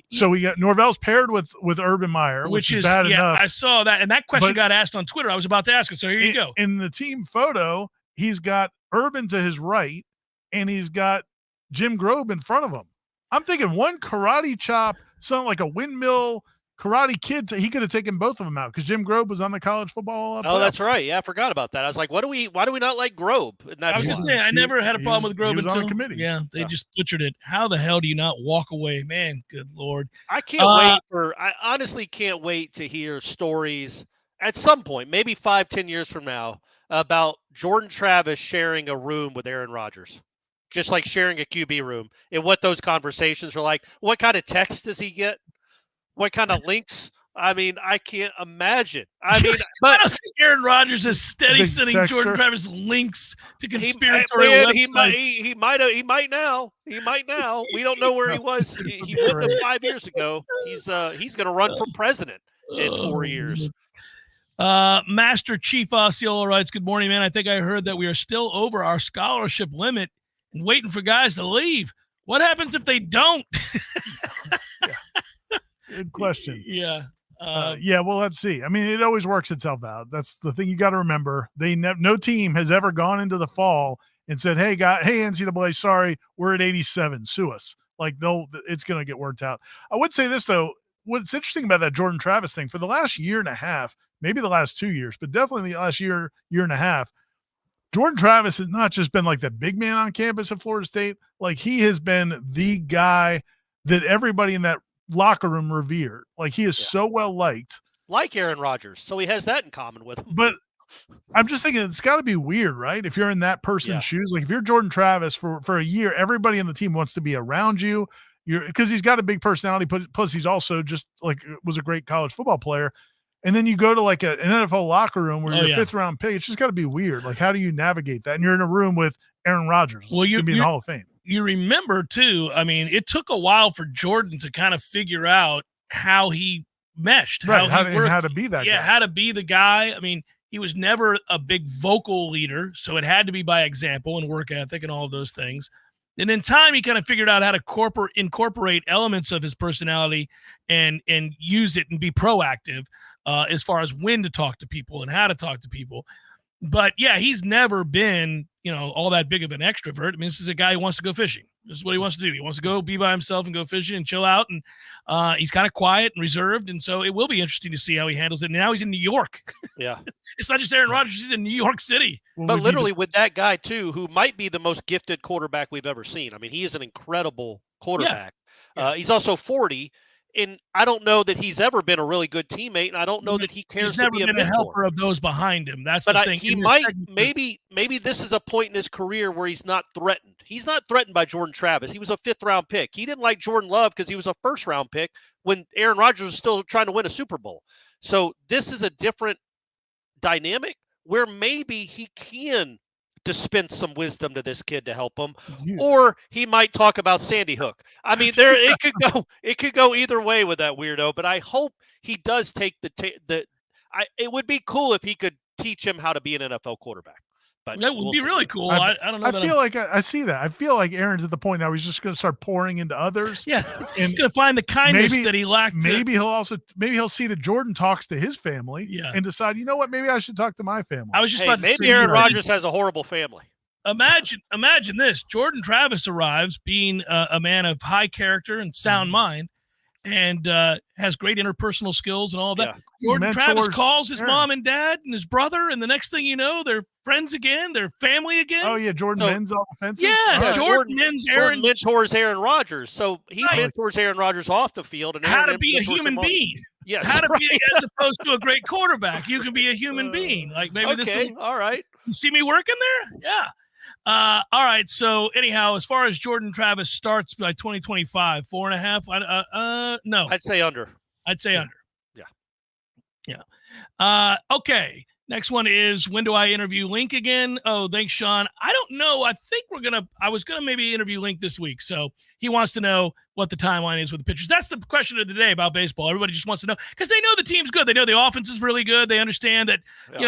So we got Norvell's paired with Urban Meyer, which is bad enough. I saw that, and that question got asked on Twitter. I was about to ask it, so here you go. In the team photo, he's got Urban to his right, and he's got Jim Grobe in front of him. I'm thinking one karate chop, something like a windmill karate kid. He could have taken both of them out because Jim Grobe was on the college football. That's right. Yeah, I forgot about that. I was like, why do we not like Grobe? I was just saying, I never had a problem with Grobe until on the committee. Yeah, they just butchered it. How the hell do you not walk away, man? Good Lord. I honestly can't wait to hear stories at some point, maybe 5-10 years from now, about Jordan Travis sharing a room with Aaron Rodgers. Just like sharing a QB room, and what those conversations are like. What kind of text does he get? What kind of links? I mean, I can't imagine. I mean, but I don't think Aaron Rodgers is steady sending Jordan Travis links to conspiratory websites. He might now. We don't know where he was. He wouldn't have 5 years ago. He's going to run for president in 4 years. Master Chief Osceola writes, good morning, man. I think I heard that we are still over our scholarship limit and waiting for guys to leave. What happens if they don't? Good question. Yeah. Well, let's see. I mean, it always works itself out. That's the thing you got to remember. No team has ever gone into the fall and said, hey, NCAA, sorry, we're at 87. Sue us. Like, it's going to get worked out. I would say this, though. What's interesting about that Jordan Travis thing, for the last year and a half, maybe the last 2 years, but definitely the last year and a half, Jordan Travis has not just been like the big man on campus at Florida State. Like, he has been the guy that everybody in that locker room revered. Like, he is so well liked. Like Aaron Rodgers. So he has that in common with him. But I'm just thinking it's got to be weird, right? If you're in that person's shoes, like if you're Jordan Travis for a year, everybody in the team wants to be around you. Because he's got a big personality, plus he's also just like was a great college football player. And then you go to like an NFL locker room where you're a 5th round pick. It's just got to be weird. Like, how do you navigate that? And you're in a room with Aaron Rodgers. Well, you'd be in the Hall of Fame. You remember too, I mean, it took a while for Jordan to kind of figure out how he meshed, how to be that guy. How to be the guy. I mean, he was never a big vocal leader, so it had to be by example and work ethic and all of those things. And in time, he kind of figured out how to incorporate elements of his personality and use it and be proactive as far as when to talk to people and how to talk to people. But, yeah, he's never been, all that big of an extrovert. I mean, this is a guy who wants to go fishing. This is what he wants to do. He wants to go be by himself and go fishing and chill out. And he's kind of quiet and reserved. And so it will be interesting to see how he handles it. And now he's in New York. Yeah. It's not just Aaron Rodgers. He's in New York City. But literally with that guy, too, who might be the most gifted quarterback we've ever seen. I mean, he is an incredible quarterback. Yeah. He's also 40. And I don't know that he's ever been a really good teammate, and I don't know that he cares to be a mentor. He's never been a helper of those behind him. That's the thing. He might, maybe this is a point in his career where he's not threatened. He's not threatened by Jordan Travis. He was a 5th-round pick. He didn't like Jordan Love because he was a 1st-round pick when Aaron Rodgers was still trying to win a Super Bowl. So this is a different dynamic where maybe he can dispense some wisdom to this kid to help him, or he might talk about Sandy Hook. I mean, it could go either way with that weirdo. But I hope he does take it would be cool if he could teach him how to be an NFL quarterback. But that would be really cool. I don't know. I feel like I see that. I feel like Aaron's at the point now he's just going to start pouring into others. Yeah, he's going to find the kindness that he lacked. Maybe he'll see that Jordan talks to his family and decide, you know what, maybe I should talk to my family. I was just about to maybe say, Aaron Rodgers has a horrible family. Imagine this: Jordan Travis arrives, being a man of high character and sound mind, and has great interpersonal skills and all that. Yeah. Jordan Travis calls his mom and dad and his brother, and the next thing you know, they're friends again. They're family again. Oh yeah, Jordan mends all the fences. Yes, Jordan mentors Aaron Rodgers, so he mentors Aaron Rodgers off the field and how to be a human being. Yes, how to be as opposed to a great quarterback. You can be a human being. Like maybe this. All right. You see me working there? Yeah. All right. So anyhow, as far as Jordan Travis starts by 2025, 4.5. No, I'd say under. Under. Yeah. Okay. Next one is, when do I interview Link again? Oh, thanks, Sean. I don't know. I think I was going to maybe interview Link this week. So he wants to know what the timeline is with the pitchers. That's the question of the day about baseball. Everybody just wants to know because they know the team's good. They know the offense is really good. They understand that,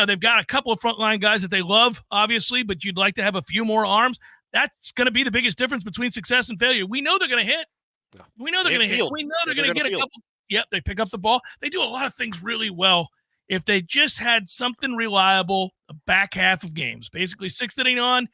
they've got a couple of frontline guys that they love, obviously, but you'd like to have a few more arms. That's going to be the biggest difference between success and failure. We know they're going to hit. We know they're going to hit. We know they're going to get a couple. Yep, they pick up the ball. They do a lot of things really well. If they just had something reliable, a back half of games, basically 6th inning on,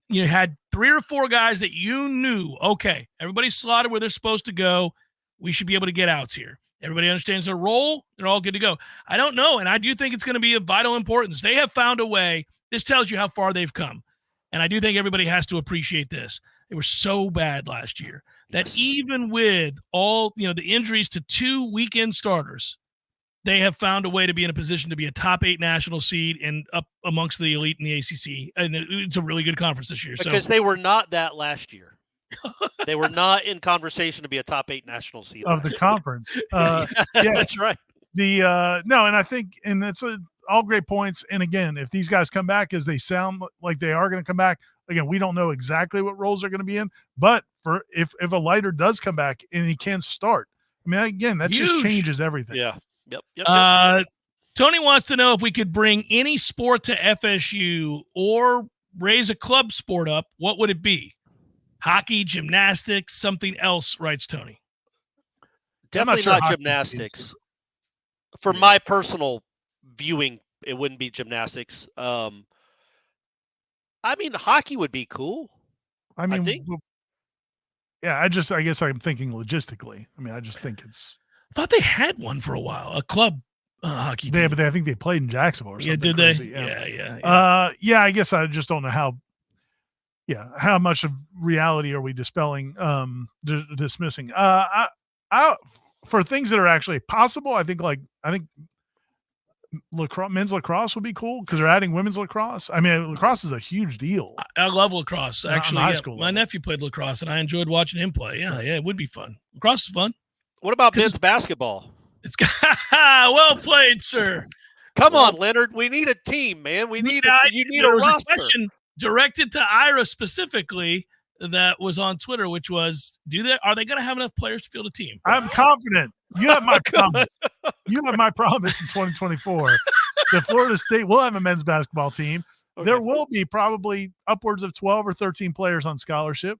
you had 3 or 4 guys that you knew, okay, everybody's slotted where they're supposed to go. We should be able to get outs here. Everybody understands their role. They're all good to go. I don't know, and I do think it's going to be of vital importance. They have found a way. This tells you how far they've come. And I do think everybody has to appreciate this. They were so bad last year that even with all, the injuries to 2 weekend starters, they have found a way to be in a position to be a top 8 national seed and up amongst the elite in the ACC. And it's a really good conference this year. Because they were not that last year. They were not in conversation to be a top 8 national seed of the conference. Yeah, that's right. And I think, and that's all great points. And again, if these guys come back as they sound like they are going to come back, again, we don't know exactly what roles they're going to be in. But if a lighter does come back and he can start, I mean, again, that just changes everything. Yeah. Yep. Tony wants to know if we could bring any sport to FSU or raise a club sport up. What would it be? Hockey, gymnastics, something else, writes Tony. Definitely not gymnastics. For my personal viewing, it wouldn't be gymnastics. I mean, hockey would be cool. I think. I guess I'm thinking logistically. I mean, I just think it's. I thought they had one for a while, a club hockey team. Yeah, but I think they played in Jacksonville or something. Yeah, did crazy. they? Yeah. I guess I just don't know how much of reality are we dispelling, dismissing. For things that are actually possible, I think men's lacrosse would be cool because they're adding women's lacrosse. I mean, lacrosse is a huge deal. I love lacrosse. Actually, high school my nephew played lacrosse, and I enjoyed watching him play. Yeah, it would be fun. Lacrosse is fun. What about men's basketball? It's well played, sir. Come on, Leonard. We need a team, man. You need a roster. A question directed to Ira specifically that was on Twitter, which was, are they going to have enough players to field a team? I'm confident. You have my promise. You have my promise in 2024 that Florida State will have a men's basketball team. Okay. There will be probably upwards of 12 or 13 players on scholarship.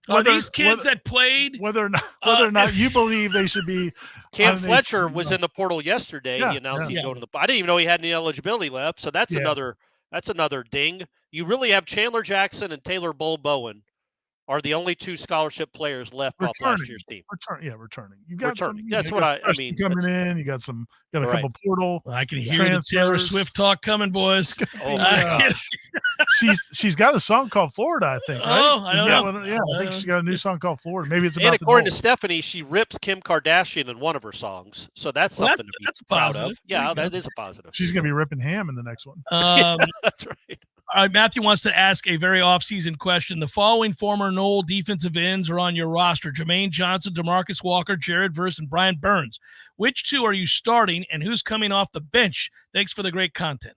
Are these kids that played? Whether or not you believe they should be. Cam Fletcher was in the portal yesterday. He announced he's going to the. I didn't even know he had any eligibility left. So that's another ding. You really have Chandler Jackson and Taylor Bowen are the only 2 scholarship players left off last year's team. Returning. You got returning. That's what I mean. Coming in, you got a couple portal. I can hear the Taylor Swift talk coming, boys. She's got a song called Florida, I think. Right? Oh, I don't know. I think she's got a new song called Florida. Maybe it's about. And according to Stephanie, she rips Kim Kardashian in one of her songs, so that's something to be proud of. Yeah, that is a positive. She's gonna be ripping ham in the next one. That's right. All right, Matthew wants to ask a very off-season question. The following former Nole defensive ends are on your roster: Jermaine Johnson, DeMarcus Walker, Jared Verse, and Brian Burns. Which 2 are you starting, and who's coming off the bench? Thanks for the great content.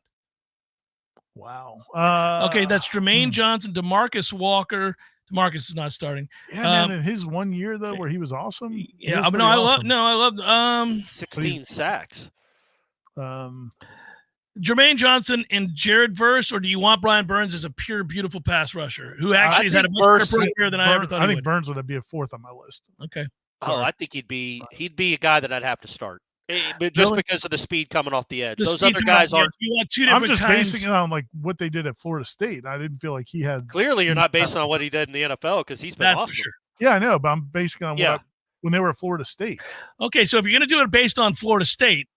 Wow. Okay, that's Jermaine Johnson, DeMarcus Walker. DeMarcus is not starting. Yeah, man, in his 1 year though, where he was awesome. Yeah, I love 16 sacks. Jermaine Johnson and Jared Verse, or do you want Brian Burns as a pure, beautiful pass rusher who actually has had a much better career than I ever thought he would? I think Burns would be a 4th on my list. Okay. Oh, I think he'd be a guy that I'd have to start. But just because of the speed coming off the edge. Those other guys aren't. You want two different I'm just kinds. basing it on like what they did at Florida State. I didn't feel like he had. Clearly, you're not basing on what he did in the NFL because he's been awesome. For sure. Yeah, I know, but I'm basing it on when they were at Florida State. Okay, so if you're going to do it based on Florida State,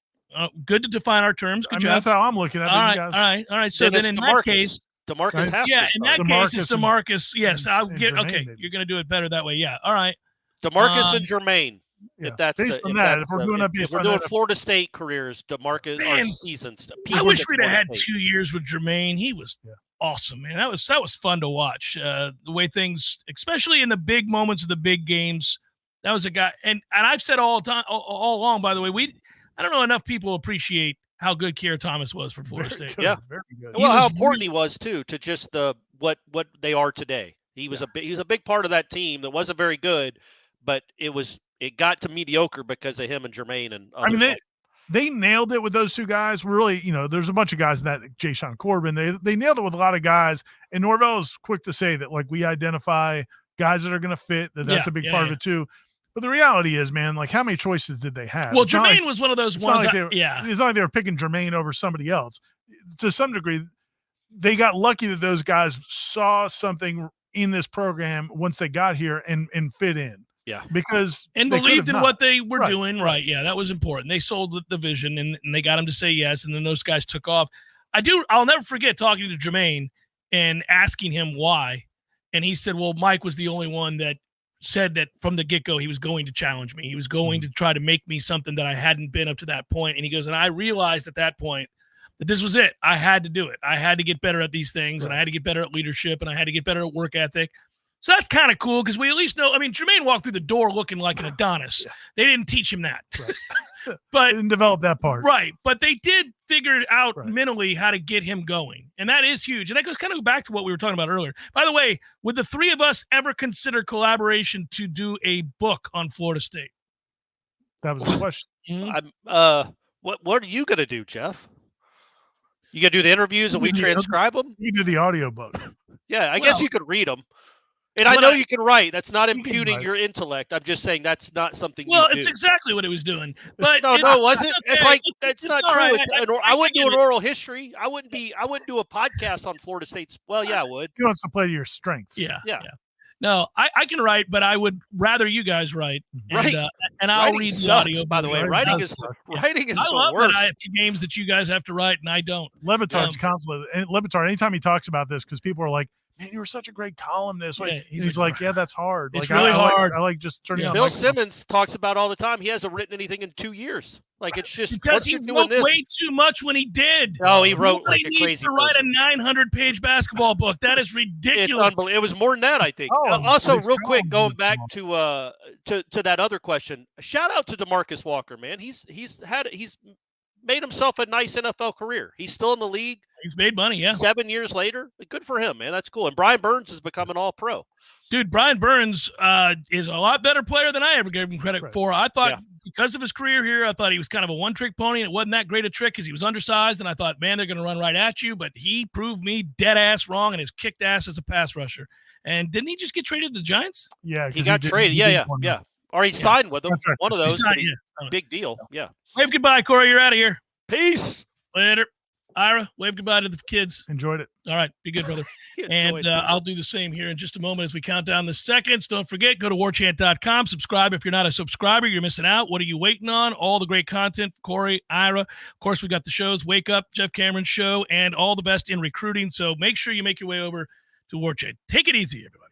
good to define our terms. Good job. That's how I'm looking at it. All right. So then in that case, DeMarcus has to in that case, it's DeMarcus. Yes, I'll get. Jermaine, okay, maybe. You're going to do it better that way. Yeah. All right. DeMarcus and Jermaine. Yeah. If that's based on that, if we're doing that based we're on doing that, Florida State careers, DeMarcus or seasons. I wish we'd have had 2 years with Jermaine. He was awesome, man. That was fun to watch. The way things, especially in the big moments of the big games, that was a guy. And I've said all along. By the way, I don't know enough people appreciate how good Keir Thomas was for Florida State. Very good. Well, how important he was too to just what they are today. He was a big part of that team that wasn't very good, but it got to mediocre because of him and Jermaine and others. I mean, they nailed it with those two guys. Really, there's a bunch of guys in that Jay Sean Corbin. They nailed it with a lot of guys. And Norvell is quick to say that like we identify guys that are going to fit. That's a big part of it too. But the reality is, man, like how many choices did they have? Well, Jermaine was one of those ones. It's not like they were picking Jermaine over somebody else. To some degree, they got lucky that those guys saw something in this program once they got here and fit in. Yeah. Because and believed in what they were doing. Right. Yeah, that was important. They sold the vision and they got him to say yes. And then those guys took off. I'll never forget talking to Jermaine and asking him why. And he said, well, Mike was the only one that said that from the get-go he was going to challenge me. He was going to try to make me something that I hadn't been up to that point. And he goes, and I realized at that point that this was it. I had to do it. I had to get better at these things, and I had to get better at leadership, and I had to get better at work ethic. So that's kind of cool because we at least know. I mean, Jermaine walked through the door looking like an Adonis. They didn't teach him that. Right. But they didn't develop that part. Right. But they did figure out mentally how to get him going. And that is huge. And that goes kind of back to what we were talking about earlier. By the way, would the three of us ever consider collaboration to do a book on Florida State? That was the question. What are you going to do, Jeff? You going to do the interviews and we transcribe them? You do the audio book. Yeah, I guess you could read them. And I know you can write. That's not impugning your intellect. I'm just saying that's not something you do. It's exactly what it was doing. But no, was it? It's like that's not true. Right. I wouldn't do an oral history. I wouldn't do a podcast on Florida State's. Well, yeah, I would. You want to play to your strengths. Yeah. No, I can write, but I would rather you guys write. And I'll read the audio. By the way, writing is the love worst. That I have games that you guys have to write and I don't. Levitar's constantly. And Levitar, anytime he talks about this, because people are like, man, you were such a great columnist. Like, he's like, yeah, that's hard. It's really hard. I like just turning on. Bill Simmons talks about all the time. He hasn't written anything in 2 years. Like it's just because he wrote way too much when he did. Oh, he wrote like a crazy. He needs to write a 900-page basketball book. That is ridiculous. It was more than that, I think. Also, real quick, going back to that other question. Shout out to DeMarcus Walker, man. He's made himself a nice NFL career. He's still in the league. He's made money, yeah. 7 years later. Good for him, man. That's cool. And Brian Burns has become an all-pro. Dude, Brian Burns is a lot better player than I ever gave him credit for. I thought because of his career here, I thought he was kind of a one-trick pony, and it wasn't that great a trick because he was undersized, and I thought, man, they're going to run right at you. But he proved me dead-ass wrong and has kicked ass as a pass rusher. And didn't he just get traded to the Giants? Yeah. He got traded. Yeah. Or he signed with them. Right. One of those. Big deal. Yeah. Wave goodbye, Corey. You're out of here. Peace. Later. Ira, wave goodbye to the kids. Enjoyed it. All right. Be good, brother. And I'll do the same here in just a moment as we count down the seconds. Don't forget, go to warchant.com. Subscribe if you're not a subscriber. You're missing out. What are you waiting on? All the great content. Corey, Ira. Of course, we got the shows, Wake Up, Jeff Cameron's show, and all the best in recruiting. So make sure you make your way over to Warchant. Take it easy, everybody.